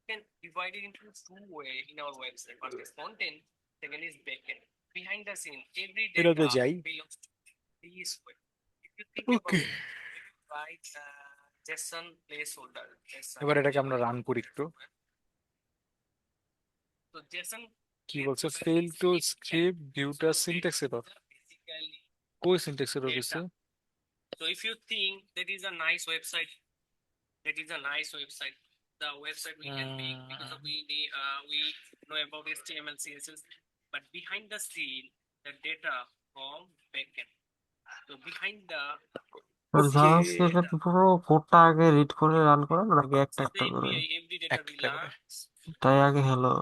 can divide it into two way in our website. First is content, second is backend. Behind the scene, every এটাতে data যাই belongs to this way. If you think okay about write JSON placeholder, JSON. এবার এটাকে আমরা run করি একটু So JSON কি বলছে placeholder fail is to it script and ভিউটা so সিনট্যাক্স এরর basically কই সিনট্যাক্স এরর data. হইছে So if you think that is a nice website, that is a nice website. The website we can make because of we know about HTML, CSS, but behind the scene, the data from backend. So behind the okay JavaScript পুরো কোডটা আগে read করে run করেন নাকি একটা the একটা করে? API, every data একটা করে belongs. তাই আগে হ্যালো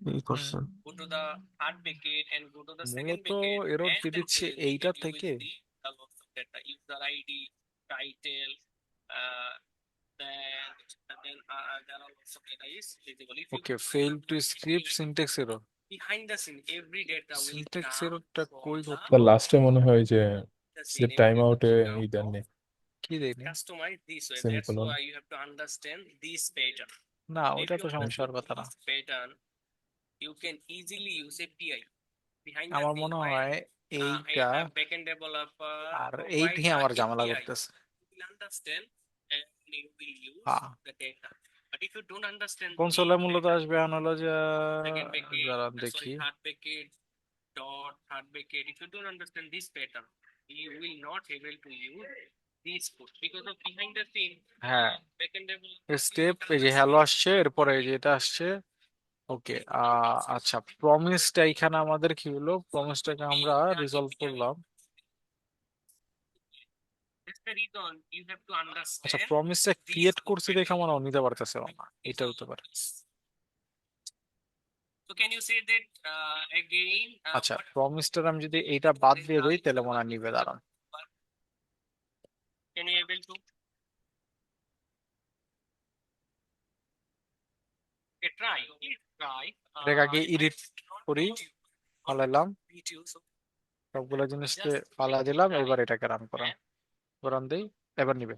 ই হুম। করছেন। Go to the third bucket and go to the second মূলত bucket এরর and then দিচ্ছে close এইটা bucket. You will থেকে see the lots of data, user ID, title, then there are lots of data is visible. If you okay fail to script syntax error behind the scene, every data will syntax come এররটা from কই the, করতে তার লাস্টে মনে হয় যে the যে scene. Time Every আউটে data ই দেননি কি দেয়নি customize this way. That's semicolon why you have to understand this pattern. না If ওইটা you তো সমস্যার understand কথা না this pattern, you can easily use API behind the আমার scene. মনে While হয় এইটা a backend developer R provide এইটাই the আমার ঝামেলা API, করতেছে you will understand and you will use হ্যাঁ the data. But if you don't understand the কনসোলে মূলত pattern, আসবে এখন হলো যে second bucket, যারা sorry, দেখি third bucket, dot, third bucket. If you don't understand this pattern, you will not able to use this code because of behind the scene. হ্যাঁ Backend developer step will এই যে not hello understand. আসছে এরপরে এই যে এটা আসছে ওকে আচ্ছা প্রমিসটা এখানে আমাদের কি হলো প্রমিসটাকে আমরা রিজলভ করলাম That's the reason you have to আচ্ছা understand প্রমিসটা this ক্রিয়েট code করছি দেখে pattern. আমরা নিতে পারতেছে না এটা So, হতে পারে so can you say that again? আচ্ছা What প্রমিসটার আমি যদি এইটা বাদ is দিয়ে the দেই তাহলে মনে হয় নিবে দাঁড়ান can you able to okay, try? Please try. এটাকে আগে এডিট করি পালাইলাম Video. So সবগুলো জিনিসকে just পালা make it দিলাম try এবার এটাকে রান করান and রান দেই এবার নিবে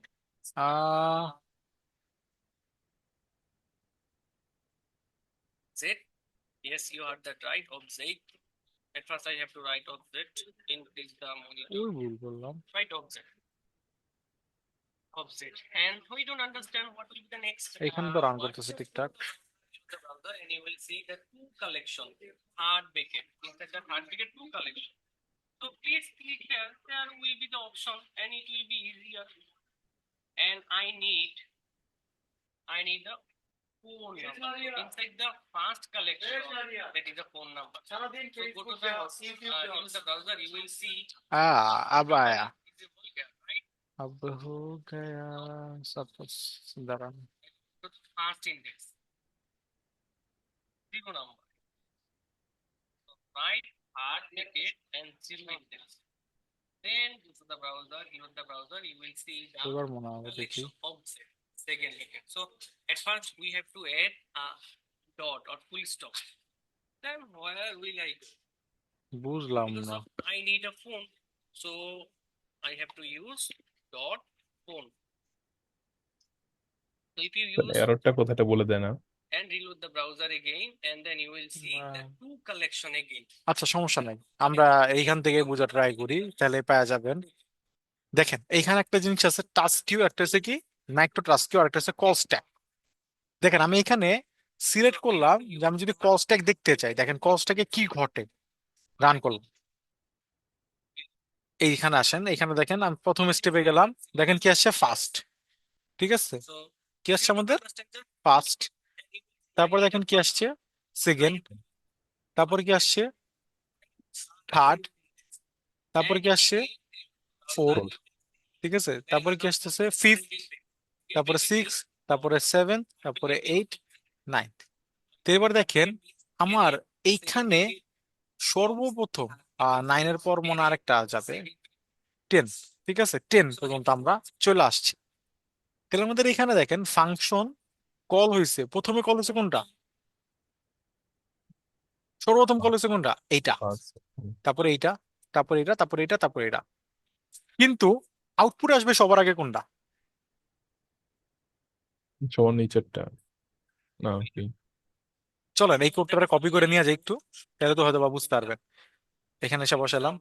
আহ Z. Yes, you are that right. Object. At first, I have to write object. Increase the monitor. ওই ভুল বললাম Write object. Object. And we don't understand what will be the next. এখানে তো run What করতেছে ঠিকঠাক the browser, and you will see the two collection. Hard bucket. Inside the hard bucket, two collection. So please click here. There will be the option, and it will be easier. And I need the phone number inside the first collection. That is the phone number. So go to the use the browser. You will see. अब आया Visible here, right? अब हो गया सब कुछ दाঁড়ান So the first index. Zero number. So right, hard bucket, and zero index. Then go to the browser. Use the browser. You will see the এবার মনে হবে দেখি collection object. Second bucket. So at first we have to add a dot or full stop. Then where will I go? বুঝলাম Because না of I need a phone, so I have to use dot phone. So if you use এররটা কোথাটা বলে দেয় না and reload the browser again, and then you will see the Wow. two collection again. আচ্ছা সমস্যা নাই আমরা এইখান থেকে বোঝা ট্রাই করি তাহলে পাওয়া যাবেন দেখেন এইখানে একটা জিনিস আছে টাস্ক কিউ একটা হচ্ছে কি মাইক্রো টাস্ক কিউ আর একটা হচ্ছে কল স্ট্যাক দেখেন আমি এখানে সিলেক্ট করলাম যে আমি যদি কল স্ট্যাক দেখতে চাই দেখেন কল স্ট্যাকে কি ঘটে রান করলাম এইখানে আসেন এখানে দেখেন আমি প্রথম স্টেপে গেলাম দেখেন কি আসছে ফার্স্ট ঠিক আছে So কি if আসছে you don't আমাদের understand the ফার্স্ট technique, তারপর I need দেখেন a কি first, আসছে সেকেন্ড তারপর কি আসছে থার্ড তারপর and কি আসছে ফোর্থ ঠিক আছে তারপরে কি আসতেছে ফিফথ তারপরে সিক্স তারপরে সেভেন তারপরে এইট নাইনথ তো এবার দেখেন আমার এইখানে সর্বপ্রথম নাইনের পর মনে হয় আরেকটা যাবে টেন ঠিক আছে টেন পর্যন্ত আমরা চলে আসছি তাহলে আমাদের এখানে দেখেন ফাংশন কল হয়েছে প্রথমে কল হয়েছে কোনটা সর্বপ্রথম কল হয়েছে কোনটা এইটা আচ্ছা তারপরে এইটা তারপরে এটা তারপরে এটা তারপরে এটা কিন্তু আউটপুট আসবে সবার আগে কোনটা? সবার নিচেরটা না কি? চলেন এই কোডটা কপি করে নিয়ে যাই একটু, তাহলে তো হয়তো বা বুঝতে পারবেন। এখানে এসে বসালাম,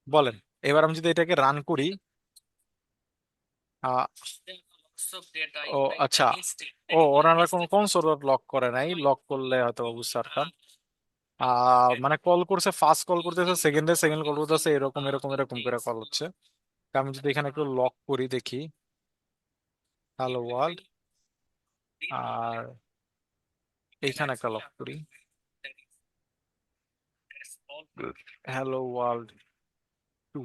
বলেন এবার আমি যদি এটাকে রান করি। আহ, Lots of data O in the আচ্ছা, instant. ও ওনারা কোনো কনসোল লক করে নাই, লক করলে হয়তো বা বুঝতে পারতাম। মানে কল করছে, ফার্স্ট কল করতেছে, সেকেন্ডে সেকেন্ড কল করতেছে, এরকম এরকম এরকম করে কল হচ্ছে। তা আমি যদি এখানে একটু লক করি দেখি, হ্যালো ওয়ার্ল্ড, আর এইখানে একটা লক করি, That's all. হ্যালো ওয়ার্ল্ড 2,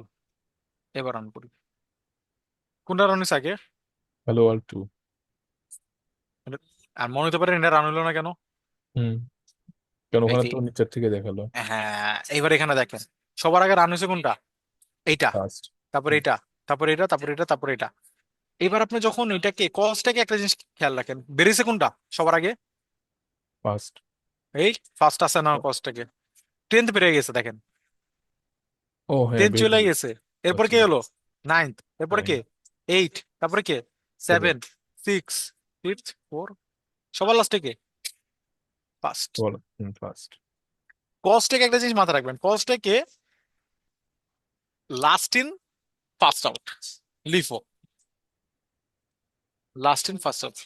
এবার রান করি। কোনটা রান হয়েছে আগে? Hello world 2। আর মনে হতে পারে এটা রান হলো না কেন? হুম, কারণ এই ওখানে যে, তো নিচের থেকে দেখালো হ্যাঁ এবার এখানে দেখেন সবার আগে রান হয়েছে কোনটা? এইটা, ফার্স্ট। তারপরে এটা, তারপরে এটা, তারপরে এটা, তারপরে এটা। এবার আপনি যখন এটাকে কলসটাকে একটা জিনিস খেয়াল রাখেন, বেরিয়েছে কোনটা সবার আগে? ফার্স্ট। এই ফার্স্ট আছে না কলসটাকে, 10th বেরিয়ে গেছে দেখেন, ও হ্যাঁ, 10th বের চলে হয়ে গেছে। গেছে। এরপর কে আচ্ছা, হলো? 9th, এরপরে কে? 8, তারপরে কে? 7। 7, 6, 5, 4, সবার লাস্টে কে? ফার্স্ট। বলো। ফার্স্ট। কলসটাকে একটা জিনিস মাথায় রাখবেন, কলসটাকে last in first out, LIFO, last in first out,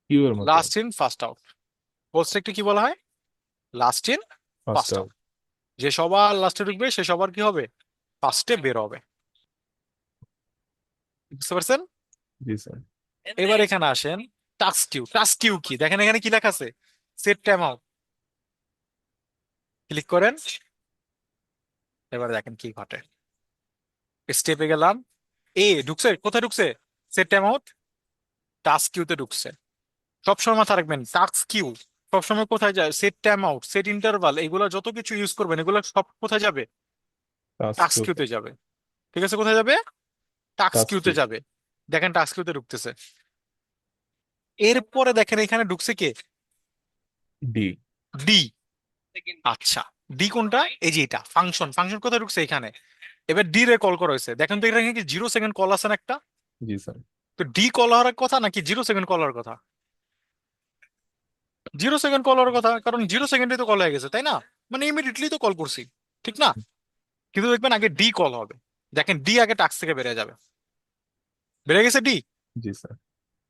queue এর মতো। Last in first out. কলসটা কি বলা হয়? Last in first first out. Out. যে সবার লাস্টে ঢুকবে সে সবার কি হবে? ফার্স্টে বের হবে। বুঝতে পারছেন? জি স্যার। এবার এখানে আসেন, টাস্ক কিউ। টাস্ক কিউ কি দেখেন, এখানে কি লেখা আছে? সেট টাইম আউট, ক্লিক করেন। এবার দেখেন কি ঘটে। স্টেপে গেলাম, ঢুকছে কোথায়? ঢুকছে সেট টাইম আউট, টাস্ক কিউতে ঢুকছে। সবসময় মাথা রাখবেন টাস্ক কিউ সবসময় কোথায় যায়? Set time out, set interval, এগুলো যত কিছু ইউজ করবেন এগুলো সব কোথায় যাবে? Task task queue. কিউতে যাবে। ঠিক আছে, কোথায় যাবে? টাস্ক টাস্ক কিউতে কিউ। যাবে। দেখেন টাস্ক কিউতে ঢুকতেছে। এরপরে দেখেন এখানে ঢুকছে কে? ডি। ডি। আচ্ছা, ডি কোনটা? এই যে এটা ফাংশন, ফাংশন কোথায় ঢুকছে? এখানে। এবার ডি রে কল করা হয়েছে, দেখেন তো এখানে কি 0 সেকেন্ড কল আছে না একটা? জি স্যার। তো ডি কল হওয়ার কথা নাকি 0 সেকেন্ড কল হওয়ার কথা? 0 সেকেন্ড কল হওয়ার কথা, কারণ 0 সেকেন্ডে তো কল হয়ে গেছে তাই না? মানে ইমিডিয়েটলি তো কল করছি, ঠিক না? কিন্তু দেখবেন আগে ডি কল হবে। দেখেন ডি আগে টাস্ক থেকে বেরিয়ে যাবে, বেরিয়ে গেছে ডি। জি স্যার।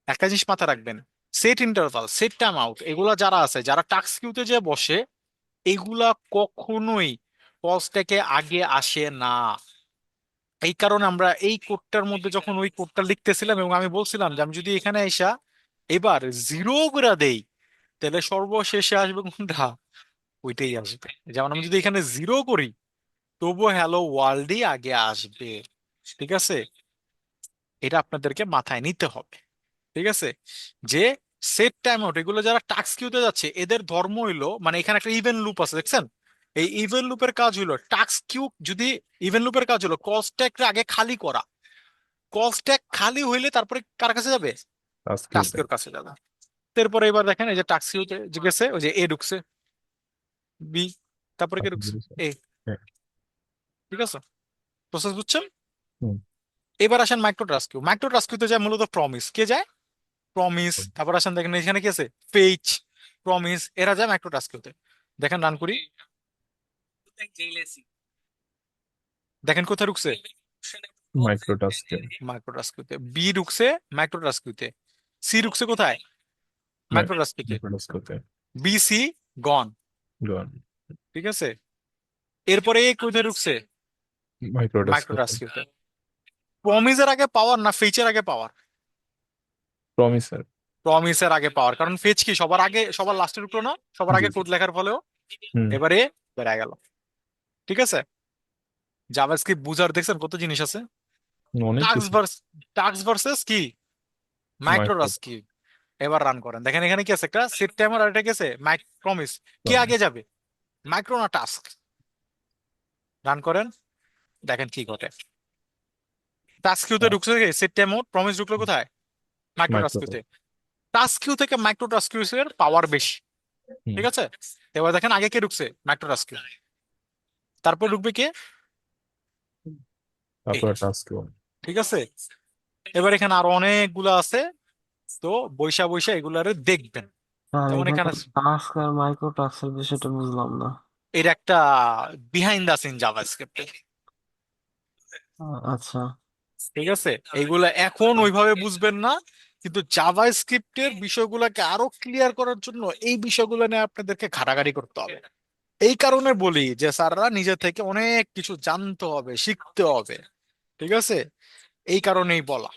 একটা জিনিস মাথায় রাখবেন, set interval, set time out, এগুলা যারা আছে, যারা টাস্ক কিউতে যে বসে, এগুলা কখনোই কলসটাকে আগে আসে না। এই কারণে আমরা এই কোডটার মধ্যে যখন ওই কোডটা লিখতেছিলাম এবং আমি বলছিলাম যে আমি যদি এখানে এসা এবার 0 করে দেই, তাহলে সর্বশেষে আসবে কোনটা? ওইটাই আসবে। যেমন আমি যদি এখানে 0 করি, তবুও হ্যালো ওয়ার্ল্ডই আগে আসবে। ঠিক আছে, এটা আপনাদেরকে মাথায় নিতে হবে। ঠিক আছে, যে সেট টাইম আউট এগুলো যারা টাস্ক কিউতে যাচ্ছে এদের ধর্ম হইলো, মানে এখানে একটা ইভেন লুপ আছে দেখছেন, এই ইভেন লুপের কাজ হইলো টাস্ক কিউ, যদি ইভেন লুপের কাজ হলো কল স্ট্যাকটা আগে খালি করা। কল স্ট্যাক খালি হইলে তারপরে কার কাছে যাবে? Task task কিউতে। কিউর কাছে যাবে। এরপরে এবার দেখেন এই যে টাস্ক কিউতে গেছে, ওই যে এ ঢুকছে, বি, তারপরে কে ঢুকছে? এ। হ্যাঁ। ঠিক আছে, প্রসেস বুঝছেন? হুম। এবার আসেন micro task queue. Micro task কিউতে যায় মূলত প্রমিস, কে যায়? প্রমিস। তারপর আসেন দেখেন এখানে কি আছে? পেজ, প্রমিস, এরা যায় মাইক্রো টাস্ক কিউতে। দেখেন রান করি, দেখেন কোথায় ঢুকছে? মাইক্রো টাস্কে। মাইক্রো টাস্ক কিউতে। বি ঢুকছে মাইক্রো টাস্ক কিউতে। সি ঢুকছে কোথায়? মাইক্রো টাস্ক কিউতে। মাইক্রো টাস্কে। B C gone. গন। ঠিক আছে, এরপরে এ কোথায় ঢুকছে? মাইক্রো মাইক্রো টাস্কে। টাস্ক কিউতে। প্রমিসের আগে পাওয়ার না ফেচের আগে পাওয়ার? প্রমিসার। প্রমিসের আগে পাওয়ার, কারণ ফেচ কি সবার আগে, সবার লাস্টে ঢুকলো না সবার জি আগে কোড স্যার। লেখার ফলেও? হুম। এবারে বেড়ে গেল। ঠিক আছে, জাভাস্ক্রিপ্ট বুঝার দেখছেন কত জিনিস আছে। অনেক টাস্ক কিছু। ভার্স, টাস্ক ভার্সেস কি মাইক্রো মাইক্রো। টাস্ক কি। এবার রান করেন, দেখেন এখানে কি আছে? একটা সেট টাইমার আর এটা গেছে মাইক প্রমিস। কে আগে যাবে, মাইক্রো না টাস্ক? রান করেন, দেখেন কি ঘটে। টাস্ক কিউতে ঢুকছে, সেট টাইম প্রমিস ঢুকলো কোথায়? Micro task micro. কিউতে। টাস্ক কিউ থেকে মাইক্রো টাস্ক কিউ এর পাওয়ার বেশি। ঠিক আছে, এবার দেখেন আগে কে ঢুকছে? Micro task queue. তারপর ঢুকবে কে? তারপরে টাস্ক ওয়ান। ঠিক আছে, এবার এখানে আরো অনেকগুলো আছে, তো বৈশা বৈশা এগুলারে দেখবেন। আর যেমন এখানে এখানে টাস্ক আর মাইক্রো টাস্কের বিষয়টা বুঝলাম না। এর একটা বিহাইন্ড দ্য সিন জাভাস্ক্রিপ্ট, আচ্ছা। ঠিক আছে, এইগুলা এখন ওইভাবে বুঝবেন না, কিন্তু জাভাস্ক্রিপ্টের বিষয়গুলোকে আরো ক্লিয়ার করার জন্য এই বিষয়গুলো নিয়ে আপনাদেরকে ঘাটাঘাটি করতে হবে। এই কারণে বলি যে স্যাররা নিজে থেকে অনেক কিছু জানতে হবে, শিখতে হবে, ঠিক আছে, এই কারণেই বলা।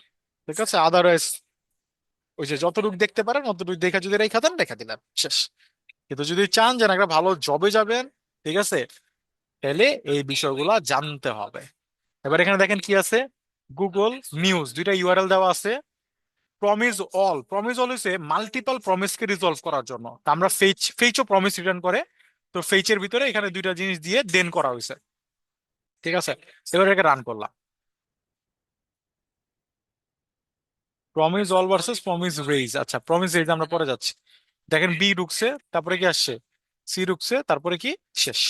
ঠিক আছে, আদারওয়াইজ ওই যে যতটুকু দেখতে পারেন অতটুকু দেখা যদি রেখা দেন, রেখা দিলেন, শেষ। কিন্তু যদি চান যে না একটা ভালো জবে যাবেন, ঠিক আছে, তাহলে এই বিষয়গুলো জানতে হবে। এবার এখানে দেখেন কি আছে, গুগল নিউজ, দুইটা ইউআরএল দেওয়া আছে। প্রমিস অল হচ্ছে মাল্টিপল প্রমিসকে রিজলভ করার জন্য। তা আমরা ফেচও প্রমিস রিটার্ন করে, তো ফেচের ভিতরে এখানে দুইটা জিনিস দিয়ে দেন করা হয়েছে। ঠিক আছে, এবার এটাকে রান করলাম। Promise all versus promise raise. আচ্ছা, প্রমিস রেইজ আমরা পরে যাচ্ছি। দেখেন বি ঢুকছে, তারপরে কি আসছে, সি ঢুকছে, তারপরে কি, শেষ।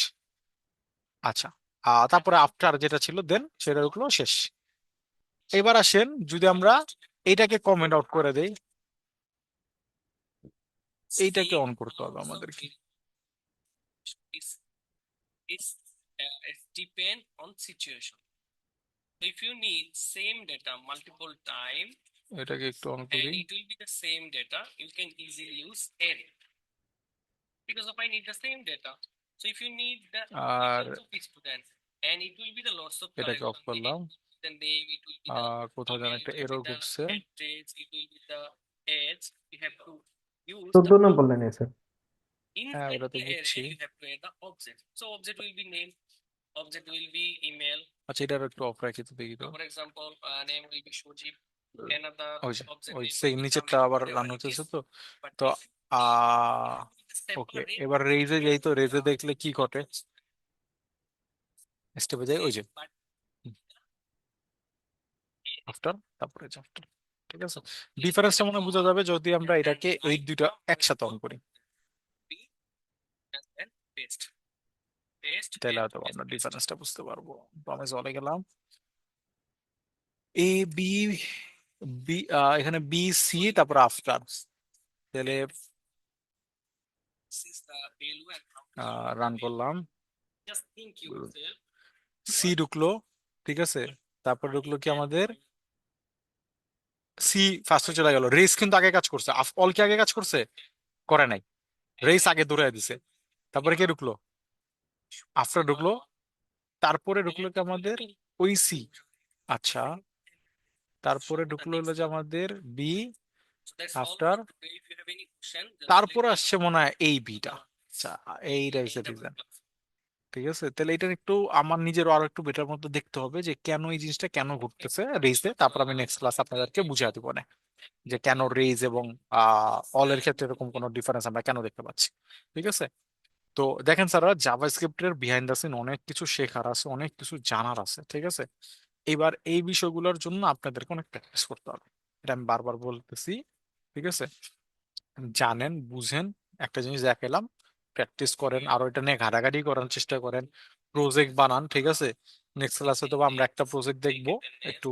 আচ্ছা, তারপরে আফটার যেটা ছিল দেন সেটা ঢুকলো, শেষ। এবার আসেন যদি আমরা এইটাকে কমেন্ট আউট করে দেই, এইটাকে অন করতে হবে আমাদেরকে। It's, it's depend on situation. So if you need same data multiple time এটাকে একটু অন and করি। it will be the same data, you can easily use array because of I need the same data. So if you need the আর details of the student and it will be the lots of এটাকে of column, করলাম। the name, it will be the কোথাও যেন email, একটা it will error be the ঢুকছে। address, it will be the age. You have to use 14 the নম্বর লাইনে sir. হ্যাঁ, inside ওটা তো the বুঝছি। array you have to add the object. So object will be name, object will be email. আচ্ছা, এটার একটু of রাখি তো দেখি তো। For example, name will be Shojib. Another ওই যে object ওই name সেই will be নিচেরটা Jamil, আবার whatever রান it হচ্ছে is. তো। But তো if ওকে, separate, এবার রেইজে যাই, তো রেইজে দেখলে কি ঘটে, স্টেপে যাই, ওই যে but আফটার, তারপরে আফটার। ঠিক আছে, ডিফারেন্সটা মনে হয় বোঝা যাবে যদি আমরা এটাকে এই দুইটা একসাথে অন করি, be and then paste. Paste, তাহলে paste, হয়তো paste, আমরা paste. ডিফারেন্সটা বুঝতে পারবো। প্রমিস অলে গেলাম, এ বি, বি, এখানে বি সি, তারপর আফটার, তাহলে This is the value and how run করলাম। just think yourself. সি ঢুকলো, ঠিক আছে, তারপর ঢুকলো কি আমাদের, সি ফার্স্টে চলে গেল। রেস কিন্তু আগে কাজ করছে, অল কি আগে কাজ করছে, করে নাই, রেস আগে দৌড়ে দিছে। তারপরে কে ঢুকলো, আফটার ঢুকলো, তারপরে ঢুকলো কি আমাদের ওই সি। আচ্ছা, তারপরে ঢুকলো হলো যে আমাদের B, So that's all after, for today. If you have any question, just তারপরে let me আসছে মনে হয় এই বিটা। আচ্ছা, এইটা হচ্ছে know. রিজন। ঠিক আছে, তাহলে এটা একটু আমার নিজেরও আরো একটু বেটার মতো দেখতে হবে যে কেন এই জিনিসটা কেন ঘটতেছে রেইজে। তারপর আমি নেক্সট ক্লাস আপনাদেরকে বুঝিয়ে দিব না যে কেন রেইজ এবং অলের ক্ষেত্রে এরকম কোনো ডিফারেন্স আমরা কেন দেখতে পাচ্ছি। ঠিক আছে, তো দেখেন স্যার, জাভাস্ক্রিপ্টের বিহাইন্ড দ্য সিন অনেক কিছু শেখার আছে, অনেক কিছু জানার আছে। ঠিক আছে, এবার এই বিষয়গুলোর জন্য আপনাদেরকে অনেক প্র্যাকটিস করতে হবে, এটা আমি বারবার বলতেছি। ঠিক আছে, জানেন, বুঝেন, একটা জিনিস দেখালাম, প্র্যাকটিস করেন, আরো এটা নিয়ে ঘাটাঘাটি করার চেষ্টা করেন, প্রজেক্ট বানান। ঠিক আছে, নেক্সট ক্লাসে তো আমরা একটা প্রজেক্ট দেখবো একটু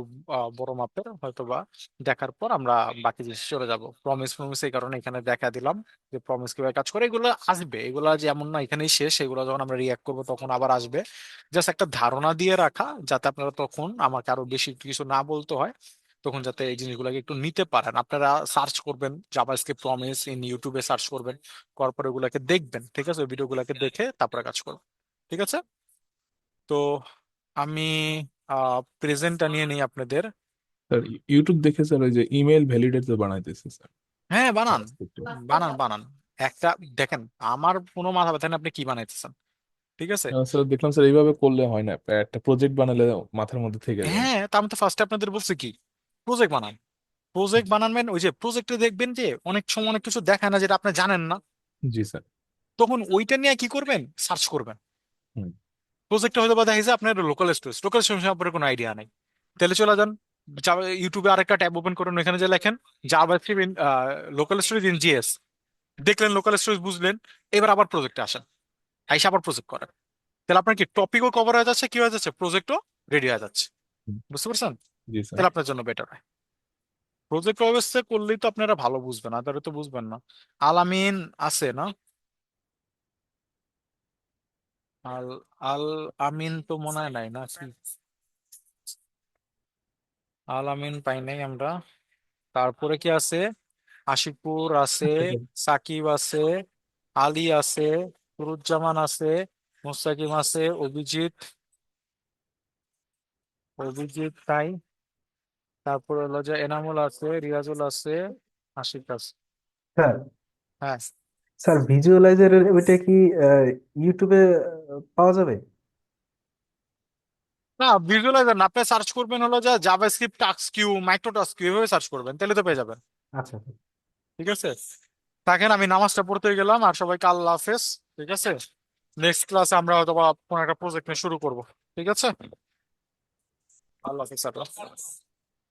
বড় মাপের হয়তো বা, দেখার পর আমরা বাকি জিনিস চলে যাব। প্রমিস এই কারণে এখানে দেখা দিলাম যে প্রমিস কিভাবে কাজ করে। এগুলো আসবে, এগুলা যে এমন না এখানেই শেষ, এগুলো যখন আমরা রিয়াক্ট করবো তখন আবার আসবে। জাস্ট একটা ধারণা দিয়ে রাখা, যাতে আপনারা তখন আমাকে আরো বেশি কিছু না বলতে হয়, তখন যাতে এই জিনিসগুলোকে একটু নিতে পারেন। আপনারা সার্চ করবেন জাভাস্ক্রিপ্ট প্রমিস ইন ইউটিউবে সার্চ করবেন, করার পর ওগুলাকে দেখবেন। ঠিক আছে, ভিডিওগুলোকে দেখে তারপরে কাজ করবেন। ঠিক আছে, তো আমি প্রেজেন্টটা নিয়ে নিই আপনাদের। স্যার ইউটিউব দেখে স্যার ওই যে ইমেল ভ্যালিডেটর বানাইতেছে স্যার হ্যাঁ, বানান, জাভাস্ক্রিপ্টে। বানান, বানান। একটা দেখেন, আমার কোনো মাথা ব্যথা নেই আপনি কি বানাইতেছেন। ঠিক আছে, স্যার দেখলাম স্যার এইভাবে করলে হয় না, একটা প্রজেক্ট বানালে মাথার মধ্যে থেকে যায়। হ্যাঁ, তা আমি তো ফার্স্টে আপনাদের বলছি কি, প্রজেক্ট বানান। প্রজেক্ট বানাবেন, ওই যে প্রজেক্টে দেখবেন যে অনেক সময় অনেক কিছু দেখায় না যেটা আপনি জানেন না, জি স্যার। তখন ওইটা নিয়ে কি করবেন, সার্চ করবেন। হুম। প্রজেক্টটা হয়তো বা দেখা যায় আপনার লোকাল স্টোরেজ সম্পর্কে কোনো আইডিয়া নাই, তাহলে চলে যান ইউটিউবে আরেকটা ট্যাব ওপেন করুন, ওখানে যে লেখেন JavaScript local storage in GS, দেখলেন লোকাল স্টোরেজ বুঝলেন, এবার আবার প্রজেক্টে আসেন, আইসা আবার প্রজেক্ট করেন। তাহলে আপনার কি টপিকও কভার হয়ে যাচ্ছে, কি হয়ে যাচ্ছে, প্রজেক্টও রেডি হয়ে যাচ্ছে। হুম, বুঝতে পারছেন? জি স্যার। তাহলে আপনার জন্য বেটার হয়। প্রজেক্ট ওয়েবসে করলেই তো আপনারা ভালো বুঝবেন, আদারে তো বুঝবেন না। আলামিন আছে না? আল আল আমিন তো মনে হয় নাই না কি? আল আমিন পাই নাই আমরা। তারপরে কি আছে? আশিকুর আছে, সাকিব আছে, আলী আছে, ফুরুজ্জামান আছে, মুস্তাকিম আছে, অভিজিৎ, অভিজিৎ তাই। তারপর হলো যে এনামুল আছে, রিয়াজুল আছে, আশিক আছে। স্যার হ্যাঁ। স্যার ভিজুয়ালাইজারের ওইটা কি ইউটিউবে পাওয়া যাবে? না, ভিজুয়ালাইজার না, আপনি সার্চ করবেন হলো যে JavaScript task queue, micro task queue, এভাবে সার্চ করবেন, তাহলে তো পেয়ে যাবেন। আচ্ছা। ঠিক আছে, থাকেন, আমি নামাজটা পড়তে গেলাম, আর সবাইকে আল্লাহ হাফেজ। ঠিক আছে, নেক্সট ক্লাসে আমরা হয়তো বা কোনো একটা প্রজেক্ট নিয়ে শুরু করবো। ঠিক আছে, আল্লাহ হাফেজ।